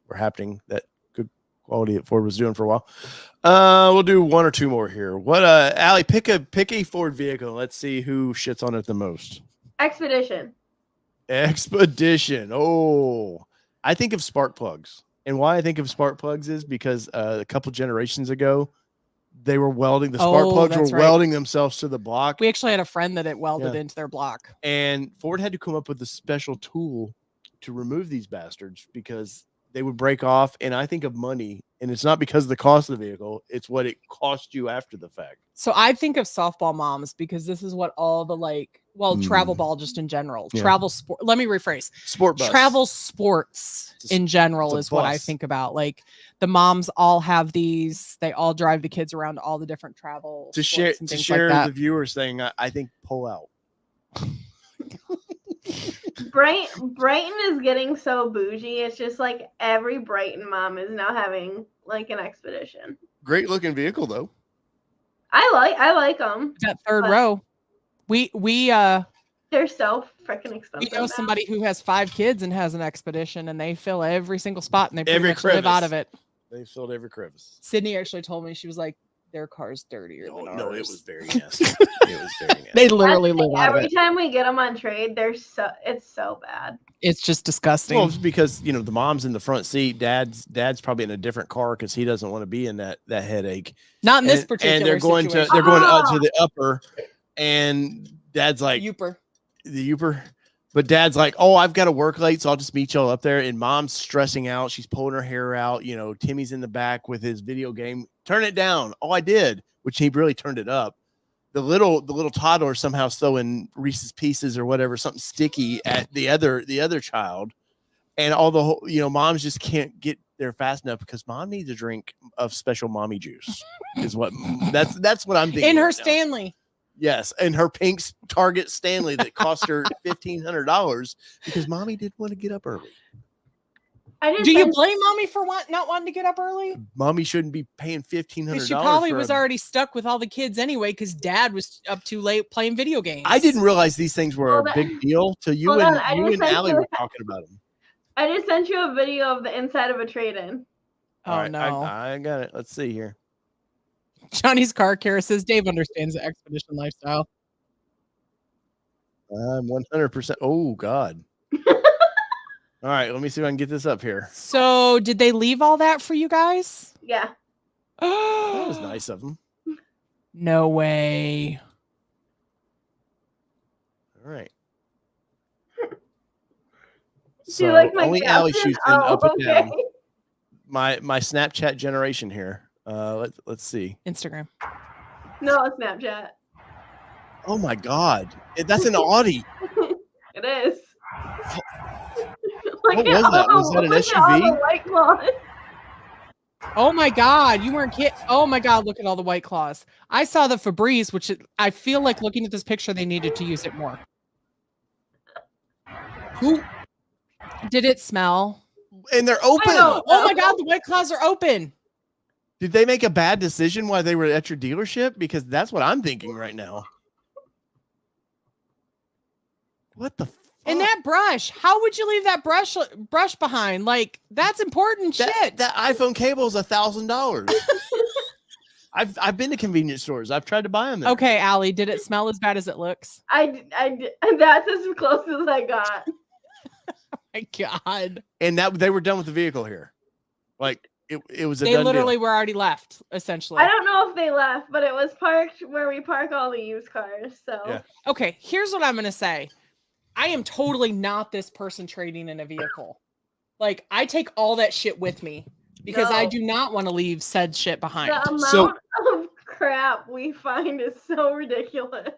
were happening. That good quality that Ford was doing for a while. We'll do 1 or 2 more here. What, Allie, pick a Ford vehicle. Let's see who shits on it the most. Expedition. Oh, I think of spark plugs. And why I think of spark plugs is because a couple generations ago, they were welding. The spark plugs were welding themselves to the block. We actually had a friend that it welded into their block. And Ford had to come up with a special tool to remove these bastards because they would break off. And I think of money, and it's not because of the cost of the vehicle. It's what it cost you after the fact. So I think of softball moms because this is what all the travel ball just in general, travel sport. Let me rephrase. Sport bus. Travel sports in general is what I think about. Like the moms all have these. They all drive the kids around all the different travel to share the viewers thing. I think pull out. Brighton is getting so bougie. It's just like every Brighton mom is now having like an Expedition. Great looking vehicle though. I like them. That third row. We they're so freaking expensive. We know somebody who has 5 kids and has an Expedition, and they fill every single spot, and they pretty much live out of it. They filled every crevice. Sydney actually told me, she was like, their car's dirtier than ours. No, it was very nasty. It was very nasty. They literally live out of it. Every time we get them on trade, it's so bad. It's just disgusting. Well, it's because the mom's in the front seat. Dad's probably in a different car because he doesn't want to be in that headache. Not in this particular. And they're going situation. up to the upper, and Dad's like the Uper. But Dad's like, oh, I've got to work late, so I'll just meet y'all up there. And Mom's stressing out. She's pulling her hair out. Timmy's in the back with his video game. Turn it down. Oh, I did, which he really turned it up. The little toddler somehow throwing Reese's Pieces or whatever, something sticky at the other child. And all the whole, moms just can't get there fast enough because mom needs a drink of special mommy juice. Is what that's what I'm thinking. In her right now. Stanley. Yes, and her pink Target Stanley that cost her $1,500 because mommy didn't want to get up early. Do you blame mommy for not wanting to get up early? Mommy shouldn't be paying $1,500. She probably was already stuck with all the kids anyway because dad was up too late playing video games. I didn't realize these things were a big deal till you and Allie were talking about them. I just sent you a video of the inside of a trade-in. Oh, right, no. I got it. Let's see here. Johnny's car care says Dave understands the expedition lifestyle. I'm 100%. Oh, God. All right, let me see if I can get this up here. So, did they leave all that for you guys? Yeah. That was nice of them. No way. All right. Do you like my only Allie shoots in up and okay. down. My Snapchat generation here. Let's see. Instagram. No, it's Snapchat. Oh my God, that's an Audi. It is. What was that? Was that an SUV? Oh my God, you weren't kidding. Oh my God, look at all the White Claws. I saw the Febreze, which I feel like looking at this picture, they needed to use it more. Who did it smell? And they're open. Oh my God, the White Claws are open. Did they make a bad decision while they were at your dealership? Because that's what I'm thinking right now. What the fuck? And that brush, how would you leave that brush behind? Like, that's important shit. That iPhone cable is $1,000. I've been to convenience stores. I've tried to buy them there. Okay, Allie, did it smell as bad as it looks? I that's as close as I got. Oh my God. And they were done with the vehicle here. Like it was a They done literally deal. were already left, essentially. I don't know if they left, but it was parked where we park all the used cars. So Yeah. Okay, here's what I'm gonna say. I am totally not this person trading in a vehicle. Like, I take all that shit with me because I do not want to leave said shit behind. The amount of crap we find is so ridiculous.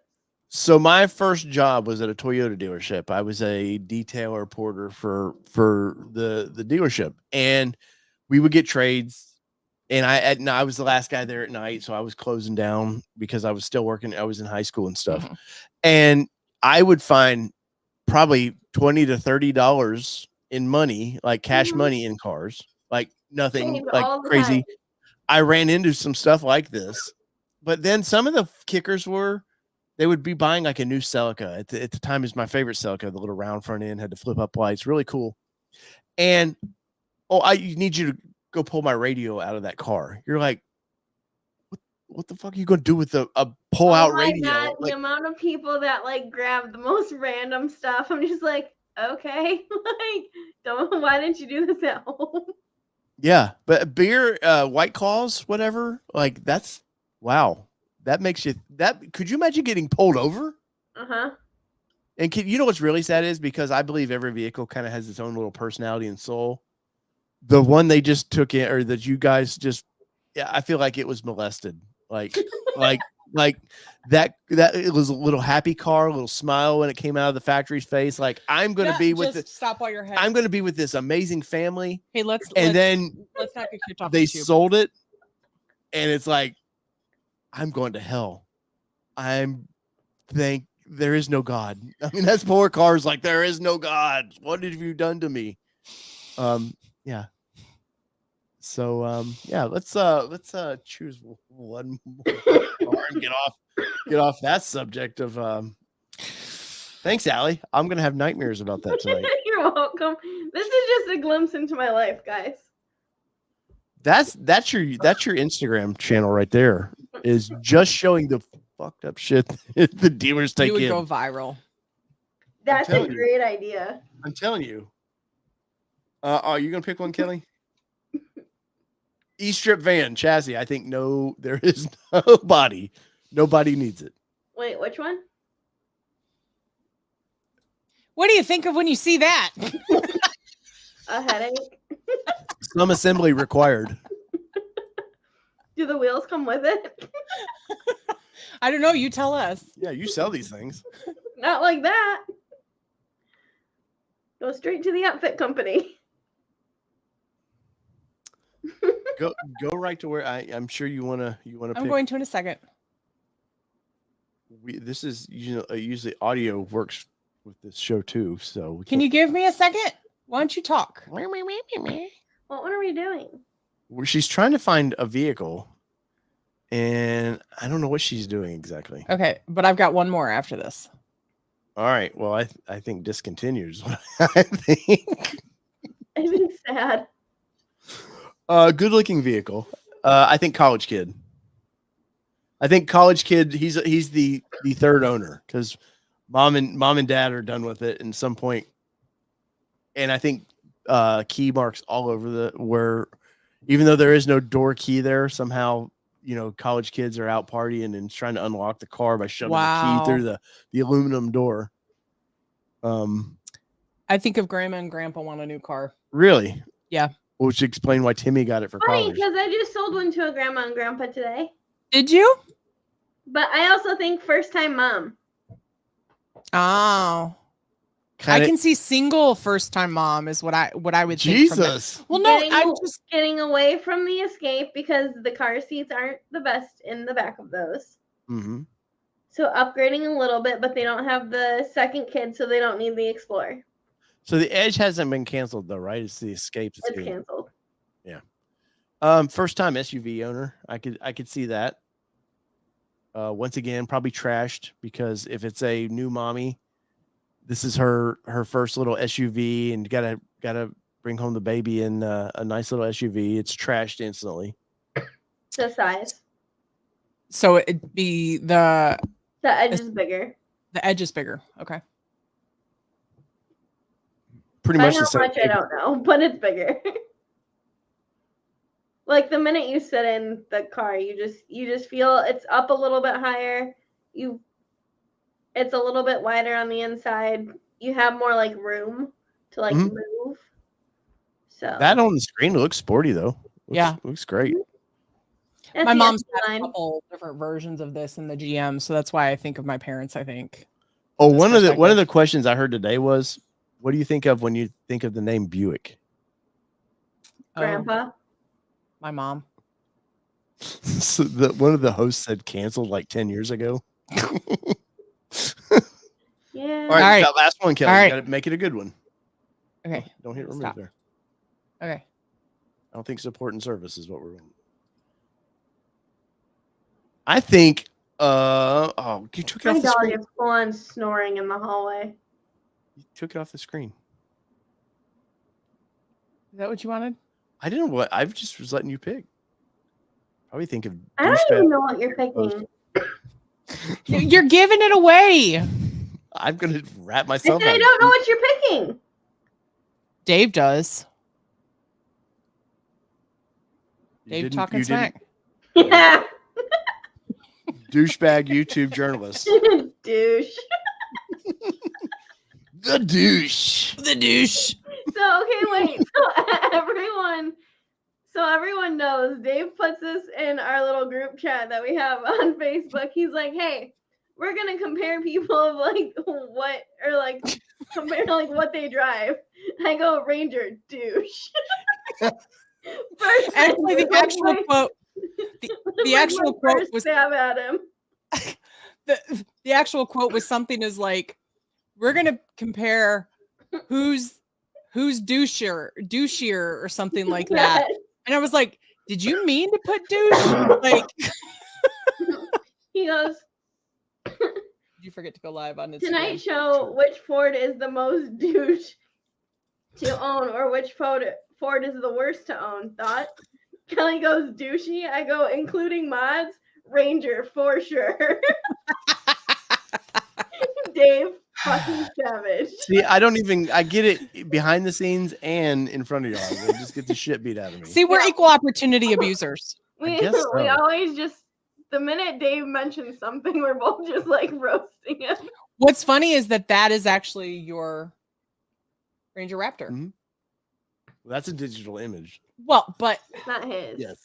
So my first job was at a Toyota dealership. I was a detailer porter for the dealership, and we would get trades. And I was the last guy there at night, so I was closing down because I was still working. I was in high school and stuff, and I would find probably $20 to $30 in money, like cash money in cars, like nothing like crazy. I ran into some stuff like this, but then some of the kickers were, they would be buying like a new Celica. At the time, is my favorite Celica. The little round front end had the flip up lights, really cool. And I need you to go pull my radio out of that car. You're like, what the fuck are you gonna do with a pull out radio? God, like, the amount of people that like grab the most random stuff. I'm just like, okay, like, why didn't you do this at home? Yeah, but beer, White Claws, whatever, like that's wow. That makes you could you imagine getting pulled over? And you know what's really sad is, because I believe every vehicle kind of has its own little personality and soul. The one they just took in, or that you guys just, yeah, I feel like it was molested. Like that it was a little happy car, a little smile when it came out of the factory's face. Like, I'm going to be with this. Stop while you're head. I'm going to be with this amazing family. Hey, let's not get kicked off. They sold it, and it's like, I'm going to hell. There is no God. I mean, that's poor cars. Like, there is no God. What have you done to me? Yeah. So yeah, let's choose one more and get off that subject of thanks, Allie. I'm gonna have nightmares about that tonight. You're welcome. This is just a glimpse into my life, guys. That's your Instagram channel right there, is just showing the fucked up shit the dealers take in. You would go viral. That's a great idea. I'm telling you. Are you gonna pick one, Kelly? E-strip van chassis. I think there is nobody needs it. Wait, which one? What do you think of when you see that? A headache. Some assembly required. Do the wheels come with it? I don't know. You tell us. Yeah, you sell these things. Not like that. Go straight to the outfit company. Go right to where I'm sure you wanna I'm pick. going to in a second. This is usually audio works with this show too. So Can you give me a second? Why don't you talk? What one are we doing? She's trying to find a vehicle, and I don't know what she's doing exactly. Okay, but I've got one more after this. All right. Well, I think discontinues. I think. I think sad. Good looking vehicle. I think college kid. I think college kid. He's the third owner because mom and dad are done with it at some point, and I think key marks all over where, even though there is no door key there, somehow college kids are out partying and trying to unlock the car by shoving the key through the aluminum door. I think if Grandma and Grandpa want a new car. Really? Yeah. Which explain why Timmy got it for Funny, college. because I just sold one to a grandma and grandpa today. Did you? But I also think first time mom. Oh. I can see single first time mom is what I would think. Jesus. Well, no, I'm just getting away from the Escape because the car seats aren't the best in the back of those. Mm-hmm. So upgrading a little bit, but they don't have the second kid, so they don't need the Explorer. So the Edge hasn't been canceled though, right? It's the Escape. It's canceled. Yeah. First time SUV owner. I could see that. Once again, probably trashed because if it's a new mommy, this is her first little SUV, and gotta bring home the baby in a nice little SUV. It's trashed instantly. The size. So it'd be the Edge is bigger. The Edge is bigger. Okay. Pretty much the same. How much I don't know, but it's bigger. Like the minute you sit in the car, you just feel it's up a little bit higher. It's a little bit wider on the inside. You have more like room to like move. So that on the screen looks sporty though. Looks great. That's my mom's had a couple different versions of this in the GM, so that's why I think of my parents. I think. Oh, one of the questions I heard today was, what do you think of when you think of the name Buick? Grandpa. My mom. So one of the hosts said canceled like 10 years ago. Yeah. All right. Last one, Kelly. All right. You got to make it a good one. Okay. Don't hit remove there. Okay. I don't think support and service is what we're going. I think. You took it off the screen. My dog is full on snoring in the hallway. You took it off the screen. Is that what you wanted? I didn't. What I just was letting you pick. Probably think of. I don't even know what you're picking. You're giving it away. I'm gonna wrap myself. I don't know what you're picking. Dave does. Dave talking smack. Yeah. Douchebag YouTube journalist. Douche. The douche. The douche. So okay, wait. So everyone knows Dave puts this in our little group chat that we have on Facebook. He's like, hey, we're gonna compare people of like what or like compare like what they drive. I go Ranger douche. Actually, the actual quote. The actual quote was stab at him. The actual quote was something as like, we're gonna compare who's douchier or something like that. And I was like, did you mean to put douche? Like he goes, did you forget to go live on Instagram? Tonight show which Ford is the most douche to own or which Ford is the worst to own. Thought? Kelly goes douchey. I go including mods, Ranger for sure. Dave fucking savage. See, I get it behind the scenes and in front of y'all. They just get the shit beat out of me. See, we're equal opportunity abusers. We always just, the minute Dave mentions something, we're both just like roasting him. What's funny is that is actually your Ranger Raptor. Mm-hmm. Well, that's a digital image. Well, but it's not his. Yes.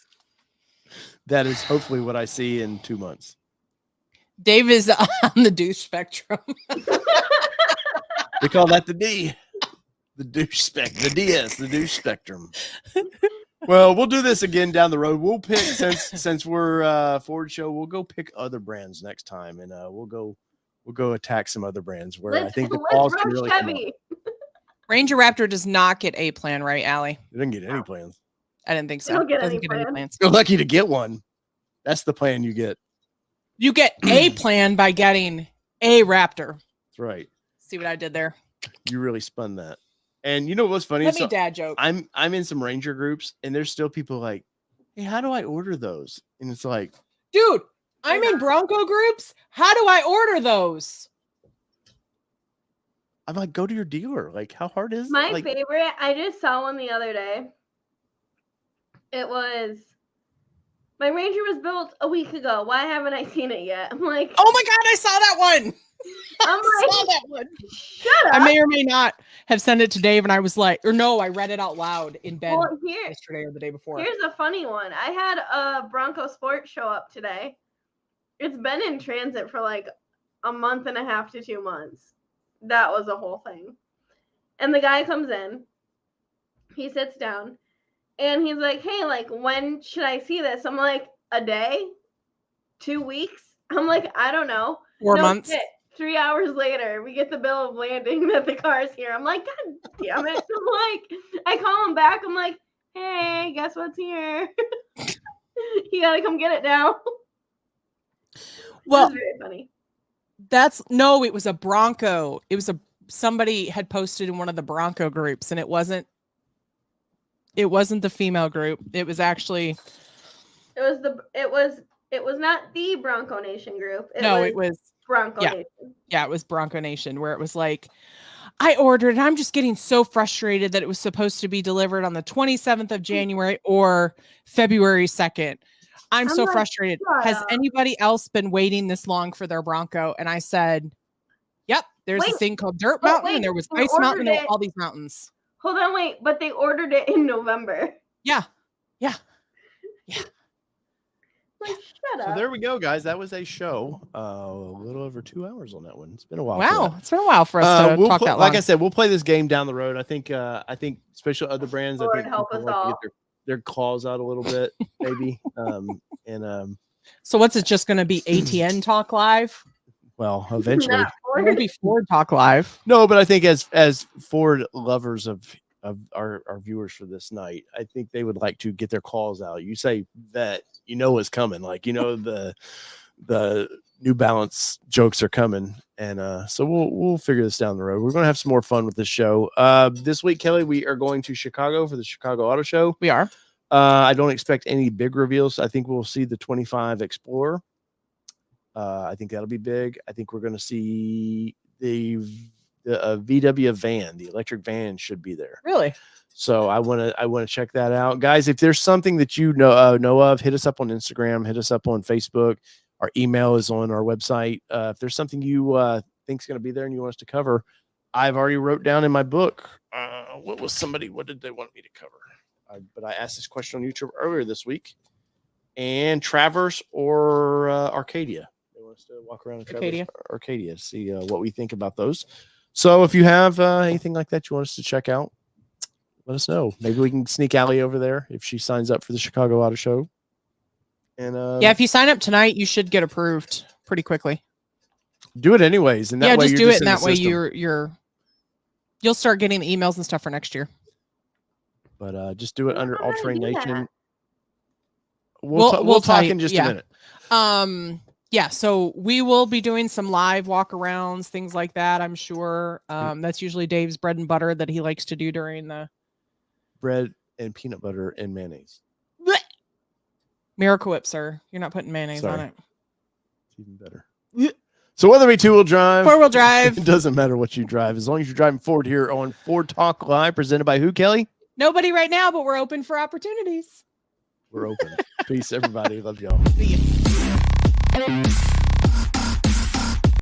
That is hopefully what I see in 2 months. Dave is on the douche spectrum. We call that the D. The douche spectrum. The DS, the douche spectrum. Well, we'll do this again down the road. We'll pick since we're Ford show. We'll go pick other brands next time, and we'll go attack some other brands where I think the calls can really come up. Ranger Raptor does not get a plan, right, Allie? They didn't get any plans. I didn't think so. Don't get Doesn't any get any plan. plans. You're lucky to get one. That's the plan you get. You get a plan by getting a Raptor. That's right. See what I did there? You really spun that. And you know what's funny? Let me dad joke. I'm in some Ranger groups, and there's still people like, hey, how do I order those? And it's like, dude, I'm in Bronco groups. How do I order those? I'm like, go to your dealer. Like, how hard is My like, favorite? I just saw one the other day. It was my Ranger was built a week ago. Why haven't I seen it yet? I'm like, oh my god, I saw that one. I'm I like, saw that one. Shut up. I may or may not have sent it to Dave, and I was like, or no, I read it out loud in bed yesterday or the day before. Here's a funny one. I had a Bronco Sport show up today. It's been in transit for like a month and a half to 2 months. That was a whole thing. And the guy comes in. He sits down. And he's like, hey, like, when should I see this? I'm like, a day? 2 weeks? I'm like, I don't know. 4 months? Shit. 3 hours later, we get the bill of landing that the car's here. I'm like, God damn it. I'm like, I call him back. I'm like, hey, guess what's here? You got to come get it now. Well, That's very funny. It was a Bronco. It was somebody had posted in one of the Bronco groups, and it wasn't the female group. It was actually it was not the Bronco Nation group. It was Bronco Nation. Yeah, it was Bronco Nation, where it was like, I ordered, and I'm just getting so frustrated that it was supposed to be delivered on the 27th of January or February 2nd. I'm so frustrated. Has anybody else been waiting this long for their Bronco? And I said, yep, there's this thing called Dirt Mountain, and there was Ice Mountain, and there were all these mountains. Hold on, wait, but they ordered it in November. Yeah. Like, shut up. So there we go, guys. That was a show. A little over 2 hours on that one. It's been a while. Wow, it's been a while for us to talk that long. Like I said, we'll play this game down the road. I think especially other brands. Lord, I think help us like all. to get their claws out a little bit, maybe. So what's it just going to be? ATN Talk Live? Well, eventually. It won't be Ford Talk Live. No, but I think as Ford lovers of our viewers for this night, I think they would like to get their calls out. You say that, you know what's coming. Like, you know, the New Balance jokes are coming. And so we'll figure this down the road. We're going to have some more fun with this show. This week, Kelly, we are going to Chicago for the Chicago Auto Show. We are. I don't expect any big reveals. I think we'll see the 25 Explorer. I think that'll be big. I think we're going to see the VW van. The electric van should be there. Really? So I want to check that out, guys. If there's something that you know of, hit us up on Instagram, hit us up on Facebook. Our email is on our website. If there's something you think is going to be there and you want us to cover, I've already wrote down in my book. What did they want me to cover? But I asked this question on YouTube earlier this week. And Traverse or Arcadia. They want us to walk around Arcadia, see what we think about those. So if you have anything like that you want us to check out, let us know. Maybe we can sneak Allie over there if she signs up for the Chicago Auto Show. And if you sign up tonight, you should get approved pretty quickly. Do it anyways, and that way just do it, and in that way you'll start getting the emails and stuff for next year. But just do it under All Terrain Nation. We'll talk talk in just a minute. Yeah, so we will be doing some live walk-arounds, things like that, I'm sure. That's usually Dave's bread and butter that he likes to do during the... Bread and peanut butter and mayonnaise. Blech! Miracle Whip, sir. You're not putting mayonnaise on it. It's even better. So whether it be two-wheel drive... Four-wheel drive. It doesn't matter what you drive. As long as you're driving Ford here on Ford Talk Live, presented by who, Kelly? Nobody right now, but we're open for opportunities. We're open. Peace, everybody. Love y'all. See you.